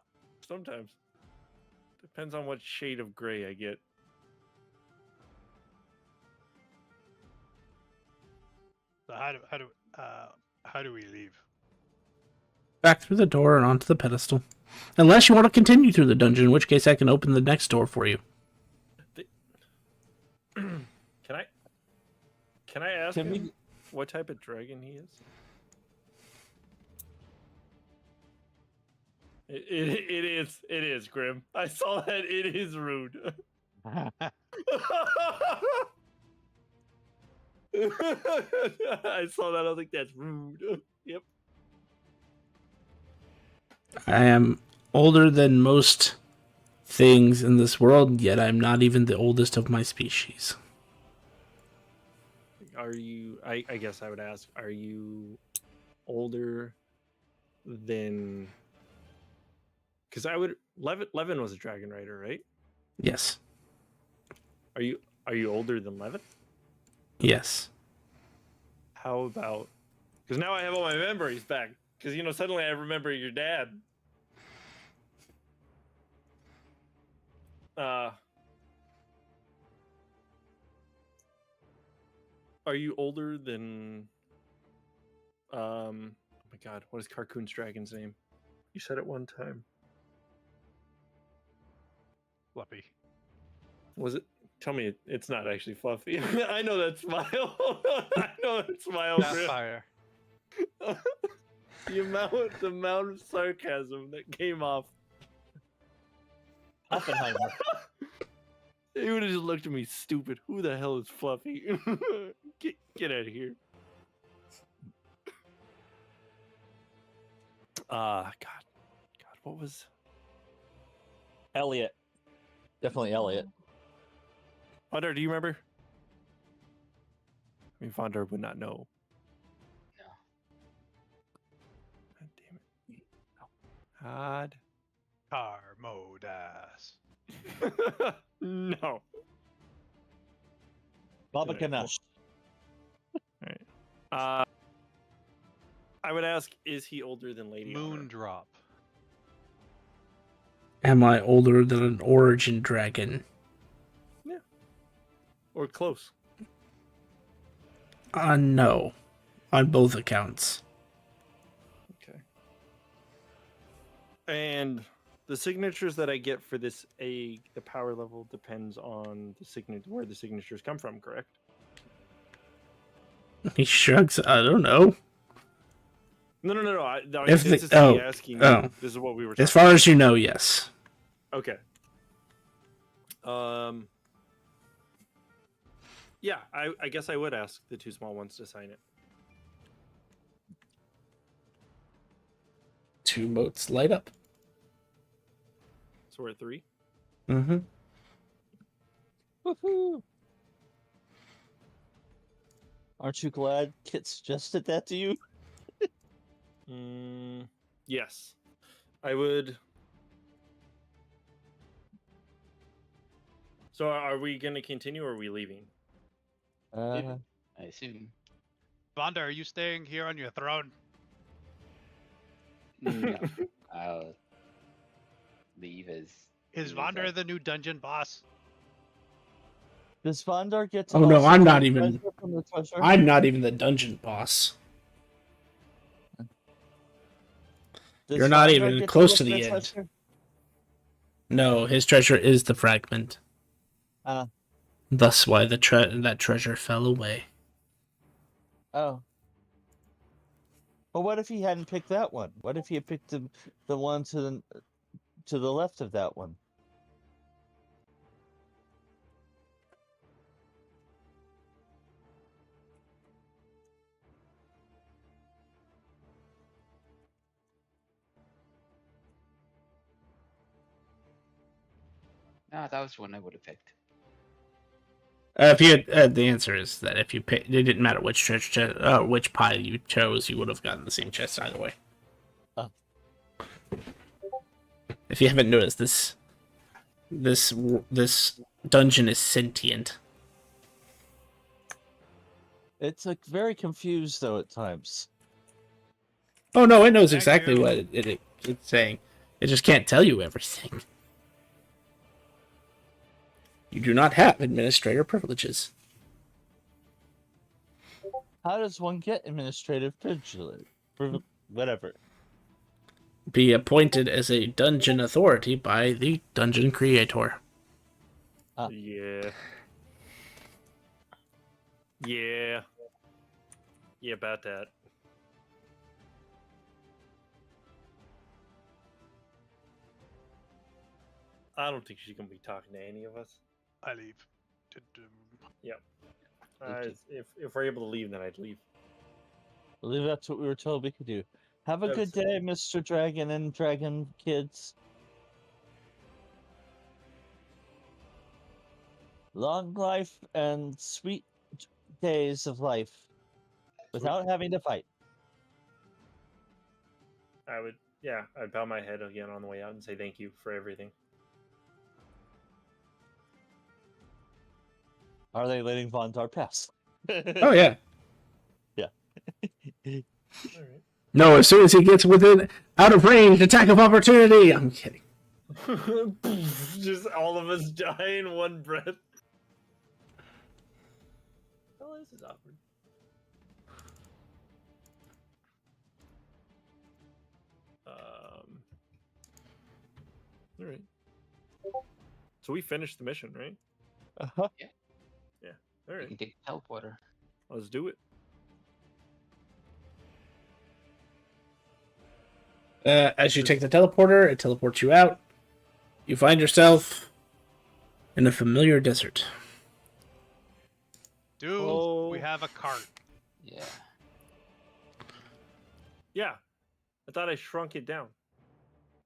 Sometimes. Depends on what shade of gray I get. So how do we leave? Back through the door and onto the pedestal. Unless you want to continue through the dungeon, in which case I can open the next door for you. Can I ask Can him we- what type of dragon he is? It is Grim. I saw that. It is rude. I saw that. I was like, that's rude. Yep. I am older than most things in this world, yet I'm not even the oldest of my species. Are you? I guess I would ask. Are you older than? Because I would. Levin was a dragon rider, right? Yes. Are you older than Levin? Yes. How about? Because now I have all my memories back. Because suddenly I remember your dad. Are you older than? Oh my God, what is Carcoon's dragon's name? You said it one time. Fluffy. Was it? Tell me it's not actually Fluffy. I know that smile. I know that smile. Griff. Sapphire. The amount of sarcasm that came off. Oppenheimer. He would have just looked at me stupid. Who the hell is Fluffy? Get out of here. God, what was? Elliot. Definitely Elliot. Vondar, do you remember? I mean, Vondar would not know. No. God damn it. God. Carmodas. No. Baba Right. Ganache. Right. I would ask, is he older than Lady Honor? Moondrop. Am I older than an origin dragon? Or close? No. On both accounts. Okay. And the signatures that I get for this the power level depends on where the signatures come from, correct? He shrugs. I don't know. No. If This the- is oh, me asking. oh. This is what we were talking As far as you know, yes. Okay. Yeah, I guess I would ask the two small ones to sign it. Two motes light up. So we're at 3. Mm-hmm. Woohoo! Aren't you glad Kit suggested that to you? Yes, I would. So are we going to continue or are we leaving? I assume. Vonda, are you staying here on your throne? No. I'll leave as. Is soon as Vonda the new dungeon boss? Does Vondar get to Oh, no, also I'm get not a even- treasure from the treasure? I'm not even the dungeon boss. Does You're not Vondar even get close look to the at end. treasure? No, his treasure is the fragment. Ah. Thus why that treasure fell away. Oh. But what if he hadn't picked that one? What if he had picked the one to the left of that one? No, that was one I would have picked. If you had, the answer is that if you pick, it didn't matter which which pile you chose, you would have gotten the same chest either way. Oh. If you haven't noticed, this dungeon is sentient. It's like very confused though at times. Oh no, it knows Thank exactly you. what it's saying. It just can't tell you everything. You do not have administrator privileges. How does one get administrative whatever? Be appointed as a dungeon authority by the dungeon creator. Yeah. Yeah. Yeah, about that. I don't think she's gonna be talking to any of us. I leave. If we're able to leave, then I'd leave. I believe that's what we were told we could do. Have a good day, Mr. Dragon and Dragon Kids. Long life and sweet days of life without having to fight. I'd bow my head again on the way out and say thank you for everything. Are they letting Vontar pass? Oh yeah. Yeah. All right. No, as soon as he gets within out of range, attack of opportunity. I'm kidding. Just all of us die in one breath. Oh, this is awkward. All right. So we finished the mission, right? Uh-huh. All You right. can take the teleporter. Let's do it. As you take the teleporter, it teleports you out. You find yourself in a familiar desert. Dude, Oh. we have a cart. Yeah. Yeah. I thought I shrunk it down.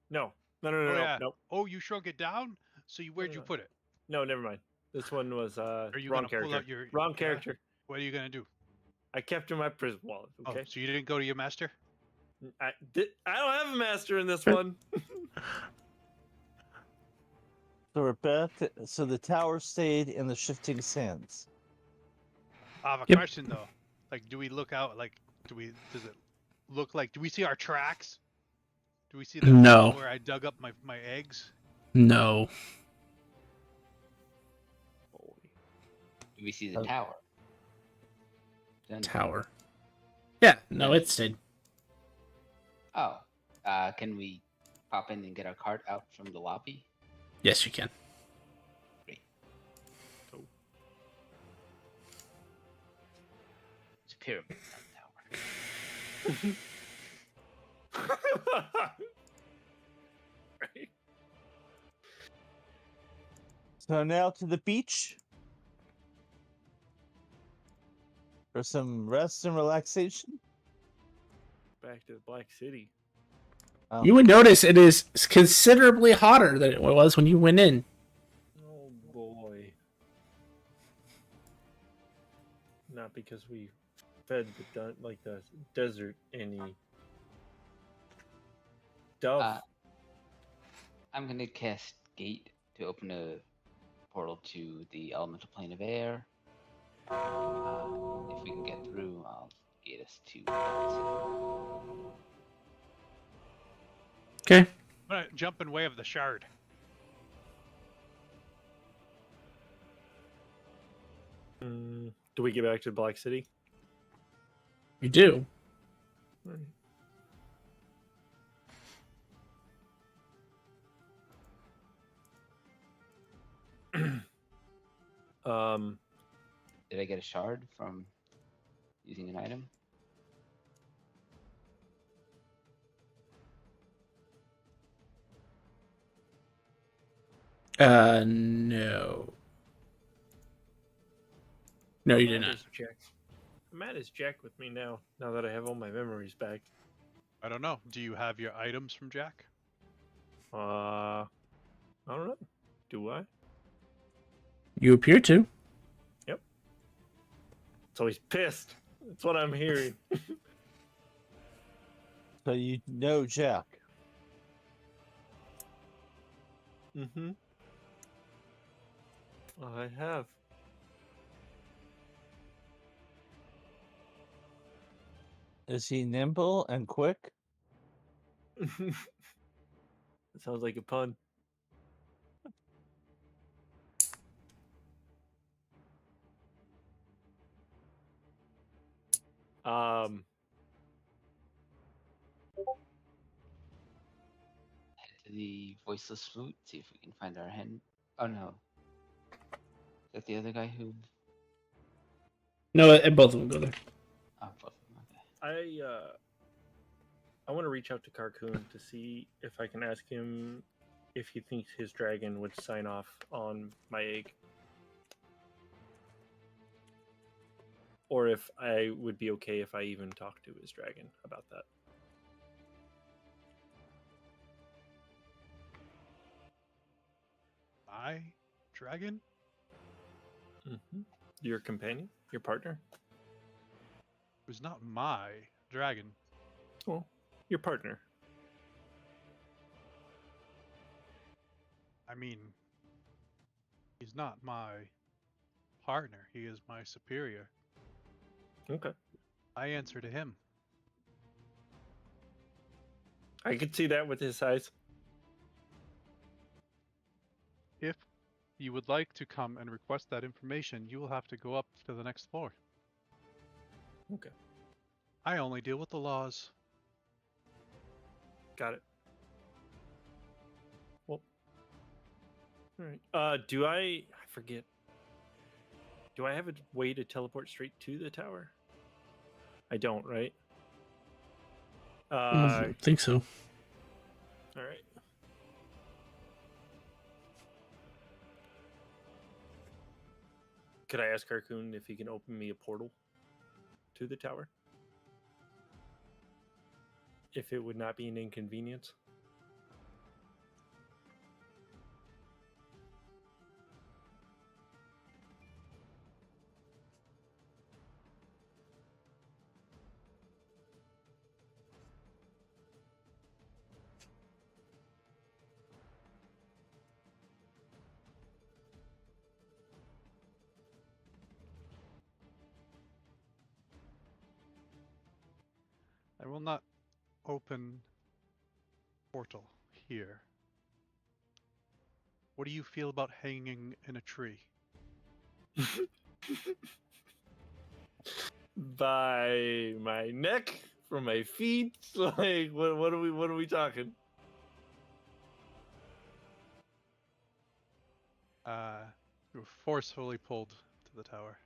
No. No. Oh, yeah. No. Oh, you shrunk it down? So where'd you No. put it? No, never mind. This one was Are you wrong gonna character. pull out your Wrong yeah? character. What are you gonna do? I kept in my prison wallet. Okay. Oh, so you didn't go to your master? I don't have a master in this one. So we're back. So the tower stayed in the shifting sands. I have a Yep. question though. Like, do we look out? Like, does it look like? Do we see our tracks? Do we see the No. where I dug up my eggs? No. Do we see the Oh. tower? Then- Tower. Yeah, no, it stayed. Oh. Can we pop in and get our cart out from the lobby? Yes, you can. It's a pyramid, not a tower. Right. So now to the beach for some rest and relaxation. Back to the Black City. Oh. You would notice it is considerably hotter than it was when you went in. Oh boy. Not because we fed the desert any dove. I'm gonna cast Gate to open a portal to the elemental plane of air. If we can get through, I'll gate us to Black City. Okay. I'm gonna jump in way of the shard. Do we get back to Black City? You do. Did I get a shard from using an item? No. No, you did not. Matt is Jack with me now that I have all my memories back. I don't know. Do you have your items from Jack? I don't know. Do I? You appear to. So he's pissed. That's what I'm hearing. So you know Jack. Mm-hmm. I have. Is he nimble and quick? That sounds like a pun. Head to the voiceless flute, see if we can find our hen. Oh no. Is that the other guy who? No, and both of them go there. Oh, both of them. Okay. I want to reach out to Carcoon to see if I can ask him if he thinks his dragon would sign off on my egg. Or if I would be okay if I even talk to his dragon about that. My dragon? Mm-hmm. Your companion? Your partner? It was not my dragon. Well, your partner. I mean, he's not my partner. He is my superior. Okay. I answer to him. I could see that with his size. If you would like to come and request that information, you will have to go up to the next floor. Okay. I only deal with the laws. Got it. Well. All right. Do I forget. Do I have a way to teleport straight to the tower? I don't, right? I don't think so. All right. Could I ask Carcoon if he can open me a portal to the tower? If it would not be an inconvenience? I will not open portal here. What do you feel about hanging in a tree? By my neck, from my feet, like what are we talking? You were forcefully pulled to the tower.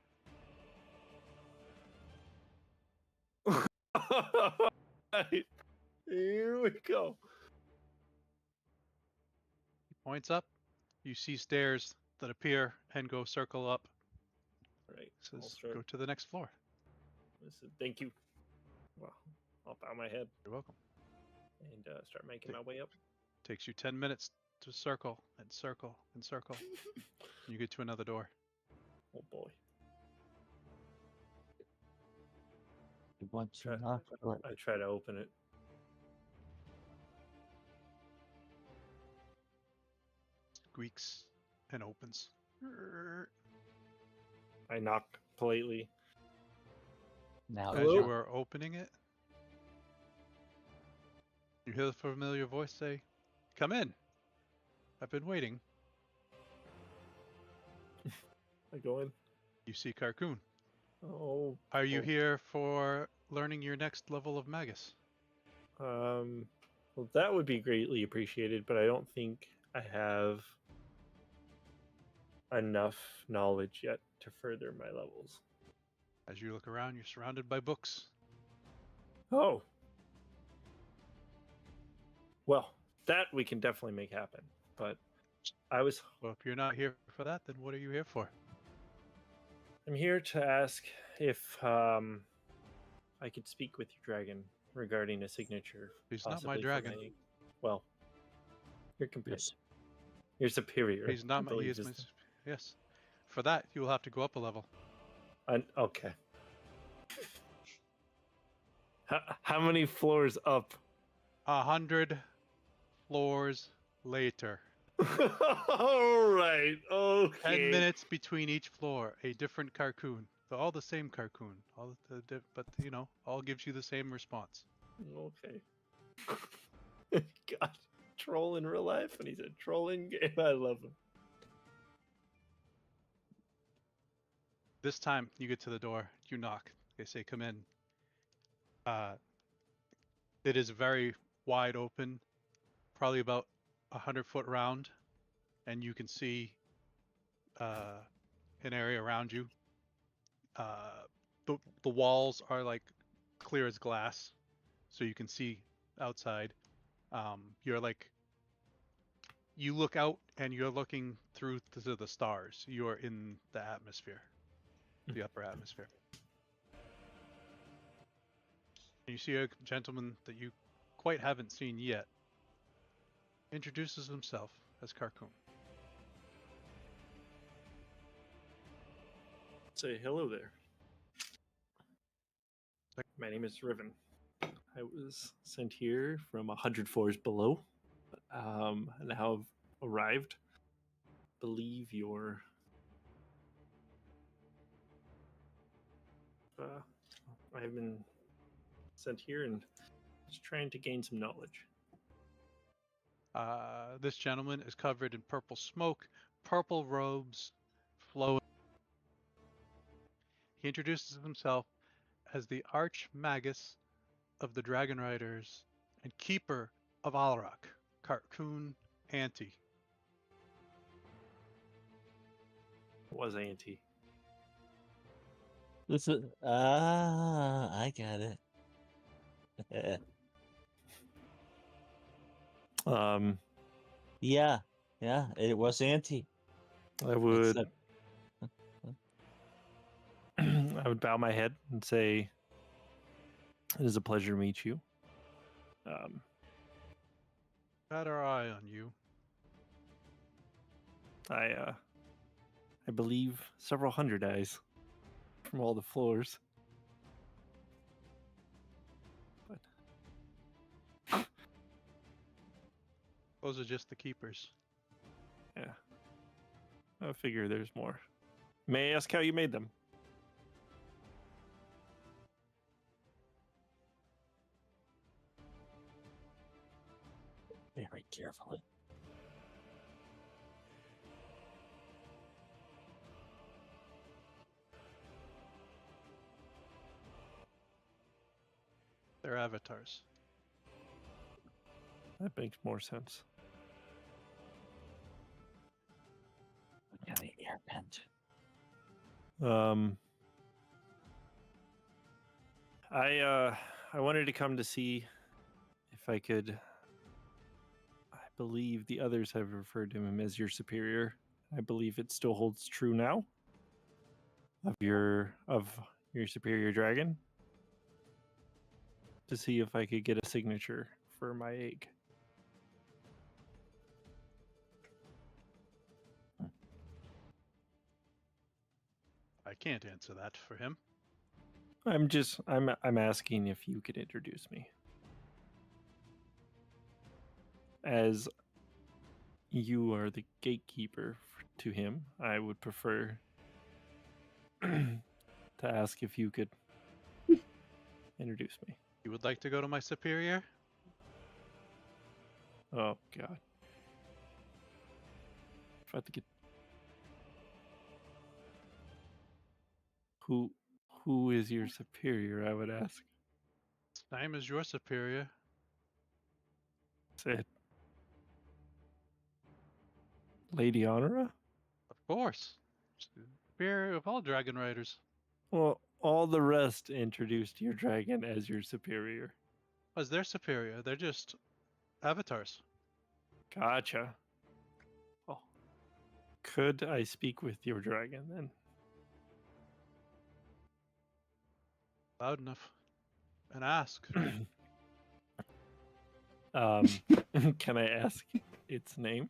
Right. Here we go. He points up. You see stairs that appear and go circle up. All right. Says, go to the next floor. Thank you. Well, I'll bow my head You're welcome. and start making my way up. Takes you 10 minutes to circle and circle and circle. You get to another door. Oh boy. Want Try- to knock? What? I try to open it. Squeaks and opens. I knock politely. Now As you are opening it, you hear the familiar voice say, "Come in. I've been waiting." I go in. You see Carcoon. Oh. Are you oh. here for learning your next level of Magus? Well, that would be greatly appreciated, but I don't think I have enough knowledge yet to further my levels. As you look around, you're surrounded by books. Oh. Well, that we can definitely make happen. But Well, if you're not here for that, then what are you here for? I'm here to ask if I could speak with your dragon regarding a signature. He's not my possibly for dragon. Well, your companion. Yes. Your superior. He's not I my. He believe is my. is- Yes. For that, you will have to go up a level. Okay. How many floors up? 100 floors later. All right. Okay. 10 minutes between each floor. A different Carcoon. They're all the same Carcoon. But all gives you the same response. Okay. God, troll in real life, and he's a troll in game. I love him. This time, you get to the door. You knock. They say, "Come in." It is very wide open, probably about 100-foot round, and you can see an area around you. The walls are like clear as glass, so you can see outside. You look out and you're looking through to the stars. You're in the atmosphere, the upper atmosphere. And you see a gentleman that you quite haven't seen yet. Introduces himself as Carcoon. Say hello there. My name is Riven. I was sent here from 100 floors below. Now I've arrived believe your I've been sent here and just trying to gain some knowledge. This gentleman is covered in purple smoke, purple robes, flowing. He introduces himself as the Archmagus of the Dragon Riders and Keeper of Alrak, Carcoon Ante. Was Auntie. This is I got it. Yeah, it was Auntie. I would Except- I would bow my head and say, "It is a pleasure to meet you." Had our eye on you. I believe several hundred eyes from all the floors. But Those are just the keepers. yeah, I figure there's more. May I ask how you made them? Very carefully. They're avatars. That makes more sense. Yeah, the air vent. I wanted to come to see if I could. I believe the others have referred to him as your superior. I believe it still holds true now. Of your superior dragon. To see if I could get a signature for my egg. I can't answer that for him. I'm asking if you could introduce me. As you are the gatekeeper to him, I would prefer to ask if you could introduce me. You would like to go to my superior? Oh God. Try to get who is your superior, I would ask. Same as your superior. Said Lady Honora? Of course. Superior of all dragon riders. Well, all the rest introduced your dragon as your superior. As their superior, they're just avatars. Gotcha. Oh. Could I speak with your dragon then? Loud enough. And ask. Can I ask its name?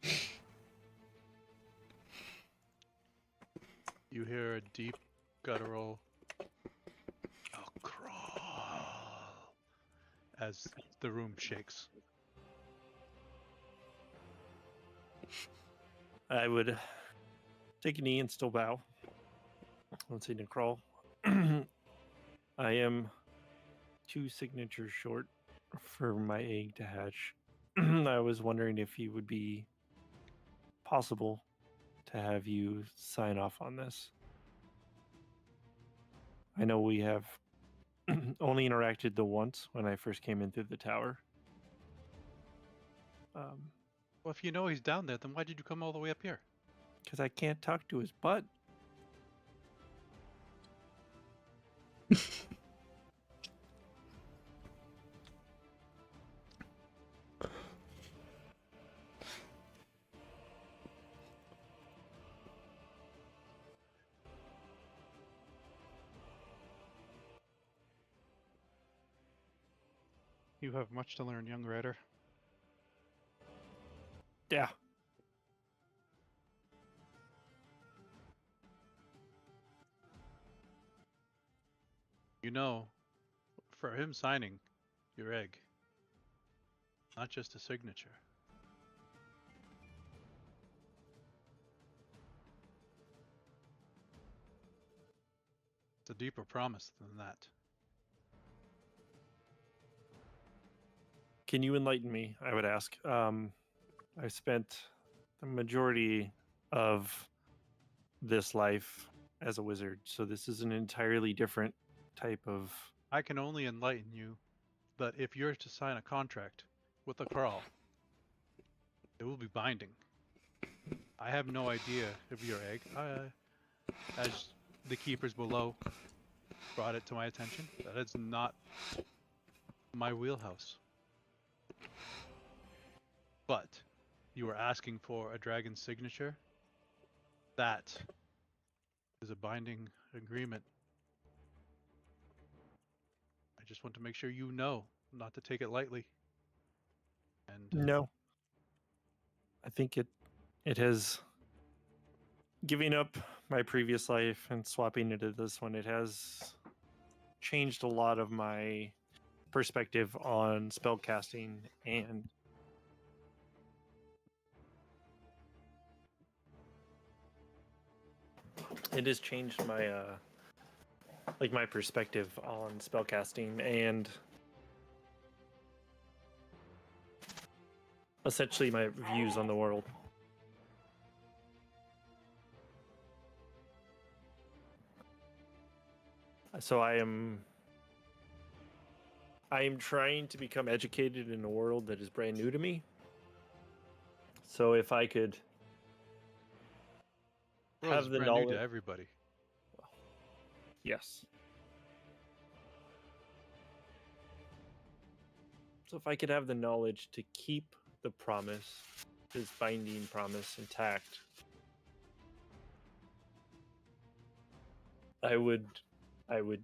You hear a deep, guttural crawl as the room shakes. I would take a knee and still bow. Let's see, Nicole. I am 2 signatures short for my egg to hatch. I was wondering if it would be possible to have you sign off on this. I know we have only interacted the once when I first came in through the tower. Well, if you know he's down there, then why did you come all the way up here? Because I can't talk to his butt. You have much to learn, young rider. Yeah. You know, for him signing your egg, not just a signature. It's a deeper promise than that. Can you enlighten me? I would ask. I spent the majority of this life as a wizard, so this is an entirely different type of. I can only enlighten you that if you're to sign a contract with a Carl, it will be binding. I have no idea of your egg. As the keepers below brought it to my attention, that is not my wheelhouse. But you were asking for a dragon's signature. That is a binding agreement. I just want to make sure you know not to take it lightly. And No. I think it has, giving up my previous life and swapping it to this one, it has changed a lot of my perspective on spell casting, and it has changed my my perspective on spellcasting and essentially my views on the world. So I am trying to become educated in a world that is brand new to me. So if I could world have is the brand new knowledge, to everybody. yes. So if I could have the knowledge to keep the promise, his binding promise intact, I would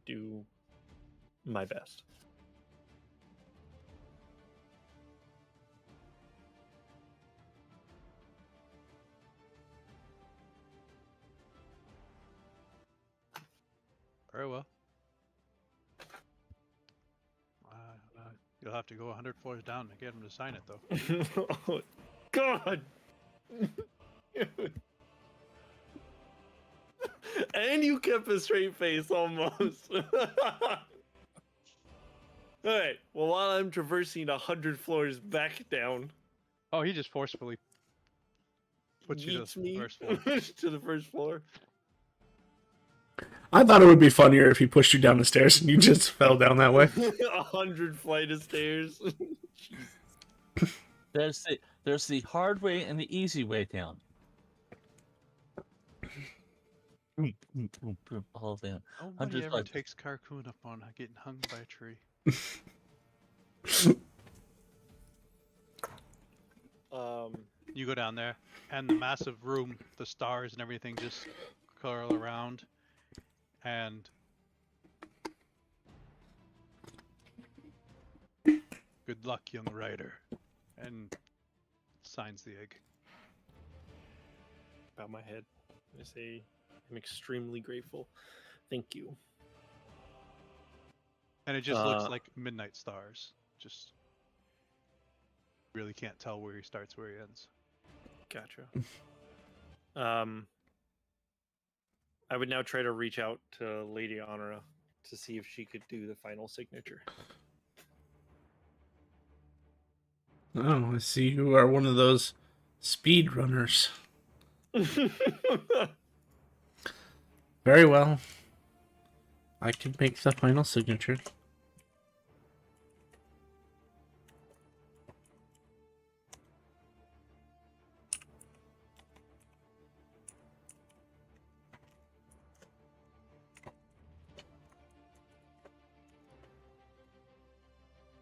do my best. Very well. You'll have to go 100 floors down to get him to sign it, though. Oh, God! And you kept a straight face almost. Alright, well, while I'm traversing 100 floors back down, Oh, he just forcefully puts you to yeets the me first floor. to the first floor. I thought it would be funnier if he pushed you down the stairs and you just fell down that way. 100 flight of stairs. There's the hard way and the easy way down. All down. Nobody 100 ever flights. takes Carcoon up on getting hung by a tree. You go down there, and the massive room, the stars and everything just curl around, and good luck, young rider, and signs the egg. Bow my head. I say, I'm extremely grateful. Thank you. And it just looks like midnight stars. Just really can't tell where he starts, where he ends. Gotcha. I would now try to reach out to Lady Honora to see if she could do the final signature. Oh, I see you are one of those speed runners. Very well. I can make the final signature.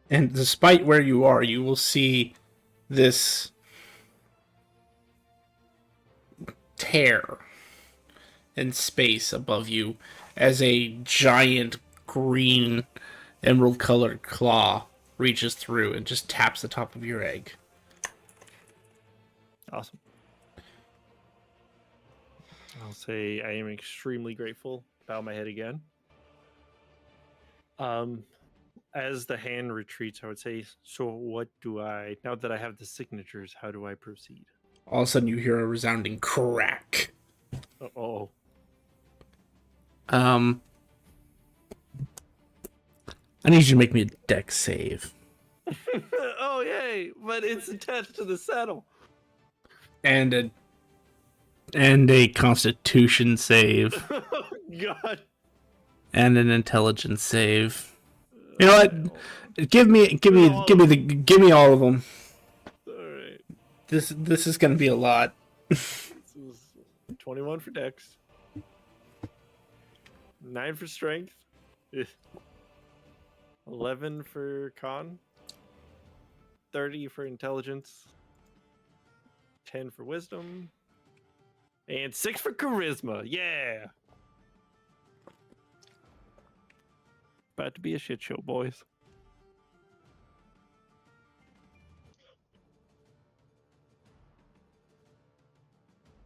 And despite where you are, you will see this tear in space above you as a giant green emerald colored claw reaches through and just taps the top of your egg. Awesome. I'll say I am extremely grateful. Bow my head again. As the hand retreats, I would say, so what do I, now that I have the signatures, how do I proceed? All of a sudden you hear a resounding crack. Uh-oh. I need you to make me a deck save. Oh yay! But it's attached to the saddle. And a constitution save. Oh God! And an intelligence save. You know what? Give me all of them. All right. This is gonna be a lot. This is 21 for Dex. 9 for Strength. 11 for Con. 30 for Intelligence. 10 for Wisdom. And 6 for Charisma. Yeah! About to be a shit show, boys.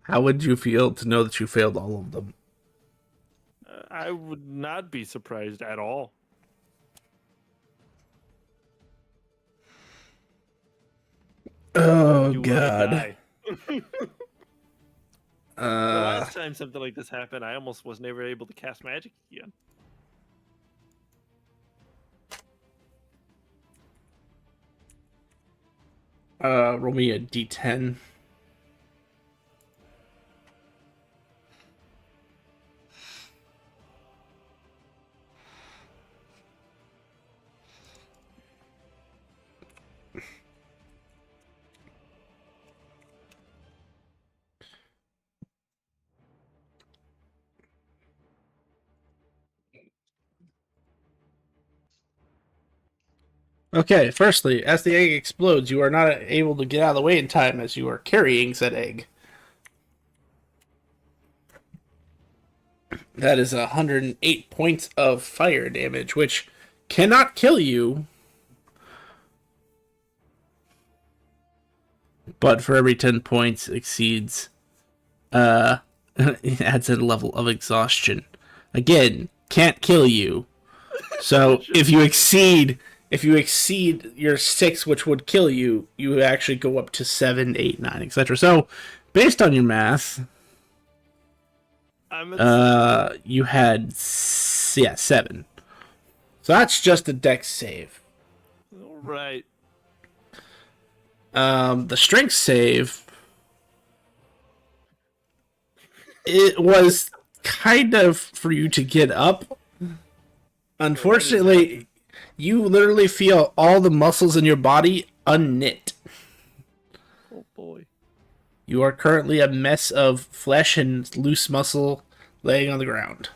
How would you feel to know that you failed all of them? I would not be surprised at all. Oh You will God. die. The last time something like this happened, I almost was never able to cast magic again. Roll me a d10. Okay, firstly, as the egg explodes, you are not able to get out of the way in time as you are carrying said egg. That is 108 points of fire damage, which cannot kill you. But for every 10 points exceeds, it adds a level of exhaustion. Again, can't kill you. So if you exceed your 6, which would kill you, you actually go up to 7, 8, 9, etc. So, based on your math, you had 7. So that's just a dex save. All right. The strength save, it was kind of for you to get up. Unfortunately, you literally feel all the muscles in your body unknit. Oh boy. You are currently a mess of flesh and loose muscle laying on the ground.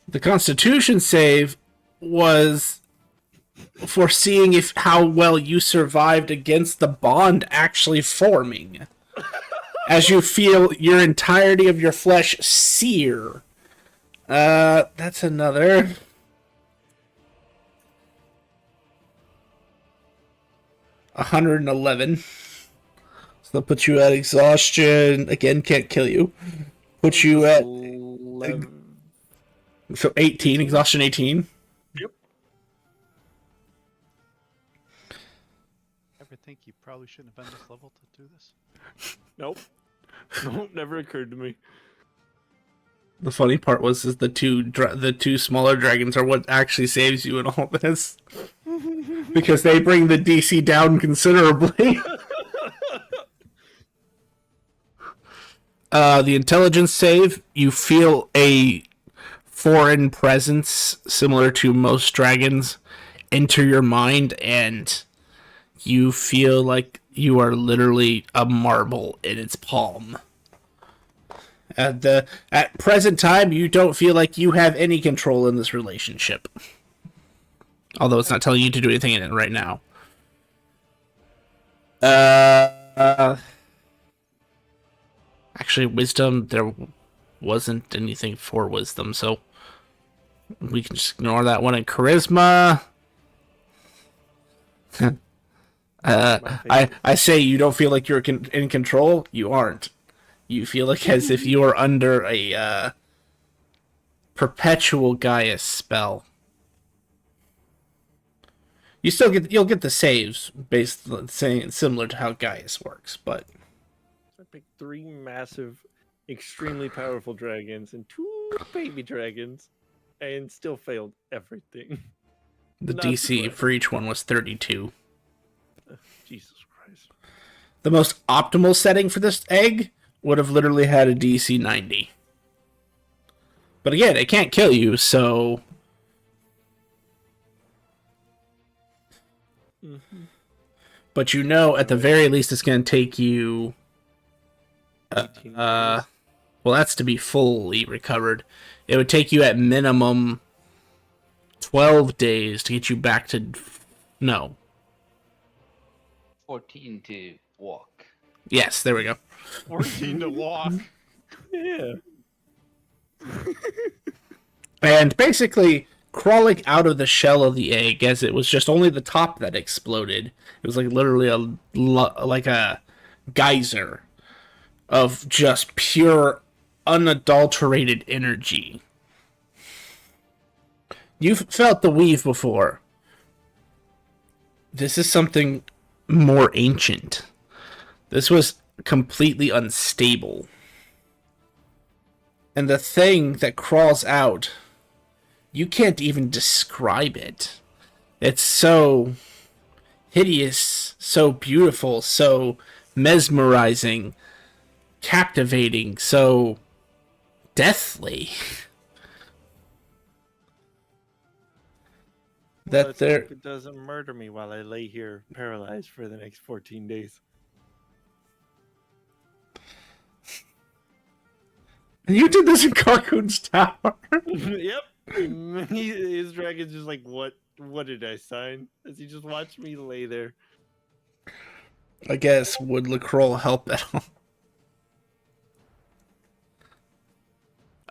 The Constitution save was for seeing how well you survived against the bond actually forming. As you feel your entirety of your flesh sear. That's another. $111. So that puts you at exhaustion. Again, can't kill you. Puts you at 11. So 18, exhaustion 18. Yep. Ever think you probably shouldn't have been this level to do this? Nope. Nope, never occurred to me. The funny part was the two smaller dragons are what actually saves you in all this. Because they bring the DC down considerably. The intelligence save, you feel a foreign presence similar to most dragons enter your mind, and you feel like you are literally a marble in its palm. At present time, you don't feel like you have any control in this relationship. Although it's not telling you to do anything in it right now. Actually, wisdom, there wasn't anything for wisdom, so we can just ignore that one. And charisma, I say you don't feel like you're in control. You aren't. You feel like as if you are under a perpetual Gaius spell. You'll get the saves based on saying similar to how Gaius works, but I picked 3 massive, extremely powerful dragons and 2 baby dragons. and still failed everything. The Not DC surprised. for each one was 32. Jesus Christ. The most optimal setting for this egg would have literally had a DC 90. But again, it can't kill you, so... Mm-hmm. But you know, at the very least, it's going to take you... 18 well, that's to be fully recovered. It would take you at minimum 12 days to get you back to... No. 14 to walk. Yes, there we go. 14 to walk. Yeah. And basically, crawling out of the shell of the egg, as it was just only the top that exploded. It was like literally like a geyser of just pure, unadulterated energy. You've felt the weave before. This is something more ancient. This was completely unstable. And the thing that crawls out, you can't even describe it. It's so hideous, so beautiful, so mesmerizing, captivating, so deathly. That Let's there... hope it doesn't murder me while I lay here paralyzed for the next 14 days. You did this in Carcoon's Tower. Yep. His dragon's just like, what did I sign? As he just watched me lay there. I guess, would Lacroix help at all?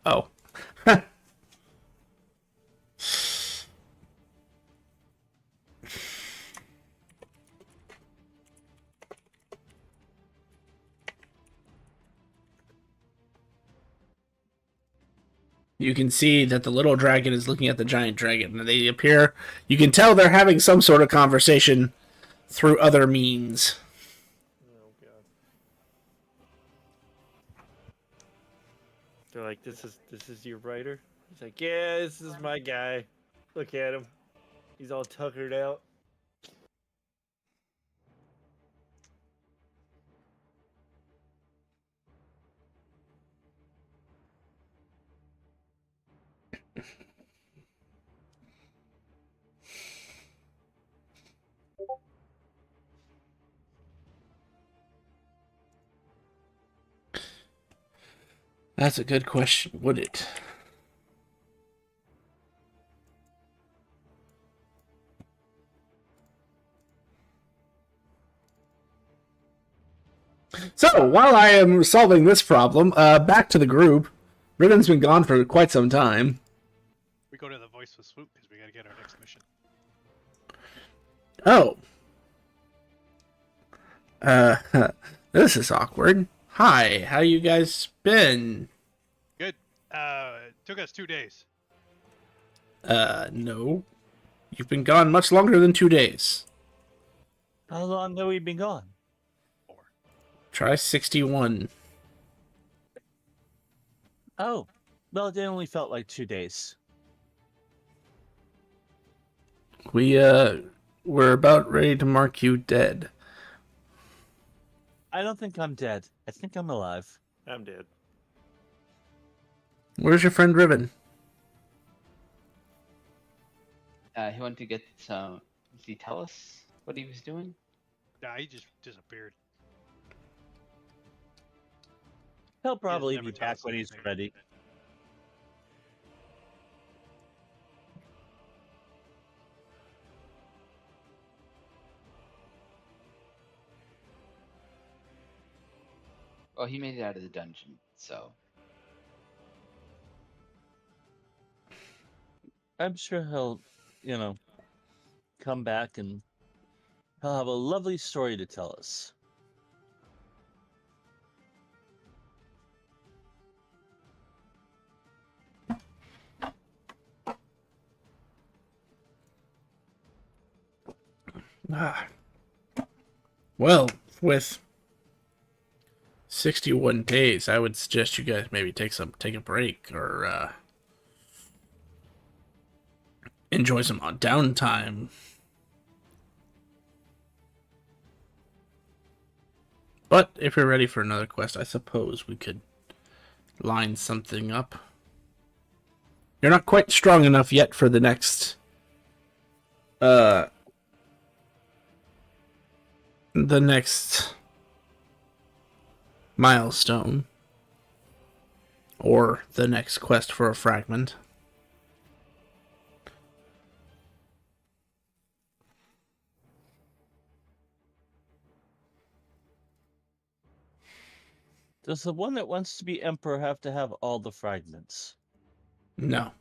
Oh. You can see that the little dragon is looking at the giant dragon. And they appear... You can tell they're having some sort of conversation through other means. Oh god. They're like, this is your writer? He's like, yeah, this is my guy. Look at him. He's all tuckered out. That's a good question, would it? So, while I am solving this problem, back to the group. Ribbon's been gone for quite some time. We go to the voice with Swoop because we got to get our next mission. Oh. This is awkward. Hi, how you guys been? Good. It took us 2 days. No. You've been gone much longer than 2 days. How long have we been gone? 4. Try 61. Oh, well, it only felt like 2 days. We're about ready to mark you dead. I don't think I'm dead. I think I'm alive. I'm dead. Where's your friend Ribbon? He wanted to get some. Did he tell us what he was doing? Nah, he just disappeared. He'll probably never be tell back us when he's anything. ready. Well, he made it out of the dungeon, so I'm sure he'll, come back and he'll have a lovely story to tell us. Well, with 61 days, I would suggest you guys maybe take a break or enjoy some downtime. But if you're ready for another quest, I suppose we could line something up. You're not quite strong enough yet for the next the next milestone or the next quest for a fragment. Does the one that wants to be emperor have to have all the fragments? No.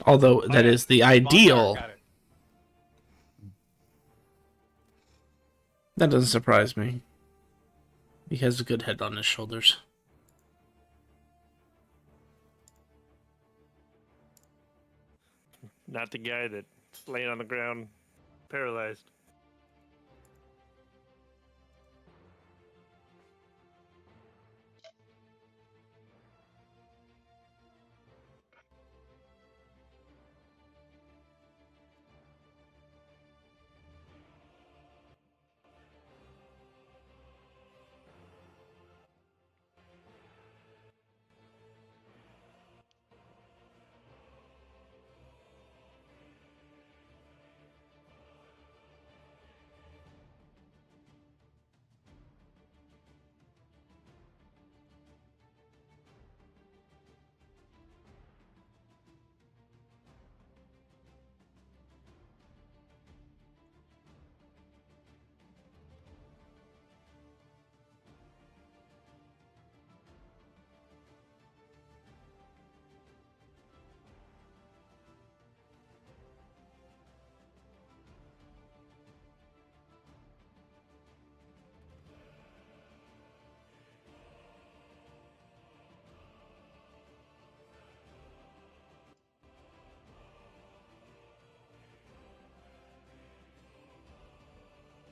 Although that is the ideal. Got it. That doesn't surprise me. He has a good head on his shoulders. Not the guy that's laying on the ground, paralyzed.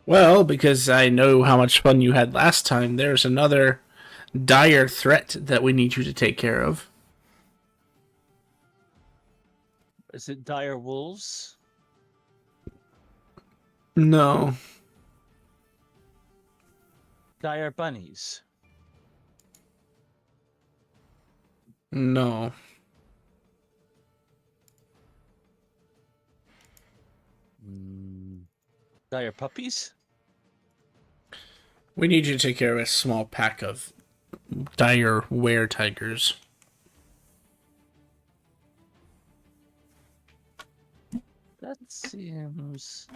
Well, because I know how much fun you had last time, there's another dire threat that we need you to take care of. Is it dire wolves? No. Dire bunnies? No. Dire puppies? We need you to take care of a small pack of dire were-tigers. That seems...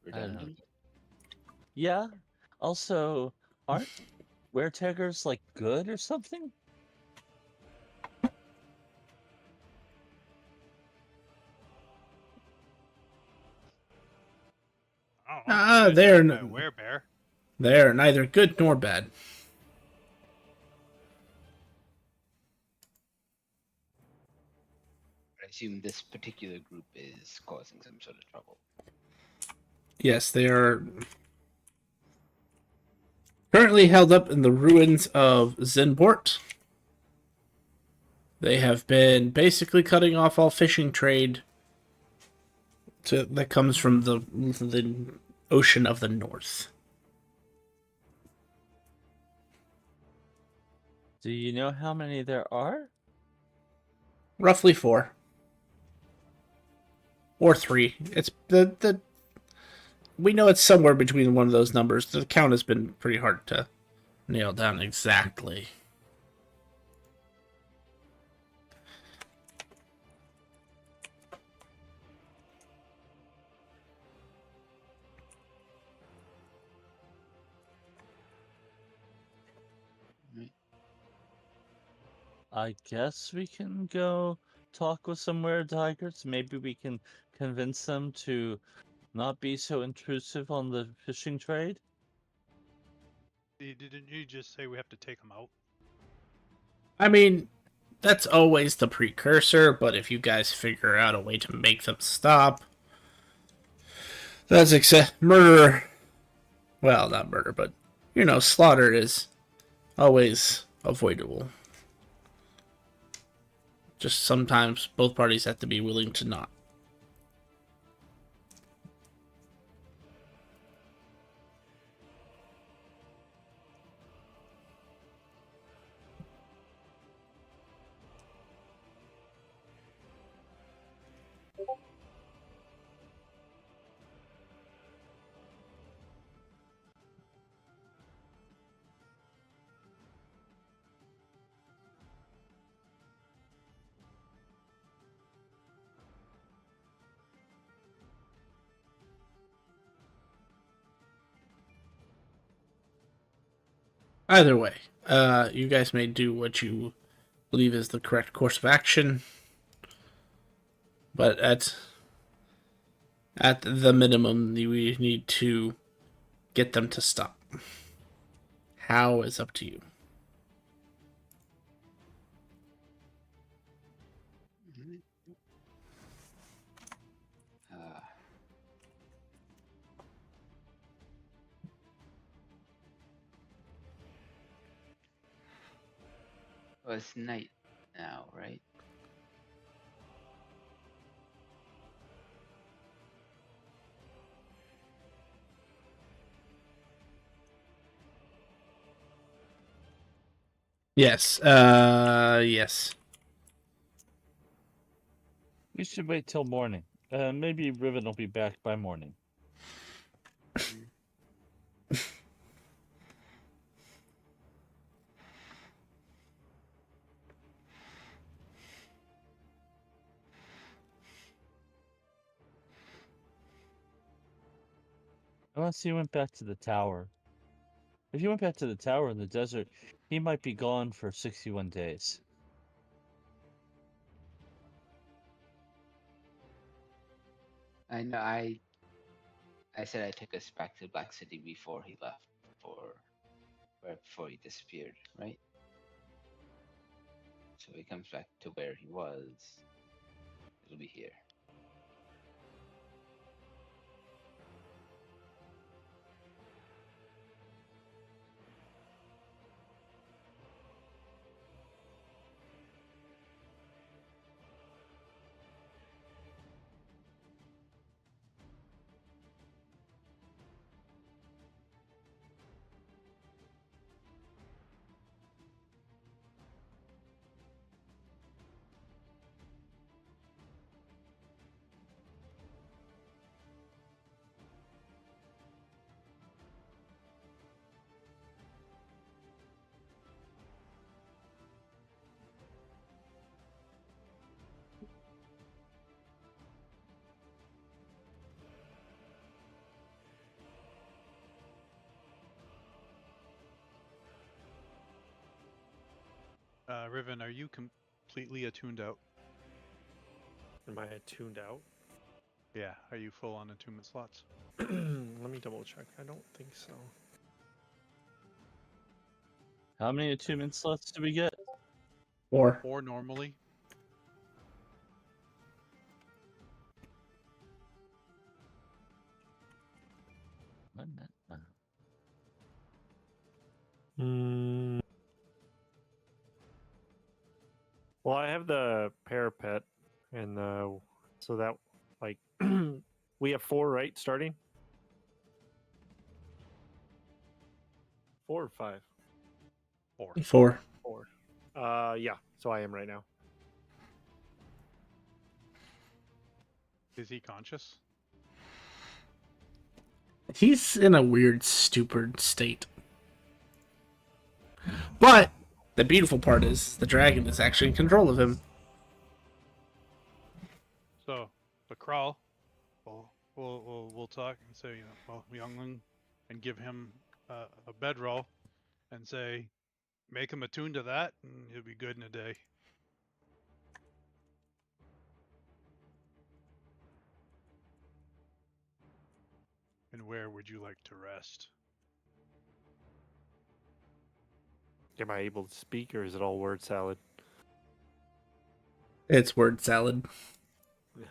I don't know. Redundant. Yeah. Also, aren't were-tigers like good or something? Ah, they're they're werebear. they're neither good nor bad. I assume this particular group is causing some sort of trouble. Yes, they are currently held up in the ruins of Zenport. They have been basically cutting off all fishing trade that comes from the ocean of the north. Do you know how many there are? Roughly 4. Or 3. It's the we know it's somewhere between one of those numbers. The count has been pretty hard to nail down exactly. I guess we can go talk with some were-tigers. Maybe we can convince them to not be so intrusive on the fishing trade. Didn't you just say we have to take them out? I mean, that's always the precursor, but if you guys figure out a way to make them stop, that's murder. Well, not murder, but, slaughter is always avoidable. Just sometimes both parties have to be willing to not. Either way, you guys may do what you believe is the correct course of action, but at the minimum, we need to get them to stop. How is up to you. Alright. Well, it's night now, right? Yes. Yes. We should wait till morning. Maybe Riven will be back by morning. Unless he went back to the tower. If he went back to the tower in the desert, he might be gone for 61 days. I know. I said I took us back to Black City before he left, for right before he disappeared, right? So he comes back to where he was. It'll be here. Riven, are you completely attuned out? Am I tuned out? Yeah. Are you full on attunement slots? Let me double check. I don't think so. How many attunement slots do we get? Or Or normally? Mm. Well, I have the parapet, and so that like we have 4, right? Starting 4 or 5. 4. 4. 4. Yeah. So I am right now. Is he conscious? He's in a weird, stupid state. But the beautiful part is the dragon is actually in control of him. So, the crawl. We'll talk and say, well, youngling, and give him a bedroll, and say, make him attuned to that, and he'll be good in a day. And where would you like to rest? Am I able to speak, or is it all word salad? It's word salad. Yeah.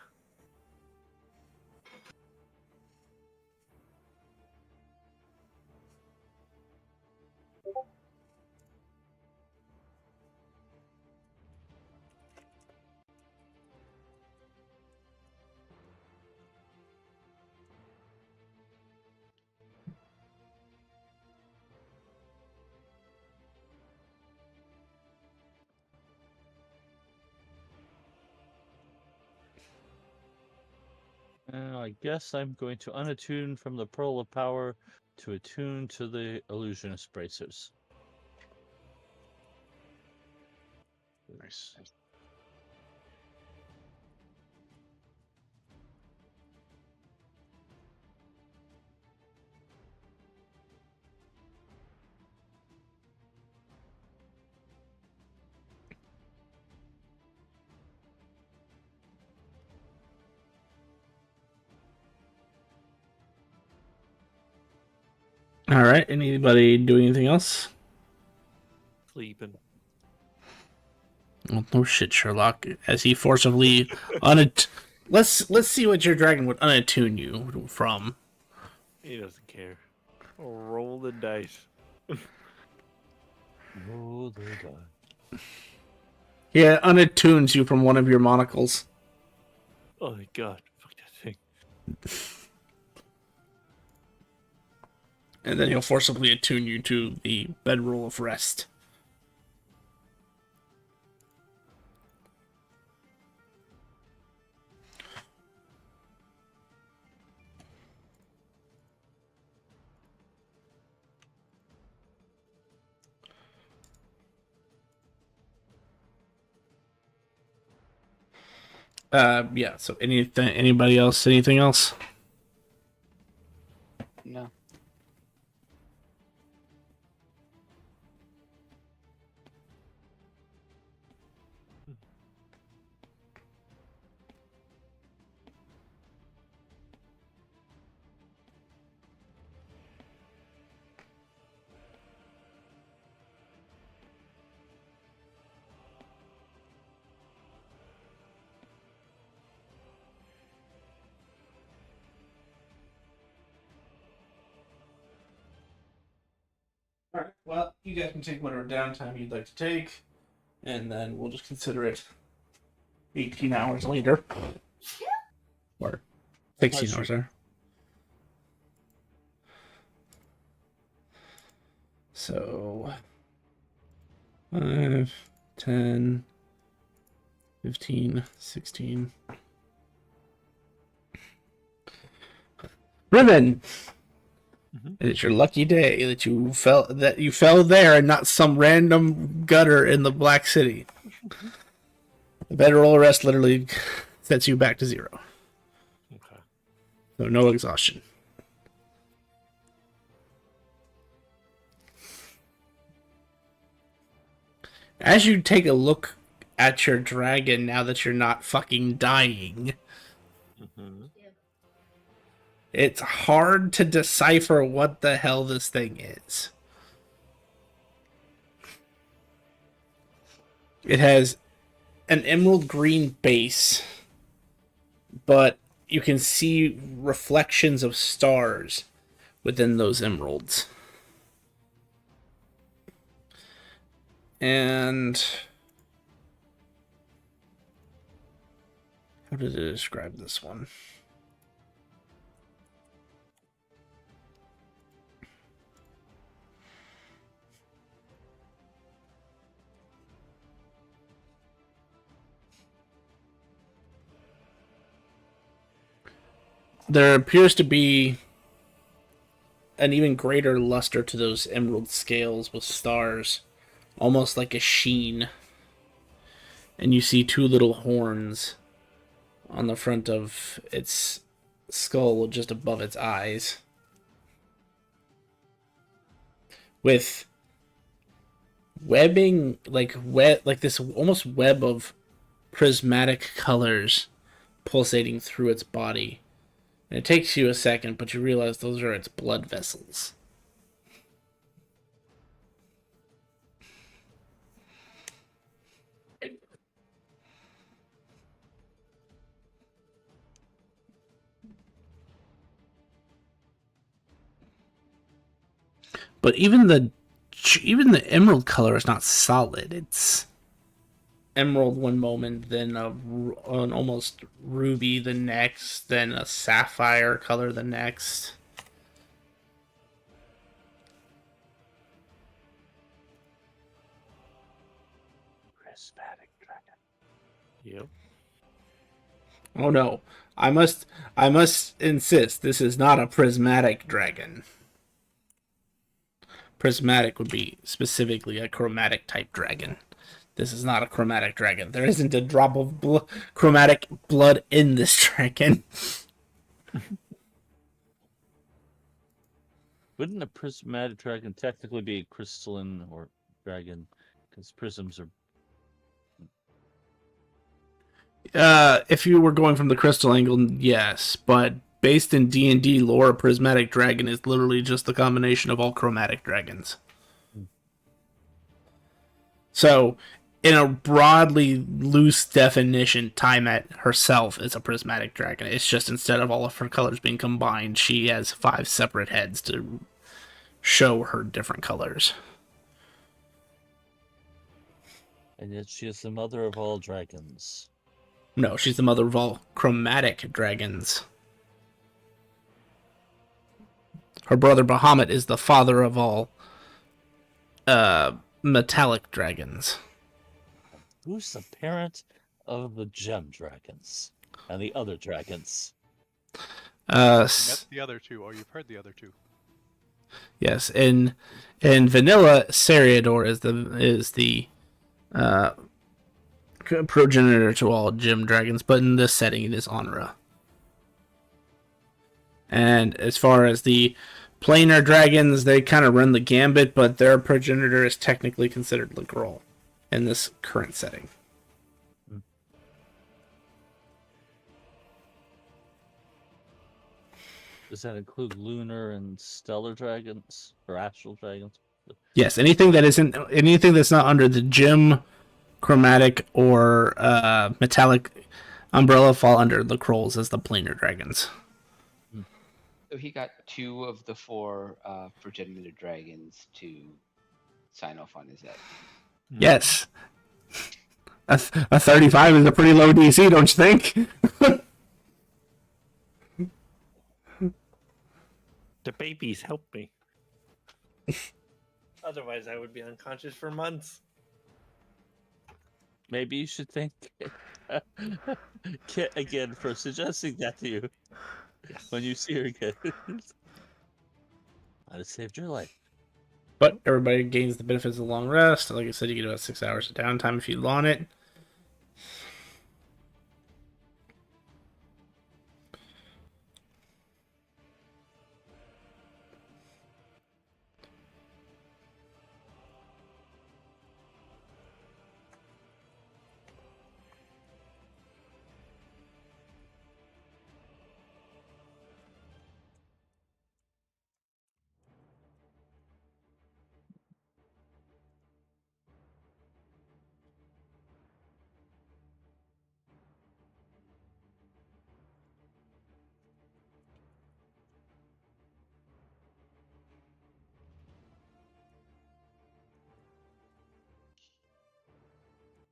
I guess I'm going to unattune from the Pearl of Power to attune to the Illusionist Bracers. Nice. All right. Anybody do anything else? Sleeping. Well, no shit, Sherlock. As he forcibly let's see what your dragon would unattune you from. He doesn't care. Roll the dice. Roll the die. Yeah, unattunes you from one of your monocles. Oh my god. Fuck that thing. And then he'll forcibly attune you to the bedroll of rest. Yeah, so anybody else, anything else? No. Alright, well, you guys can take whatever downtime you'd like to take, and then we'll just consider it 18 hours later. Or 16 hours later. So 5, 10, 15, 16. Ribbon! It's your lucky day that you fell there and not some random gutter in the Black City. The bedroll rest literally sets you back to 0. Okay. So no exhaustion. As you take a look at your dragon now that you're not fucking dying, it's hard to decipher what the hell this thing is. It has an emerald green base, but you can see reflections of stars within those emeralds. And how did it describe this one? There appears to be an even greater luster to those emerald scales with stars, almost like a sheen. And you see 2 little horns on the front of its skull just above its eyes, with webbing, like this almost web of prismatic colors pulsating through its body. And it takes you a second, but you realize those are its blood vessels. But even the emerald color is not solid. It's emerald one moment, then an almost ruby the next, then a sapphire color the next. Prismatic dragon. Yep. Oh no. I must insist this is not a prismatic dragon. Prismatic would be specifically a chromatic type dragon. This is not a chromatic dragon. There isn't a drop of chromatic blood in this dragon. Wouldn't a prismatic dragon technically be a crystalline or dragon? Because prisms are. If you were going from the crystal angle, yes, but based in D&D lore, a prismatic dragon is literally just the combination of all chromatic dragons. So, in a broadly loose definition, Tiamat herself is a prismatic dragon. It's just instead of all of her colors being combined, she has 5 separate heads to show her different colors. And yet she is the mother of all dragons. No, she's the mother of all chromatic dragons. Her brother Bahamut is the father of all metallic dragons. Who's the parent of the gem dragons and the other dragons? That's the other two, or you've heard the other two. Yes, in vanilla, Seriador is the progenitor to all gem dragons, but in this setting, it is Onra. And as far as the planar dragons, they kind of run the gambit, but their progenitor is technically considered Lagrol in this current setting. Does that include lunar and stellar dragons or astral dragons? Yes, anything that's not under the gem, chromatic, or metallic umbrella fall under the Krolls as the planar dragons. So he got 2 of the 4 progenitor dragons to sign off on his head. Yes. A 35 is a pretty low DC, don't you think? The babies help me. Otherwise, I would be unconscious for months. Maybe you should thank Kit again for suggesting that to you. Yes. When you see her again. I'd have saved your life. But everybody gains the benefits of long rest. Like I said, you get about 6 hours of downtime if you want it.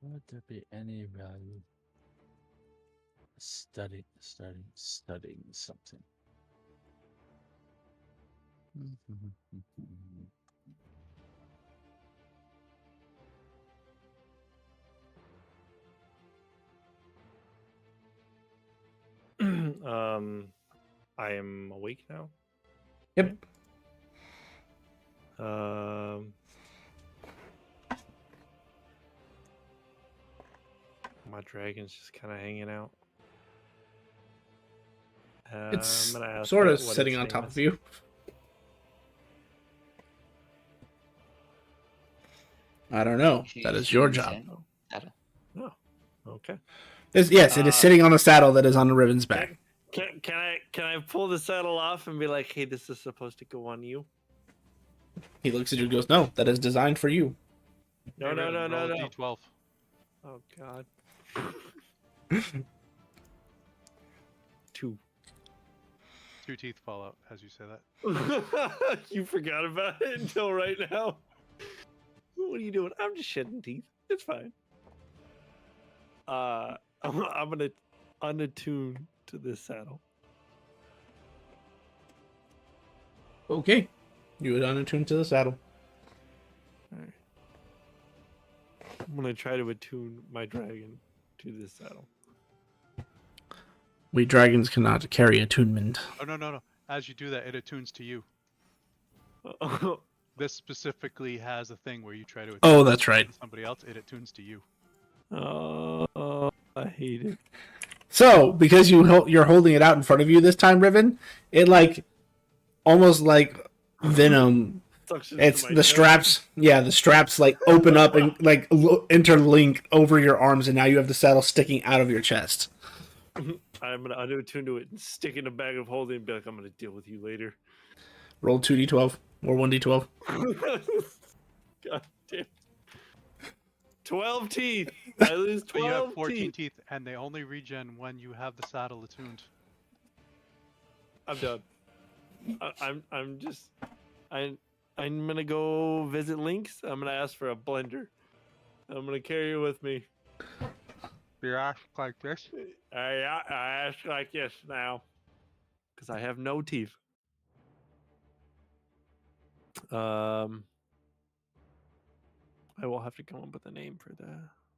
Would there be any value studying something? I am awake now. Yep. My dragon's just kind of hanging out. It's I'm gonna ask sort it of what sitting its on name top is. of you. I don't know. That is your job. Oh, okay. Yes, it is sitting on a saddle that is on the Riven's back. Can I pull the saddle off and be like, hey, this is supposed to go on you? He looks at you and goes, "No, that is designed for you." No. Roll a D12. Oh God. 2. 2 teeth fall out as you say that. You forgot about it until right now. What are you doing? I'm just shedding teeth. It's fine. I'm gonna unattune to this saddle. Okay. You would unattune to the saddle. Alright. I'm gonna try to attune my dragon to this saddle. We dragons cannot carry attunement. Oh no. As you do that, it attunes to you. Oh, This specifically has a thing where you try to attune Oh, that's right. to somebody else, it attunes to you. I hate it. So, because you're holding it out in front of you this time, Riven, it like almost like Venom. Suctions It's to my the nose. straps. Yeah, the straps like open up and like interlink over your arms, and now you have the saddle sticking out of your chest. I'm gonna unattune to it and stick in a bag of holding and be like, I'm gonna deal with you later. Roll 2d12 or 1d12. God damn. 12 teeth. I lose 12 But you have 14 teeth. teeth, and they only regen when you have the saddle attuned. I'm done. I'm gonna go visit Lynx. I'm gonna ask for a blender. I'm gonna carry it with me. You ask like this? I ask like this now, because I have no teeth. I will have to come up with a name for the.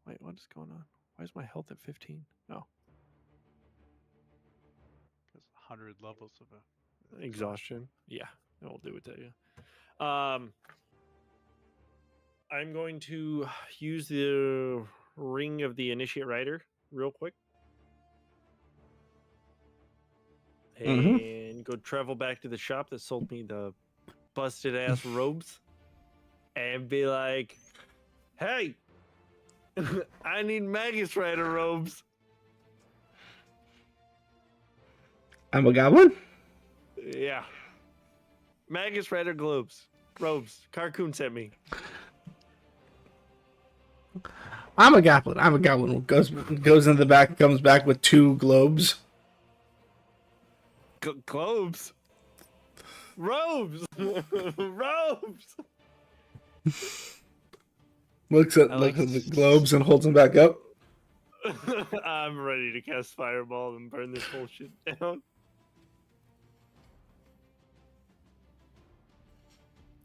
Wait, what is going on? Why is my health at 15? Oh, There's 100 levels of a exhaustion. Yeah, I will do it to you. I'm going to use the ring of the initiate rider real quick. And go travel back to the shop that sold me the busted ass robes and be like, hey, I need Magus Rider robes. I'm a goblin. Yeah. Magus Rider robes. Carcoon sent me. I'm a goblin. I'm a goblin. Goes into the back, comes back with 2 globes. Globes? Robes! Robes! Looks at Alex. the globes and holds them back up. I'm ready to cast Fireball and burn this bullshit down.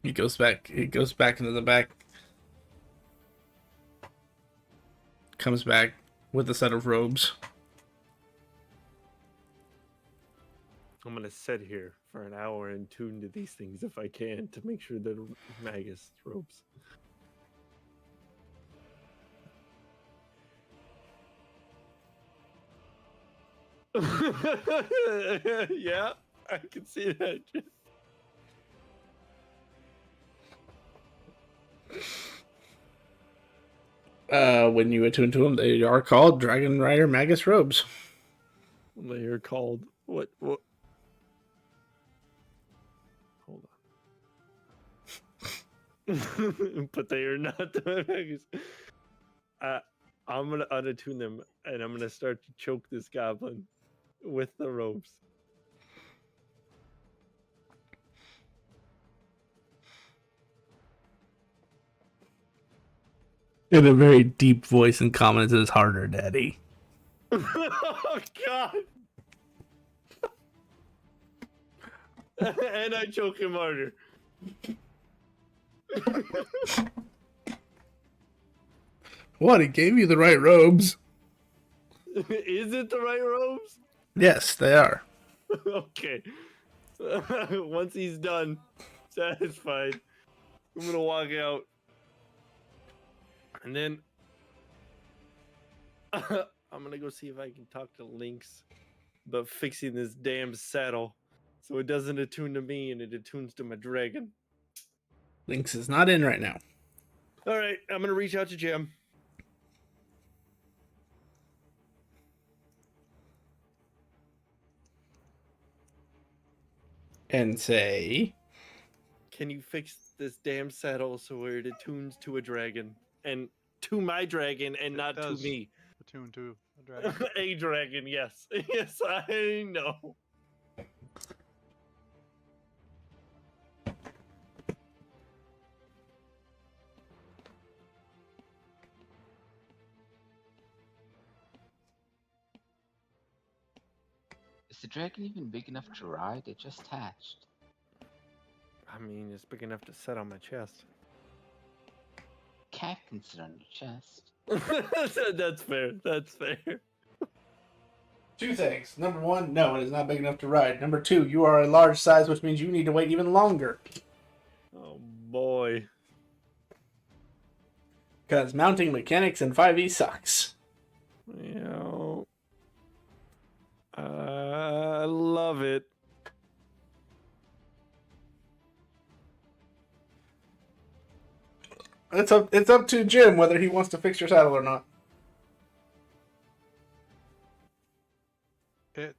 He goes back into the back. Comes back with a set of robes. I'm gonna sit here for an hour and tune to these things if I can to make sure that Magus robes. Yeah, I can see that. When you attune to them, they are called Dragon Rider Magus robes. They are called what? Hold on. But they are not the Magus. I'm gonna unattune them and I'm gonna start to choke this goblin with the robes. In a very deep voice and comments, "It's harder, Daddy." Oh God! And I choke him harder. What? He gave you the right robes. Is it the right robes? Yes, they are. Okay. Once he's done, satisfied, I'm gonna walk out. And then I'm gonna go see if I can talk to Lynx about fixing this damn saddle so it doesn't attune to me and it attunes to my dragon. Lynx is not in right now. Alright, I'm gonna reach out to Jim. And say, Can you fix this damn saddle so it attunes to a dragon? And to my dragon and not to does. me. Attune to a dragon. A dragon, yes. Yes, I know. Is the dragon even big enough to ride? It just hatched. I mean, it's big enough to sit on my chest. Cat can sit on your chest. That's fair. That's fair. Two things. Number one, no, it is not big enough to ride. Number two, you are a large size, which means you need to wait even longer. Oh boy. Because mounting mechanics in 5e sucks. You know, I love it. It's up to Jim whether he wants to fix your saddle or not. It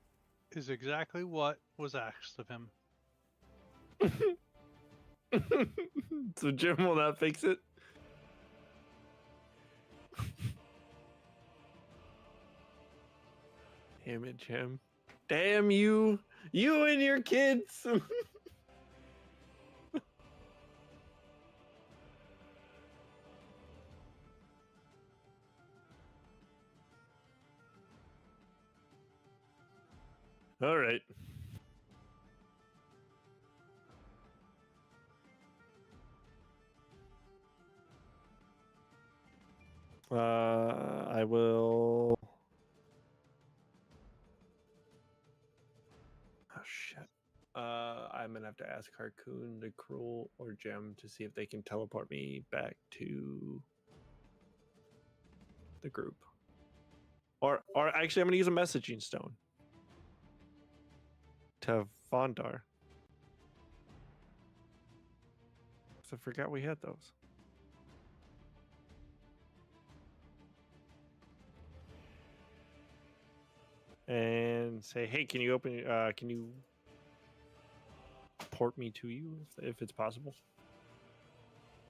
is exactly what was asked of him. So Jim will not fix it. Damn it, Jim. Damn you. You and your kids. All right. I will. Oh shit. I'm gonna have to ask Harkoon, the Cruel, or Gem to see if they can teleport me back to the group. Or actually, I'm gonna use a messaging stone to Vondar. 'Cause I forgot we had those. And say, hey, can you can you port me to you if it's possible?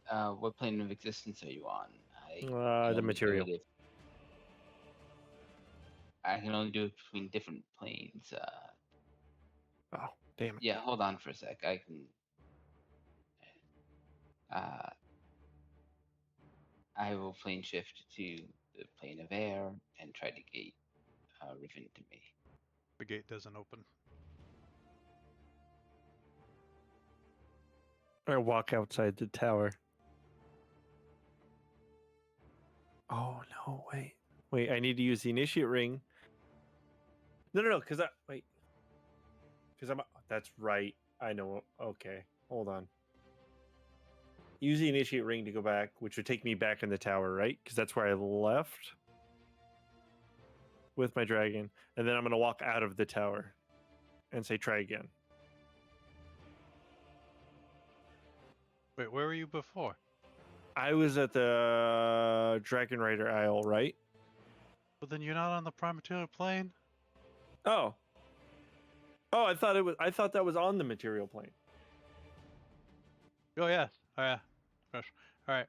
What plane of existence are you on? I can The only do material. it I can only do it between different planes. Oh, damn it. Yeah, hold on for a sec. I can. I will plane shift to the plane of air and try to gate Riven to me. The gate doesn't open. I walk outside the tower. Oh no! Wait! I need to use the initiate ring. No, because That's right. I know. Okay, hold on. Use the initiate ring to go back, which would take me back in the tower, right? Because that's where I left with my dragon, and then I'm gonna walk out of the tower and say try again. Wait, where were you before? I was at the Dragon Rider Isle, right? Well, then you're not on the prime material plane. Oh, I thought it was. I thought that was on the material plane. Oh yeah, oh yeah. Gosh. All right.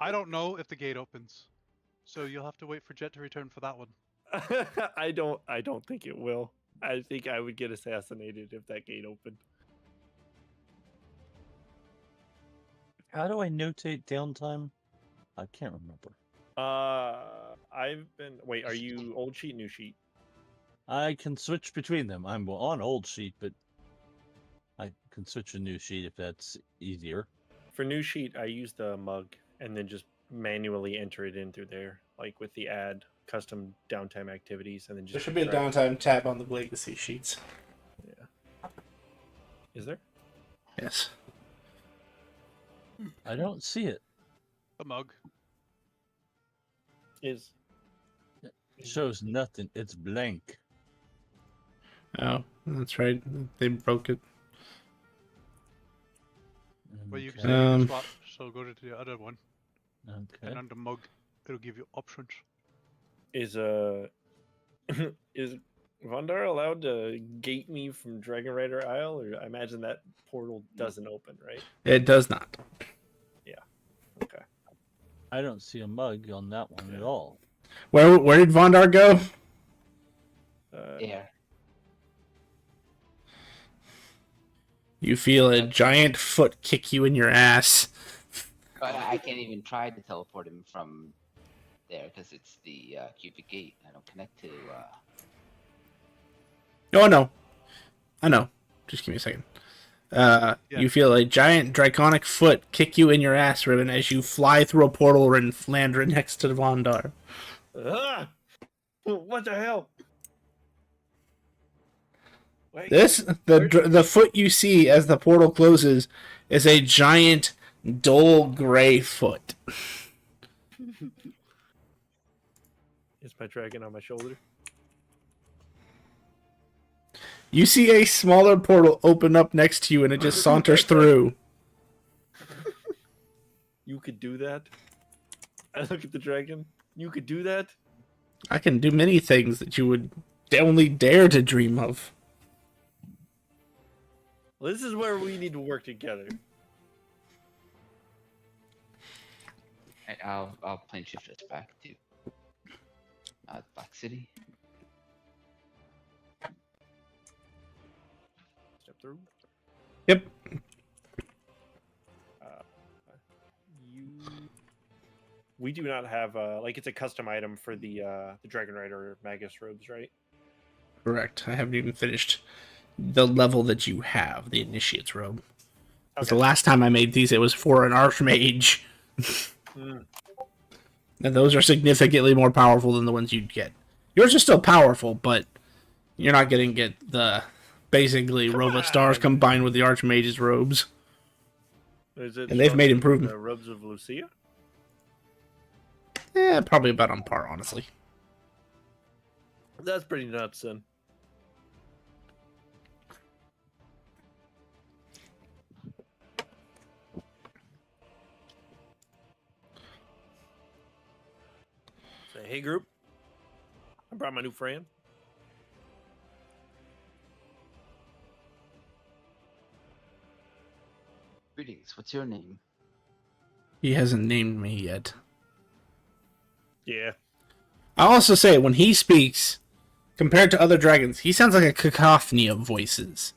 I don't know if the gate opens, so you'll have to wait for Jet to return for that one. I don't think it will. I think I would get assassinated if that gate opened. How do I notate downtime? I can't remember. I've been. Wait, are you old sheet, new sheet? I can switch between them. I'm on old sheet, but I can switch a new sheet if that's easier. For new sheet, I use the mug and then just manually enter it in through there, like with the add custom downtime activities, and then just. There should be a downtime tab on the legacy sheets. Yeah. Is there? Yes. I don't see it. The mug. Is. It shows nothing. It's blank. Oh, that's right. They broke it. Well, you can Okay. say you can swap, so go to the other one, Okay. and under mug, it'll give you options. Is is Vondar allowed to gate me from Dragon Rider Isle, or I imagine that portal doesn't open, right? It does not. Okay. I don't see a mug on that one at all. Where did Vondar go? Air. You feel a giant foot kick you in your ass. I can't even try to teleport him from there because it's the cubic gate. I don't connect to. Oh no, I know. Just give me a second. You feel a giant draconic foot kick you in your ass, Ribbon, as you fly through a portal and land right next to Vondar. Ah! What the hell? Wait, The foot you see as the portal closes is a giant dull gray foot. is my dragon on my shoulder? You see a smaller portal open up next to you, and it just saunters through. You could do that. I look at the dragon. You could do that. I can do many things that you would only dare to dream of. Well, this is where we need to work together. Right, I'll plane shift us back to Black City. Step through. Yep. We do not have like it's a custom item for the Dragon Rider Magus robes, right? Correct. I haven't even finished the level that you have, the Initiate's robe. Okay. The last time I made these, it was for an Archmage. And those are significantly more powerful than the ones you'd get. Yours are still powerful, but you're not going to get the basically robe of stars combined with the Archmage's robes. Is it And they've made improvement. The robes of Lucia? Yeah, probably about on par, honestly. That's pretty nuts, then. Say, hey, group. I brought my new friend. Greetings. What's your name? He hasn't named me yet. Yeah. I'll also say, when he speaks, compared to other dragons, he sounds like a cacophony of voices.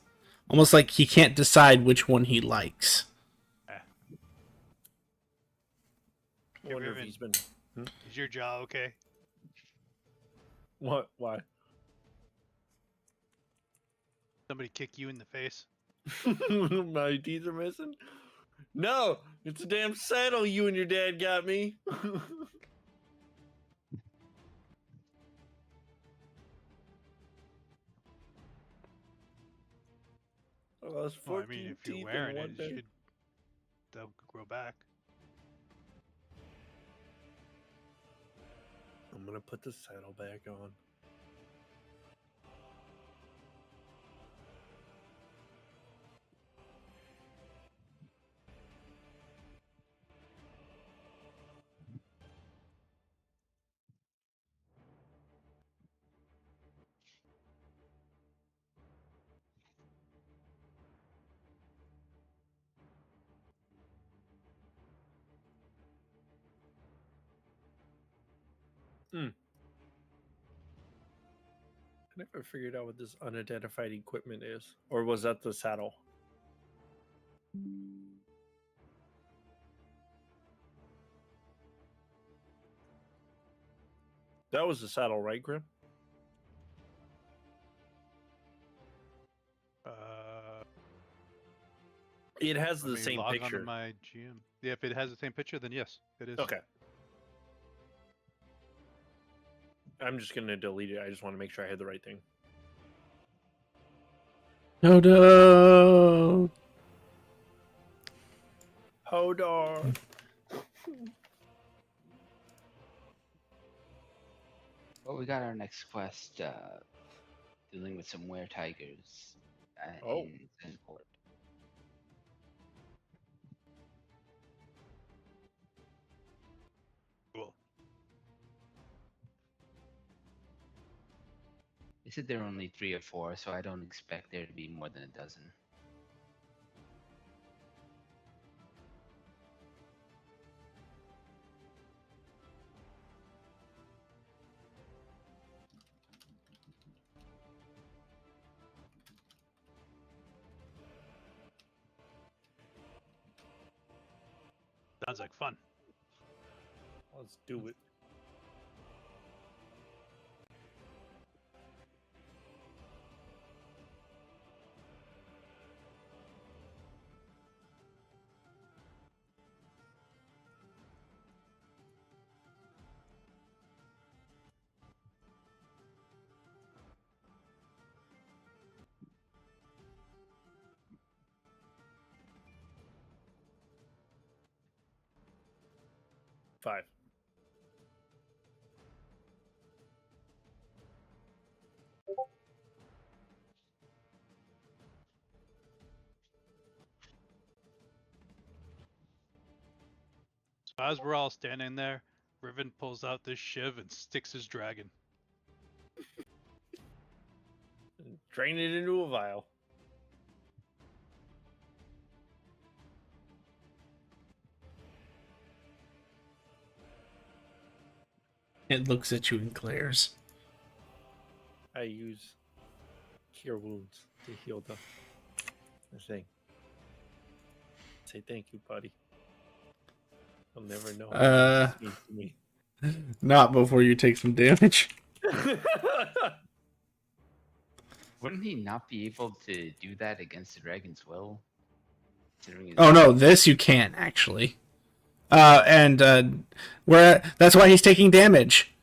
Almost like he can't decide which one he likes. I wonder if Riven, he's been... is your jaw okay? What? Why? Somebody kick you in the face? My teeth are missing? No! It's a damn saddle you and your dad got me! I lost 14 Well, I mean, if you're teeth wearing in it, one day. they'll grow back. I'm gonna put the saddle back on. I never figured out what this unidentified equipment is. Or was that the saddle? That was the saddle, right, Grim? It has the same log picture. onto my GM. Yeah, if it has the same picture, then yes, it is. Okay. I'm just gonna delete it. I just want to make sure I had the right thing. No. Hodor. Well, we got our next quest, dealing with some were tigers Oh. in Zenport. Cool. They said there are only 3 or 4, so I don't expect there to be more than a dozen. Sounds like fun. Let's do it. 5. So as we're all standing there, Riven pulls out this shiv and sticks his dragon. Drain it into a vial. It looks at you and glares. I use cure wounds to heal the thing. Say thank you, buddy. I'll never know. How much this means to me. Not before you take some damage. Wouldn't he not be able to do that against the dragon's will? Oh no, this you can't actually. Where that's why he's taking damage.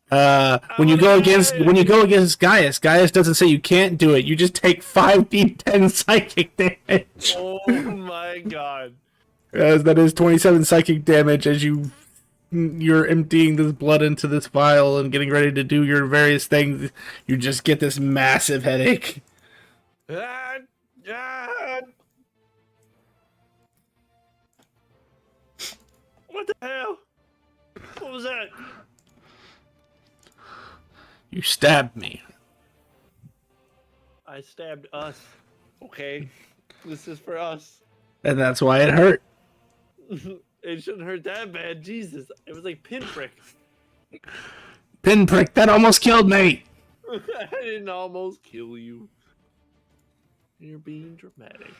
When you go against Gaius, Gaius doesn't say you can't do it. You just take 5d10 psychic damage. Oh my god. As that is 27 psychic damage as you're emptying this blood into this vial and getting ready to do your various things. You just get this massive headache. What the hell? What was that? You stabbed me. I stabbed us. Okay. This is for us. And that's why it hurt. It shouldn't hurt that bad. Jesus. It was like pinprick. Pinprick, that almost killed me. I didn't almost kill you. You're being dramatic.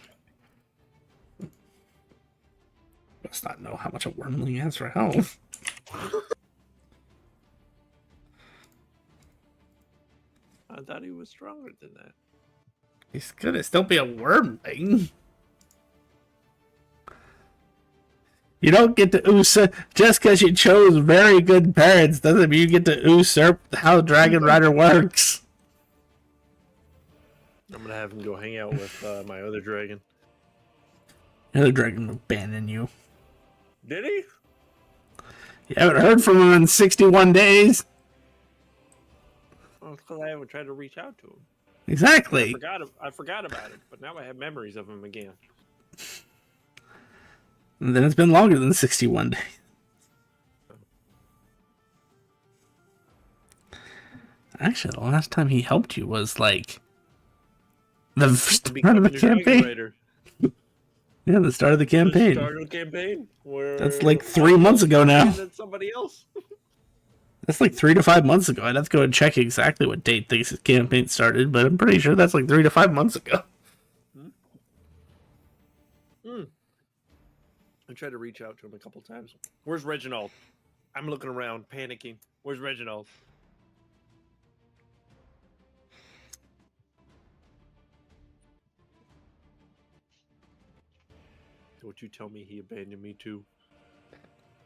Must not know how much a wormling has for health. I thought he was stronger than that. He's gonna still be a wormling. You don't get to usurp just because you chose very good parents doesn't mean you get to usurp how Dragon Rider works. I'm gonna have him go hang out with my other dragon. The other dragon will abandon you. Did he? You haven't heard from him in 61 days. Well, it's because I haven't tried to reach out to him. Exactly. I forgot about it, but now I have memories of him again. And then it's been longer than 61 days. Actually, the last time he helped you was like the start of the campaign. Yeah, the start of the campaign. The start of the campaign. That's like 3 months ago now. That's somebody else. That's like 3 to 5 months ago. I'd have to go and check exactly what date this campaign started, but I'm pretty sure that's like 3 to 5 months ago. I tried to reach out to him a couple times. Where's Reginald? I'm looking around, panicking. Where's Reginald? Don't you tell me he abandoned me too?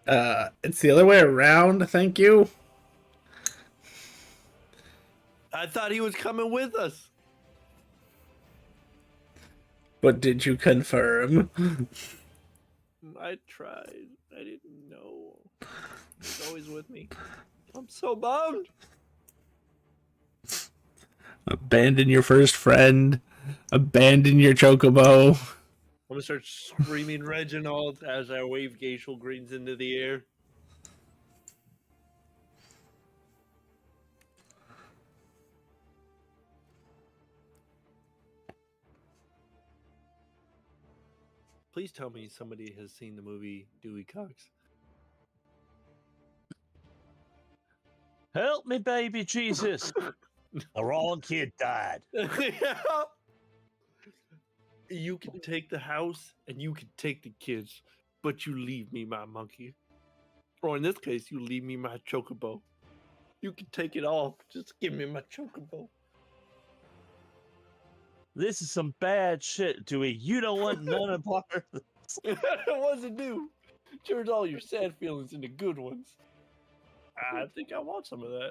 It's the other way around, thank you. I thought he was coming with us. But did you confirm? I tried. I didn't know. He's always with me. I'm so bummed. Abandon your first friend. Abandon your chocobo. I'm gonna start screaming Reginald as I wave glacial greens into the air. Please tell me somebody has seen the movie Dewey Cox. Help me, baby Jesus. The wrong kid died. You can take the house and you can take the kids, but you leave me my monkey. Or in this case, you leave me my chocobo. You can take it all. Just give me my chocobo. This is some bad shit, Dewey. You don't want none of part of this. It wasn't new. Turns all your sad feelings into good ones. I think I want some of that.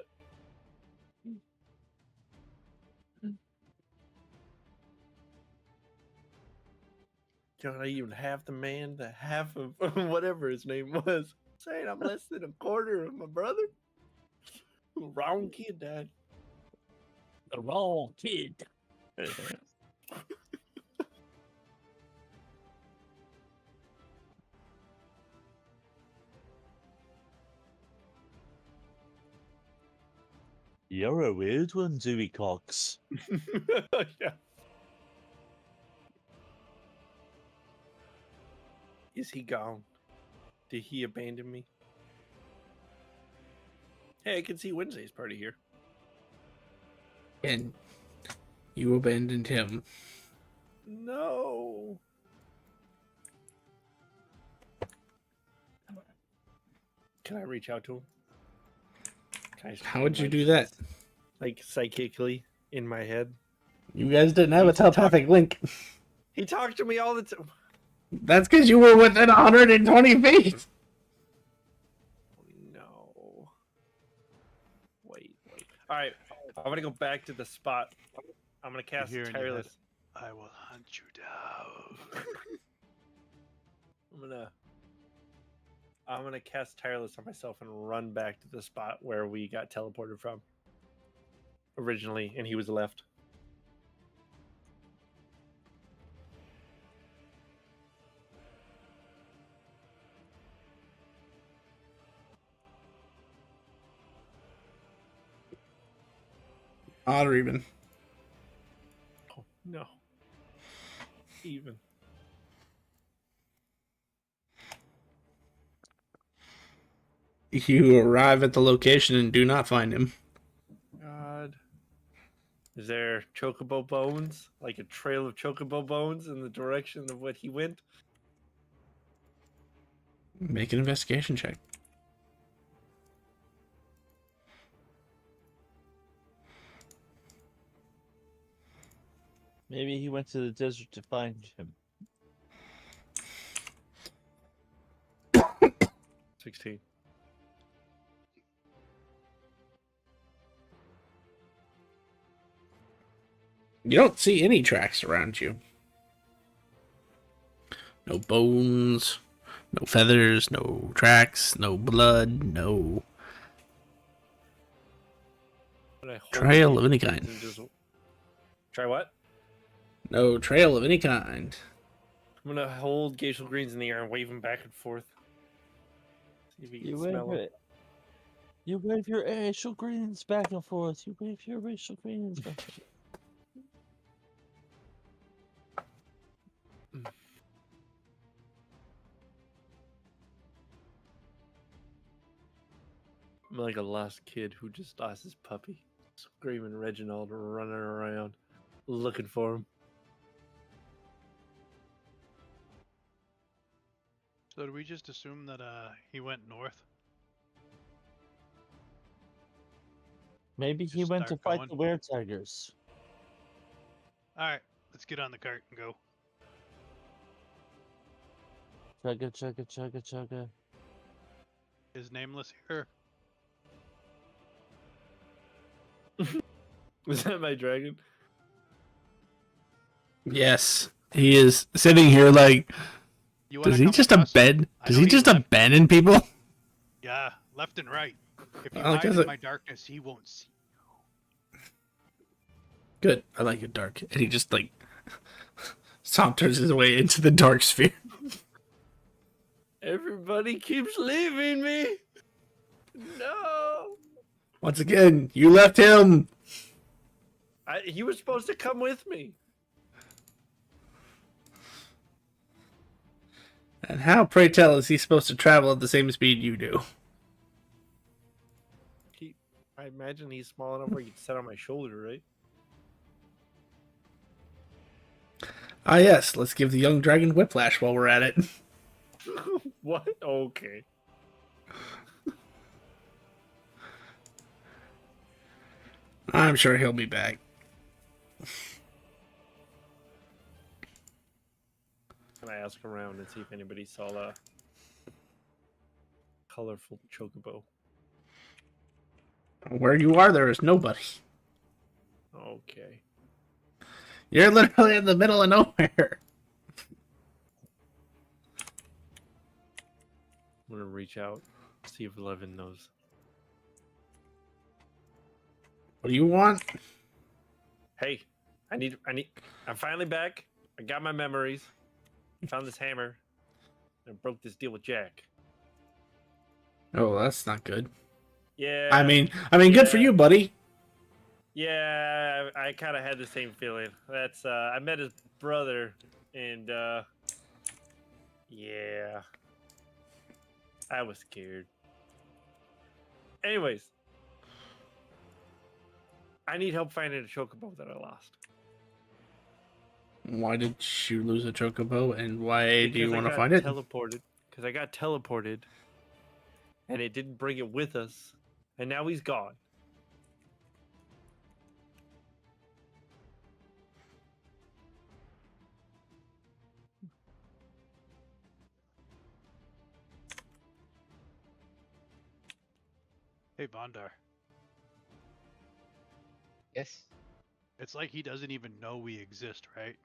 Don't I even have the man, the half of whatever his name was, saying I'm less than a quarter of my brother? Wrong kid, Dad. The wrong kid. You're a weird one, Dewey Cox. Yeah. Is he gone? Did he abandon me? Hey, I can see Wednesday's party here. And you abandoned him. No. Can I reach out to him? Can I How would you like, do that? Like psychically in my head? You guys didn't have a telepathic link. He talked to me all the time. That's because you were within 120 feet. No. Wait. All right, I'm gonna go back to the spot. I'm gonna cast Here in your head. tireless. I will hunt you down. I'm gonna cast tireless on myself and run back to the spot where we got teleported from originally, and he was left. Odd or even. Oh, no. Even. You arrive at the location and do not find him. God. Is there chocobo bones? Like a trail of chocobo bones in the direction of what he went? Make an investigation check. Maybe he went to the desert to find him. 16. You don't see any tracks around you. No bones, no feathers, no tracks, no blood, no trail of any kind. Try what? No trail of any kind. I'm gonna hold Gacial Greens in the air and wave them back and forth. See if he can smell them. You wave your racial greens back and forth. You wave your racial greens back and forth. I'm like a lost kid who just lost his puppy. Screaming Reginald running around looking for him. So did we just assume that he went north? Maybe he Just went to start fight going. the were-tigers. Alright, let's get on the cart and go. Chugga, chugga, chugga, chugga. Is Nameless here? Was that my dragon? Yes, he is sitting here like. You wanna Does he come just with us? abandon? I Does know he he just left. abandon people? Yeah, left and right. If you I like hide his- in my darkness, he won't see. Good. I like it dark. And he just like saunters his way into the dark sphere. Everybody keeps leaving me. No. Once again, you left him. He was supposed to come with me. And how, pray tell, is he supposed to travel at the same speed you do? I imagine he's small enough where he can sit on my shoulder, right? Ah, yes. Let's give the young dragon whiplash while we're at it. What? Okay. I'm sure he'll be back. Can I ask around and see if anybody saw a colorful chocobo? Where you are, there is nobody. Okay. You're literally in the middle of nowhere. I'm gonna reach out, see if Levin knows. What do you want? Hey, I'm finally back. I got my memories. Found this hammer. And broke this deal with Jack. Oh, that's not good. Yeah. I mean, good for you, buddy. Yeah, I kind of had the same feeling. That's I met his brother, and yeah, I was scared. Anyways, I need help finding a chocobo that I lost. Why did you lose a chocobo, and why do you want to find it? Because I got teleported, and it didn't bring it with us, and now he's gone. Hey, Bondar. Yes. It's like he doesn't even know we exist, right?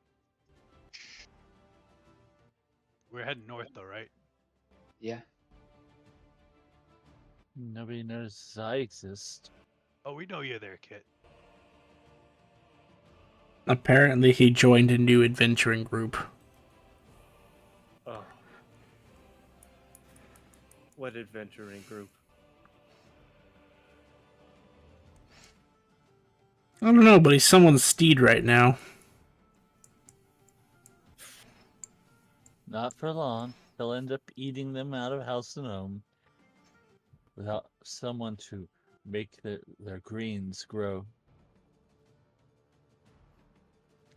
We're heading north, though, right? Yeah. Nobody knows I exist. Oh, we know you're there, Kit. Apparently, he joined a new adventuring group. Oh. What adventuring group? I don't know, but he's someone's steed right now. Not for long. He'll end up eating them out of house and home without someone to make their greens grow.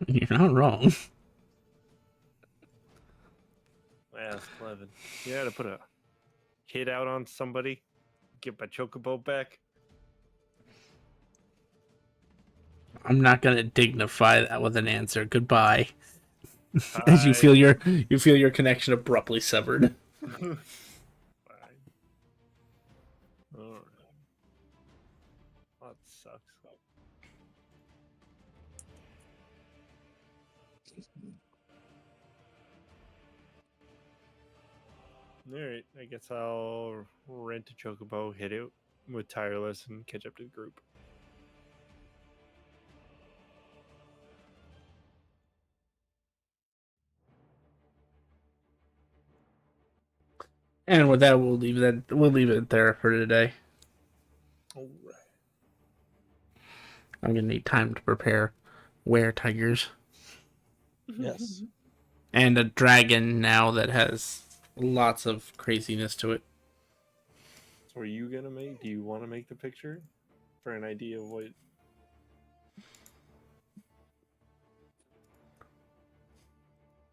You're not wrong. Yeah, that's Levin. You had to put a hit out on somebody, get my chocobo back. I'm not gonna dignify that with an answer. Goodbye. As you feel your connection abruptly severed. Fine. Alright. That sucks. Alright, I guess I'll rent a chocobo, hit it with tireless, and catch up to the group. And with that, we'll leave it there for today. Alright. I'm gonna need time to prepare were tigers Yes. and a dragon now that has lots of craziness to it. So are you gonna make? Do you want to make the picture for an idea of what?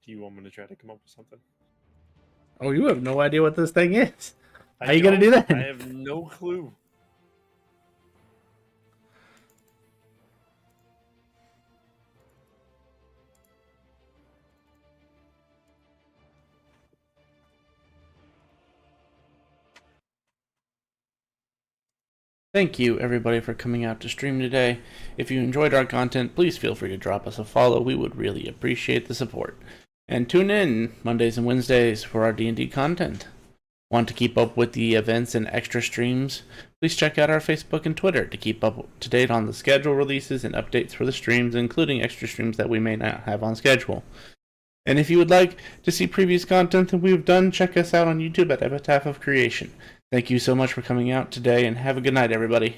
Do you want me to try to come up with something? Oh, you have no idea what this thing is. I How you gonna do don't. that? I have no clue. Thank you, everybody, for coming out to stream today. If you enjoyed our content, please feel free to drop us a follow. We would really appreciate the support. And tune in Mondays and Wednesdays for our D&D content. Want to keep up with the events and extra streams? Please check out our Facebook and Twitter to keep up to date on the schedule releases and updates for the streams, including extra streams that we may not have on schedule. And if you would like to see previous content that we've done, check us out on YouTube at Epitaph of Creation. Thank you so much for coming out today, and have a good night, everybody.